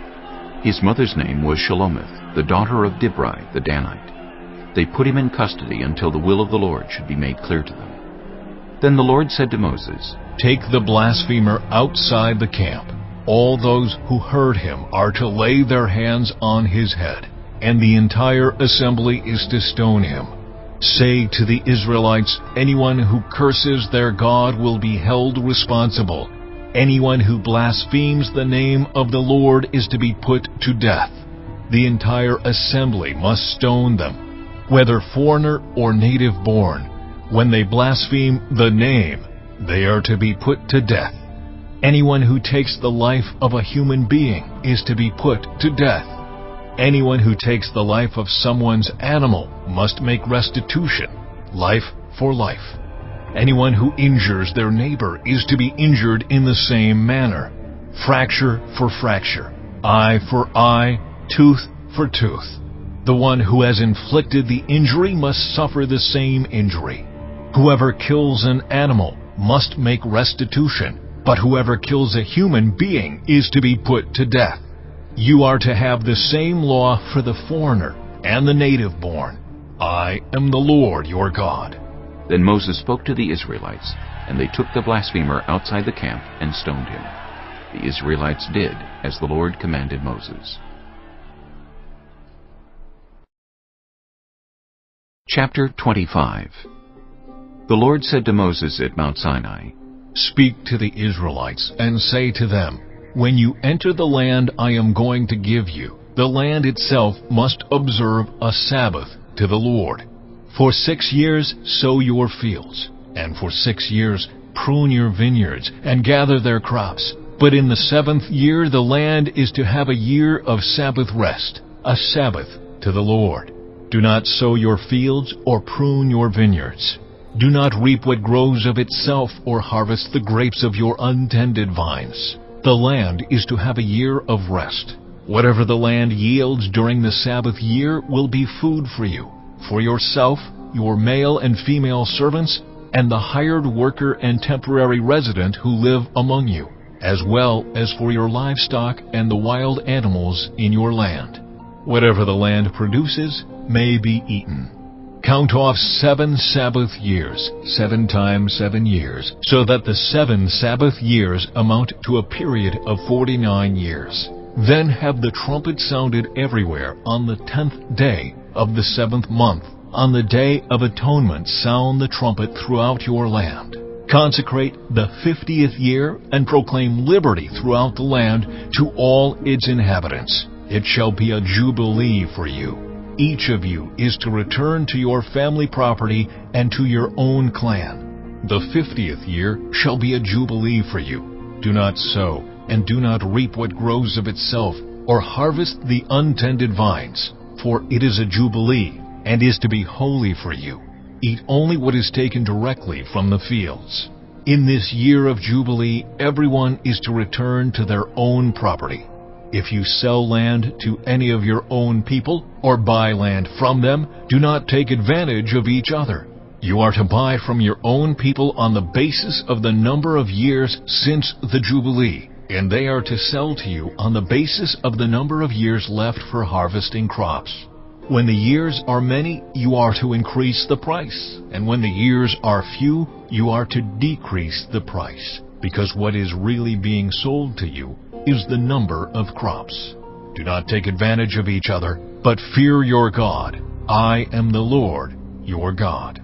His mother's name was Shelomith, the daughter of Dibri the Danite. They put him in custody until the will of the Lord should be made clear to them. Then the Lord said to Moses, Take the blasphemer outside the camp. All those who heard him are to lay their hands on his head, and the entire assembly is to stone him. Say to the Israelites, anyone who curses their God will be held responsible. Anyone who blasphemes the name of the Lord is to be put to death. The entire assembly must stone them, whether foreigner or native born. When they blaspheme the name, they are to be put to death. Anyone who takes the life of a human being is to be put to death. Anyone who takes the life of someone's animal must make restitution, life for life. Anyone who injures their neighbor is to be injured in the same manner. Fracture for fracture, eye for eye, tooth for tooth. The one who has inflicted the injury must suffer the same injury. Whoever kills an animal must make restitution, but whoever kills a human being is to be put to death. You are to have the same law for the foreigner and the native born. I am the Lord your God. Then Moses spoke to the Israelites, and they took the blasphemer outside the camp and stoned him. The Israelites did as the Lord commanded Moses. Chapter 25. The Lord said to Moses at Mount Sinai, Speak to the Israelites and say to them, When you enter the land I am going to give you, the land itself must observe a Sabbath to the Lord. For 6 years sow your fields, and for 6 years prune your vineyards and gather their crops. But in the 7th year the land is to have a year of Sabbath rest, a Sabbath to the Lord. Do not sow your fields or prune your vineyards. Do not reap what grows of itself or harvest the grapes of your untended vines. The land is to have a year of rest. Whatever the land yields during the Sabbath year will be food for you, for yourself, your male and female servants, and the hired worker and temporary resident who live among you, as well as for your livestock and the wild animals in your land. Whatever the land produces may be eaten. Count off 7 Sabbath years, 7 times 7 years, so that the 7 Sabbath years amount to a period of 49 years. Then have the trumpet sounded everywhere on the 10th day of the 7th month. On the Day of Atonement sound the trumpet throughout your land. Consecrate the 50th year and proclaim liberty throughout the land to all its inhabitants. It shall be a jubilee for you. Each of you is to return to your family property and to your own clan. The 50th year shall be a jubilee for you. Do not sow, and do not reap what grows of itself, or harvest the untended vines, for it is a jubilee, and is to be holy for you. Eat only what is taken directly from the fields. In this year of jubilee, everyone is to return to their own property. If you sell land to any of your own people, or buy land from them, do not take advantage of each other. You are to buy from your own people on the basis of the number of years since the Jubilee, and they are to sell to you on the basis of the number of years left for harvesting crops. When the years are many, you are to increase the price, and when the years are few, you are to decrease the price, because what is really being sold to you is the number of crops. Do not take advantage of each other, but fear your God. I am the Lord, your God.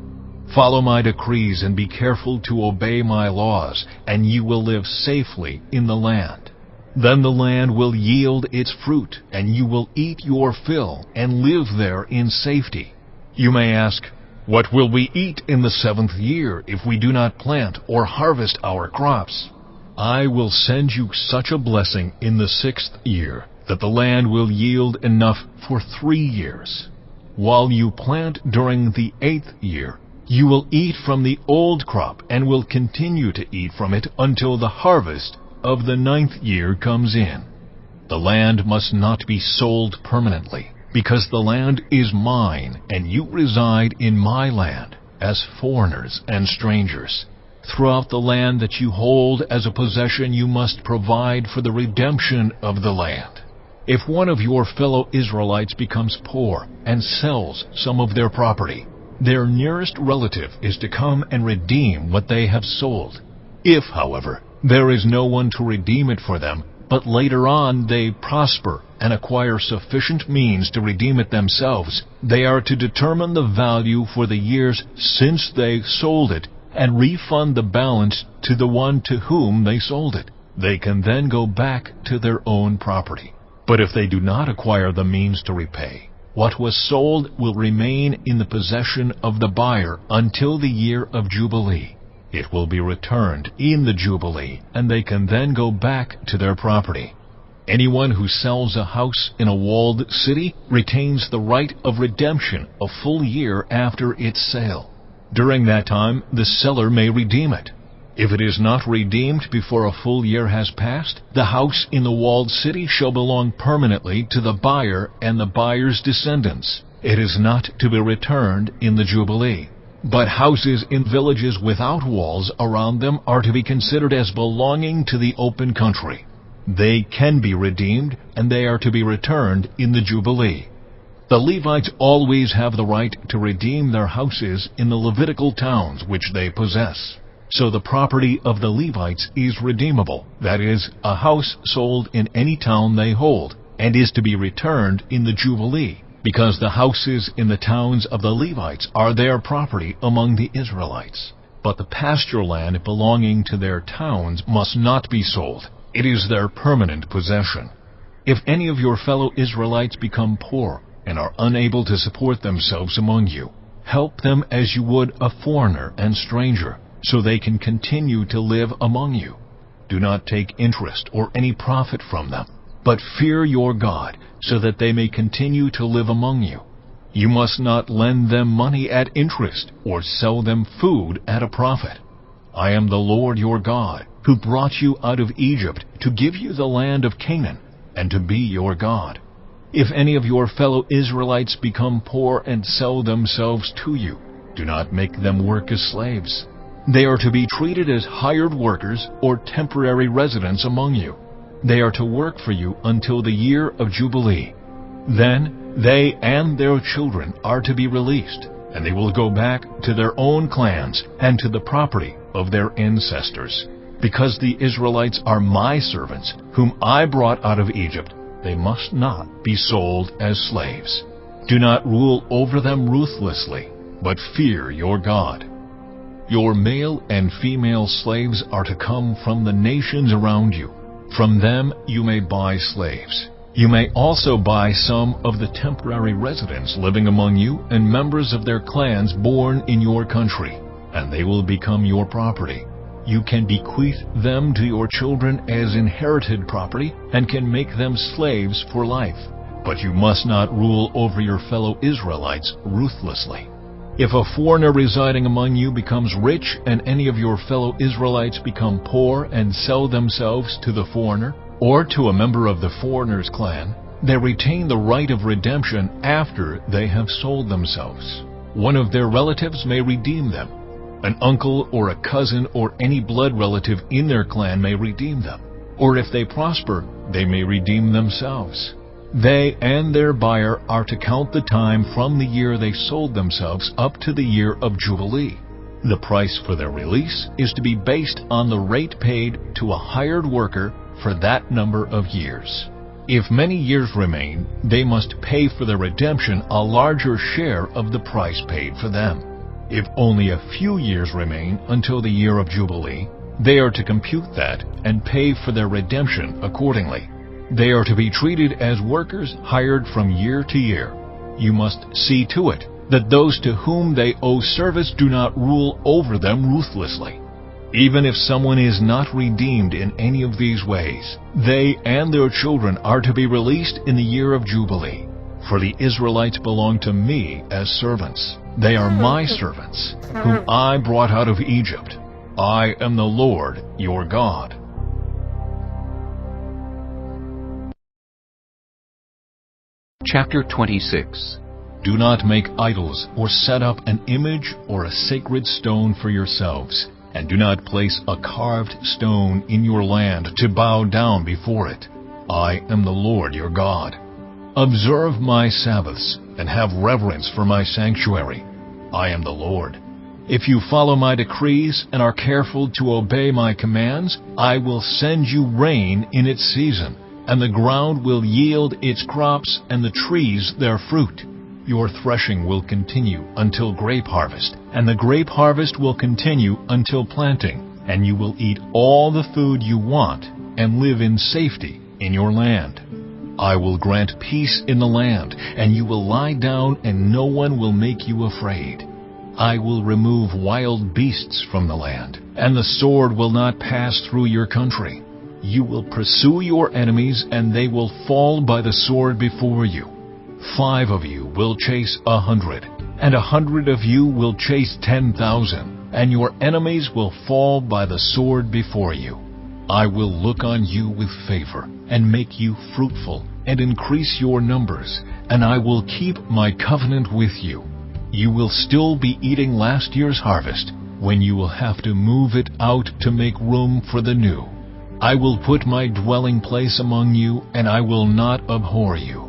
Follow my decrees and be careful to obey my laws, and you will live safely in the land. Then the land will yield its fruit, and you will eat your fill and live there in safety. You may ask, what will we eat in the 7th year if we do not plant or harvest our crops? I will send you such a blessing in the 6th year that the land will yield enough for 3 years. While you plant during the 8th year, You will eat from the old crop and will continue to eat from it until the harvest of the 9th year comes in. The land must not be sold permanently, because the land is mine, and you reside in my land as foreigners and strangers. Throughout the land that you hold as a possession, you must provide for the redemption of the land. If one of your fellow Israelites becomes poor and sells some of their property, their nearest relative is to come and redeem what they have sold. If, however, there is no one to redeem it for them, but later on they prosper and acquire sufficient means to redeem it themselves, they are to determine the value for the years since they sold it and refund the balance to the one to whom they sold it. They can then go back to their own property. But if they do not acquire the means to repay, what was sold will remain in the possession of the buyer until the year of Jubilee. It will be returned in the Jubilee, and they can then go back to their property. Anyone who sells a house in a walled city retains the right of redemption a full year after its sale. During that time, the seller may redeem it. If it is not redeemed before a full year has passed, the house in the walled city shall belong permanently to the buyer and the buyer's descendants. It is not to be returned in the Jubilee. But houses in villages without walls around them are to be considered as belonging to the open country. They can be redeemed, and they are to be returned in the Jubilee. The Levites always have the right to redeem their houses in the Levitical towns which they possess. So the property of the Levites is redeemable, that is, a house sold in any town they hold, and is to be returned in the Jubilee, because the houses in the towns of the Levites are their property among the Israelites. But the pasture land belonging to their towns must not be sold. It is their permanent possession. If any of your fellow Israelites become poor and are unable to support themselves among you, help them as you would a foreigner and stranger, so they can continue to live among you. Do not take interest or any profit from them, but fear your God, so that they may continue to live among you. You must not lend them money at interest, or sell them food at a profit. I am the Lord your God, who brought you out of Egypt to give you the land of Canaan, and to be your God. If any of your fellow Israelites become poor and sell themselves to you, do not make them work as slaves. They are to be treated as hired workers or temporary residents among you. They are to work for you until the year of Jubilee. Then they and their children are to be released, and they will go back to their own clans and to the property of their ancestors. Because the Israelites are my servants, whom I brought out of Egypt, they must not be sold as slaves. Do not rule over them ruthlessly, but fear your God. Your male and female slaves are to come from the nations around you. From them you may buy slaves. You may also buy some of the temporary residents living among you and members of their clans born in your country, and they will become your property. You can bequeath them to your children as inherited property and can make them slaves for life. But you must not rule over your fellow Israelites ruthlessly. If a foreigner residing among you becomes rich and any of your fellow Israelites become poor and sell themselves to the foreigner or to a member of the foreigner's clan, they retain the right of redemption after they have sold themselves. One of their relatives may redeem them. An uncle or a cousin or any blood relative in their clan may redeem them. Or if they prosper, they may redeem themselves. They and their buyer are to count the time from the year they sold themselves up to the year of Jubilee. The price for their release is to be based on the rate paid to a hired worker for that number of years. If many years remain, they must pay for their redemption a larger share of the price paid for them. If only a few years remain until the year of Jubilee, they are to compute that and pay for their redemption accordingly. They are to be treated as workers hired from year to year. You must see to it that those to whom they owe service do not rule over them ruthlessly. Even if someone is not redeemed in any of these ways, they and their children are to be released in the year of Jubilee. For the Israelites belong to me as servants. They are my servants, whom I brought out of Egypt. I am the Lord your God. Chapter 26. Do not make idols or set up an image or a sacred stone for yourselves, and do not place a carved stone in your land to bow down before it. I am the Lord your God. Observe my Sabbaths and have reverence for my sanctuary. I am the Lord. If you follow my decrees and are careful to obey my commands, I will send you rain in its season, and the ground will yield its crops and the trees their fruit. Your threshing will continue until grape harvest, and the grape harvest will continue until planting, and you will eat all the food you want and live in safety in your land. I will grant peace in the land, and you will lie down and no one will make you afraid. I will remove wild beasts from the land, and the sword will not pass through your country. You will pursue your enemies, and they will fall by the sword before you. 5 of you will chase 100, and 100 of you will chase 10,000, and your enemies will fall by the sword before you. I will look on you with favor, and make you fruitful, and increase your numbers, and I will keep my covenant with you. You will still be eating last year's harvest, when you will have to move it out to make room for the new. I will put my dwelling place among you, and I will not abhor you.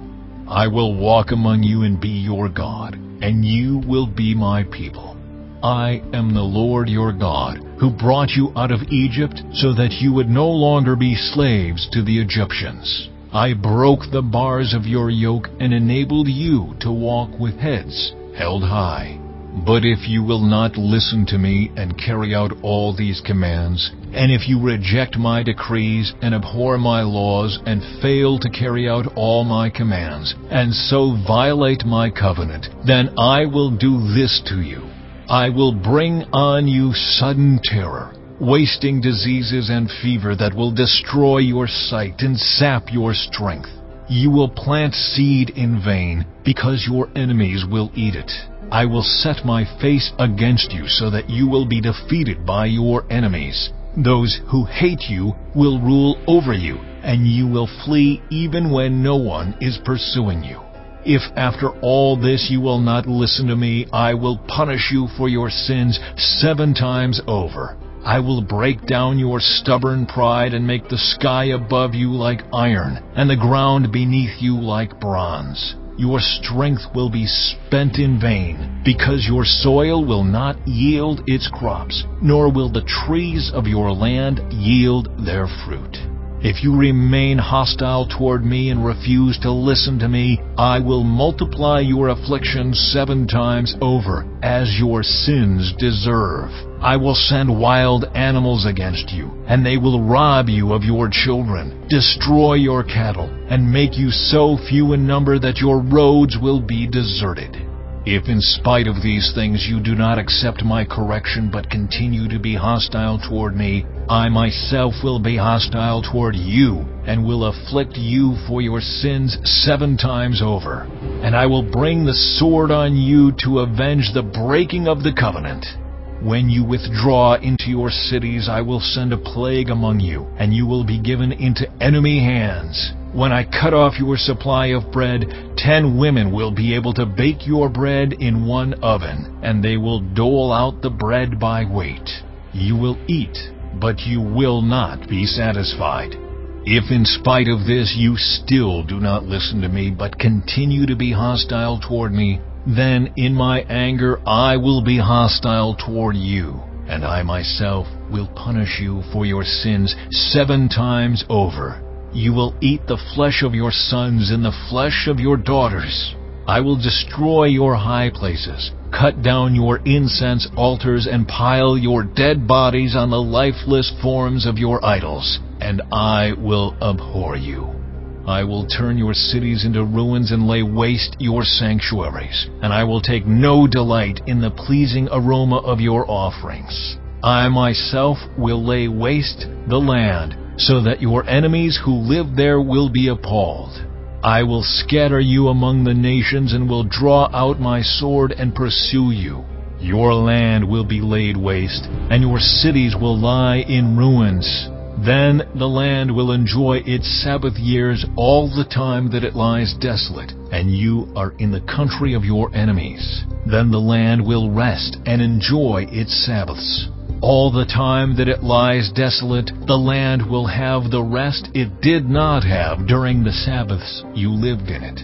I will walk among you and be your God, and you will be my people. I am the Lord your God, who brought you out of Egypt so that you would no longer be slaves to the Egyptians. I broke the bars of your yoke and enabled you to walk with heads held high. But if you will not listen to me and carry out all these commands, and if you reject my decrees and abhor my laws and fail to carry out all my commands, and so violate my covenant, then I will do this to you. I will bring on you sudden terror, wasting diseases and fever that will destroy your sight and sap your strength. You will plant seed in vain, because your enemies will eat it. I will set my face against you so that you will be defeated by your enemies. Those who hate you will rule over you, and you will flee even when no one is pursuing you. If after all this you will not listen to me, I will punish you for your sins 7 times over. I will break down your stubborn pride and make the sky above you like iron, and the ground beneath you like bronze. Your strength will be spent in vain, because your soil will not yield its crops, nor will the trees of your land yield their fruit. If you remain hostile toward me and refuse to listen to me, I will multiply your afflictions 7 times over, as your sins deserve. I will send wild animals against you, and they will rob you of your children, destroy your cattle, and make you so few in number that your roads will be deserted. If in spite of these things you do not accept my correction but continue to be hostile toward me, I myself will be hostile toward you, and will afflict you for your sins 7 times over. And I will bring the sword on you to avenge the breaking of the covenant. When you withdraw into your cities, I will send a plague among you, and you will be given into enemy hands. When I cut off your supply of bread, 10 women will be able to bake your bread in one oven, and they will dole out the bread by weight. You will eat, but you will not be satisfied. If in spite of this you still do not listen to me, but continue to be hostile toward me, then in my anger I will be hostile toward you, and I myself will punish you for your sins 7 times over. You will eat the flesh of your sons and the flesh of your daughters. I will destroy your high places, cut down your incense altars, and pile your dead bodies on the lifeless forms of your idols, and I will abhor you. I will turn your cities into ruins and lay waste your sanctuaries, and I will take no delight in the pleasing aroma of your offerings. I myself will lay waste the land, so that your enemies who live there will be appalled. I will scatter you among the nations and will draw out my sword and pursue you. Your land will be laid waste, and your cities will lie in ruins. Then the land will enjoy its Sabbath years all the time that it lies desolate, and you are in the country of your enemies. Then the land will rest and enjoy its Sabbaths. All the time that it lies desolate, the land will have the rest it did not have during the Sabbaths you lived in it.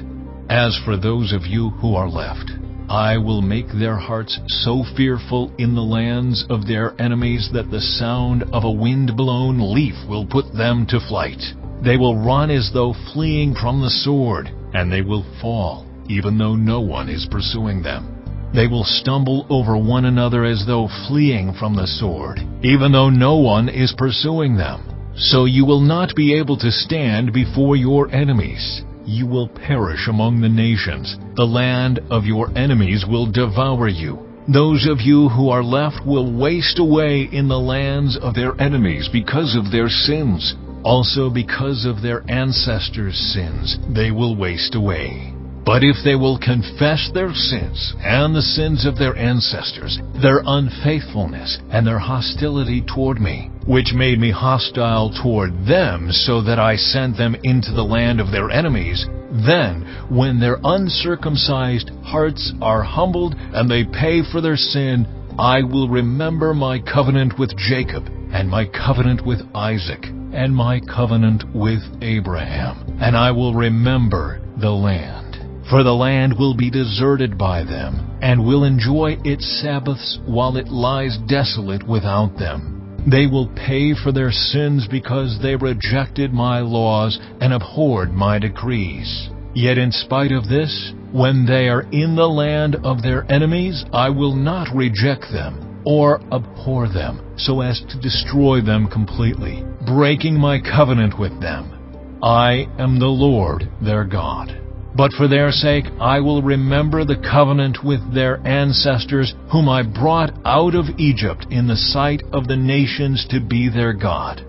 As for those of you who are left, I will make their hearts so fearful in the lands of their enemies that the sound of a wind-blown leaf will put them to flight. They will run as though fleeing from the sword, and they will fall, even though no one is pursuing them. They will stumble over one another as though fleeing from the sword, even though no one is pursuing them. So you will not be able to stand before your enemies. You will perish among the nations. The land of your enemies will devour you. Those of you who are left will waste away in the lands of their enemies because of their sins. Also because of their ancestors' sins, they will waste away. But if they will confess their sins and the sins of their ancestors, their unfaithfulness and their hostility toward me, which made me hostile toward them so that I sent them into the land of their enemies, then, when their uncircumcised hearts are humbled and they pay for their sin, I will remember my covenant with Jacob and my covenant with Isaac and my covenant with Abraham, and I will remember the land. For the land will be deserted by them, and will enjoy its Sabbaths while it lies desolate without them. They will pay for their sins because they rejected my laws and abhorred my decrees. Yet in spite of this, when they are in the land of their enemies, I will not reject them or abhor them, so as to destroy them completely, breaking my covenant with them. I am the Lord their God. But for their sake I will remember the covenant with their ancestors, whom I brought out of Egypt in the sight of the nations to be their God.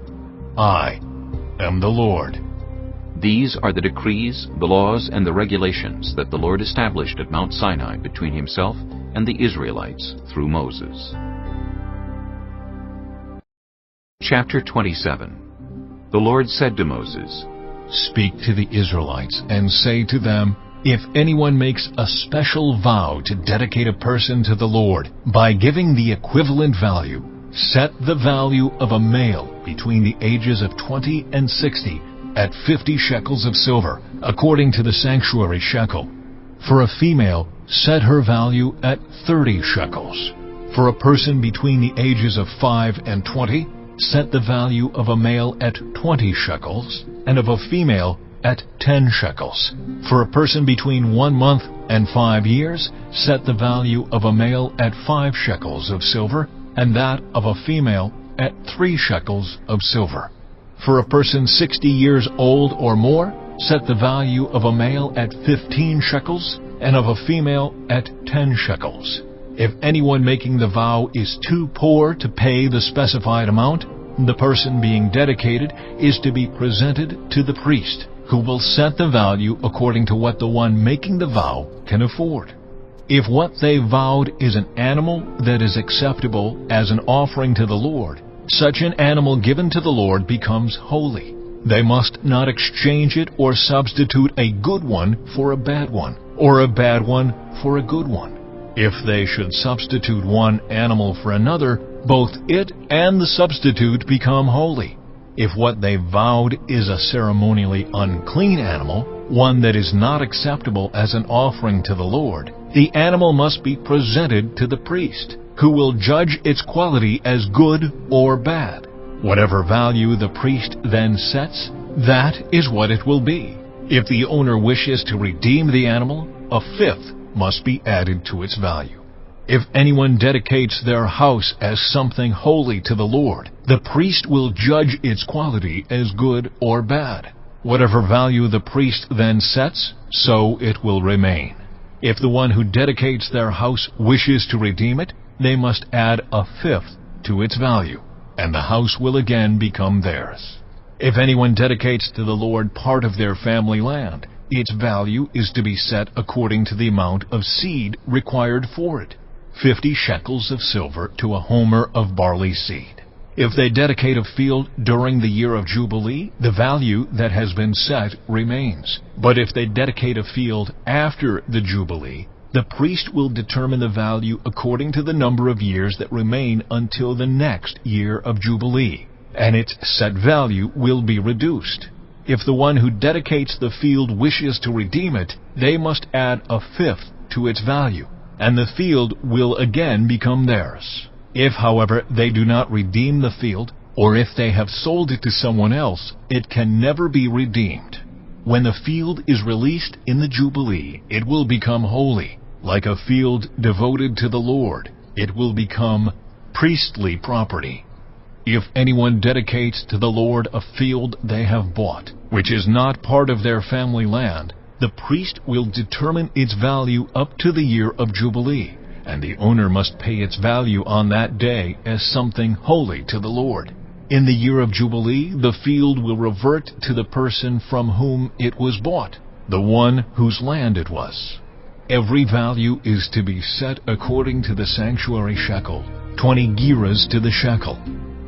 I am the Lord. These are the decrees, the laws, and the regulations that the Lord established at Mount Sinai between himself and the Israelites through Moses. Chapter 27. The Lord said to Moses, Speak to the Israelites and say to them, If anyone makes a special vow to dedicate a person to the Lord by giving the equivalent value, set the value of a male between the ages of 20 and 60 at 50 shekels of silver, according to the sanctuary shekel. For a female, set her value at 30 shekels. For a person between the ages of 5 and 20, set the value of a male at 20 shekels, and of a female at 10 shekels. For a person between 1 month and 5 years, set the value of a male at 5 shekels of silver, and that of a female at 3 shekels of silver. For a person 60 years old or more, set the value of a male at 15 shekels, and of a female at 10 shekels. If anyone making the vow is too poor to pay the specified amount, the person being dedicated is to be presented to the priest, who will set the value according to what the one making the vow can afford. If what they vowed is an animal that is acceptable as an offering to the Lord, such an animal given to the Lord becomes holy. They must not exchange it or substitute a good one for a bad one, or a bad one for a good one. If they should substitute one animal for another, both it and the substitute become holy. If what they vowed is a ceremonially unclean animal, one that is not acceptable as an offering to the Lord, the animal must be presented to the priest, who will judge its quality as good or bad. Whatever value the priest then sets, that is what it will be. If the owner wishes to redeem the animal, a fifth must be added to its value. If anyone dedicates their house as something holy to the Lord, the priest will judge its quality as good or bad. Whatever value the priest then sets, so it will remain. If the one who dedicates their house wishes to redeem it, they must add a fifth to its value, and the house will again become theirs. If anyone dedicates to the Lord part of their family land, its value is to be set according to the amount of seed required for it, 50 shekels of silver to a homer of barley seed. If they dedicate a field during the year of Jubilee, the value that has been set remains. But if they dedicate a field after the Jubilee, the priest will determine the value according to the number of years that remain until the next year of Jubilee, and its set value will be reduced. If the one who dedicates the field wishes to redeem it, they must add a fifth to its value, and the field will again become theirs. If, however, they do not redeem the field, or if they have sold it to someone else, it can never be redeemed. When the field is released in the Jubilee, it will become holy. Like a field devoted to the Lord, it will become priestly property. If anyone dedicates to the Lord a field they have bought, which is not part of their family land, the priest will determine its value up to the year of Jubilee, and the owner must pay its value on that day as something holy to the Lord. In the year of Jubilee, the field will revert to the person from whom it was bought, the one whose land it was. Every value is to be set according to the sanctuary shekel, 20 gerahs to the shekel.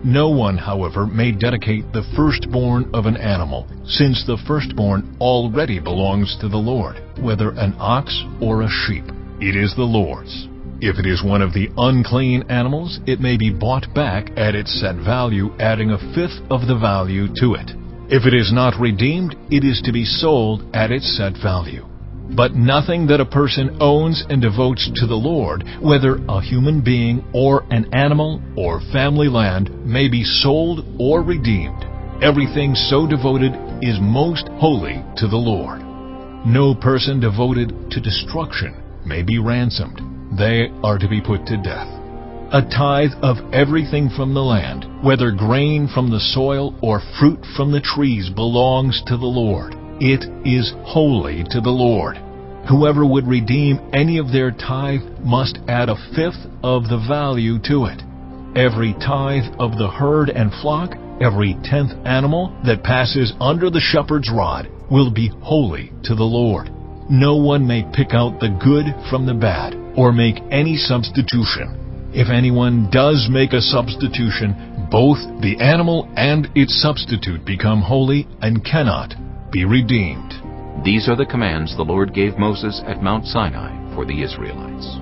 No one, however, may dedicate the firstborn of an animal, since the firstborn already belongs to the Lord, whether an ox or a sheep. It is the Lord's. If it is one of the unclean animals, it may be bought back at its set value, adding a fifth of the value to it. If it is not redeemed, it is to be sold at its set value. But nothing that a person owns and devotes to the Lord, whether a human being or an animal or family land, may be sold or redeemed. Everything so devoted is most holy to the Lord. No person devoted to destruction may be ransomed. They are to be put to death. A tithe of everything from the land, whether grain from the soil or fruit from the trees, belongs to the Lord. It is holy to the Lord. Whoever would redeem any of their tithe must add a fifth of the value to it. Every tithe of the herd and flock, every 10th animal that passes under the shepherd's rod, will be holy to the Lord. No one may pick out the good from the bad, or make any substitution. If anyone does make a substitution, both the animal and its substitute become holy and cannot be redeemed. These are the commands the Lord gave Moses at Mount Sinai for the Israelites.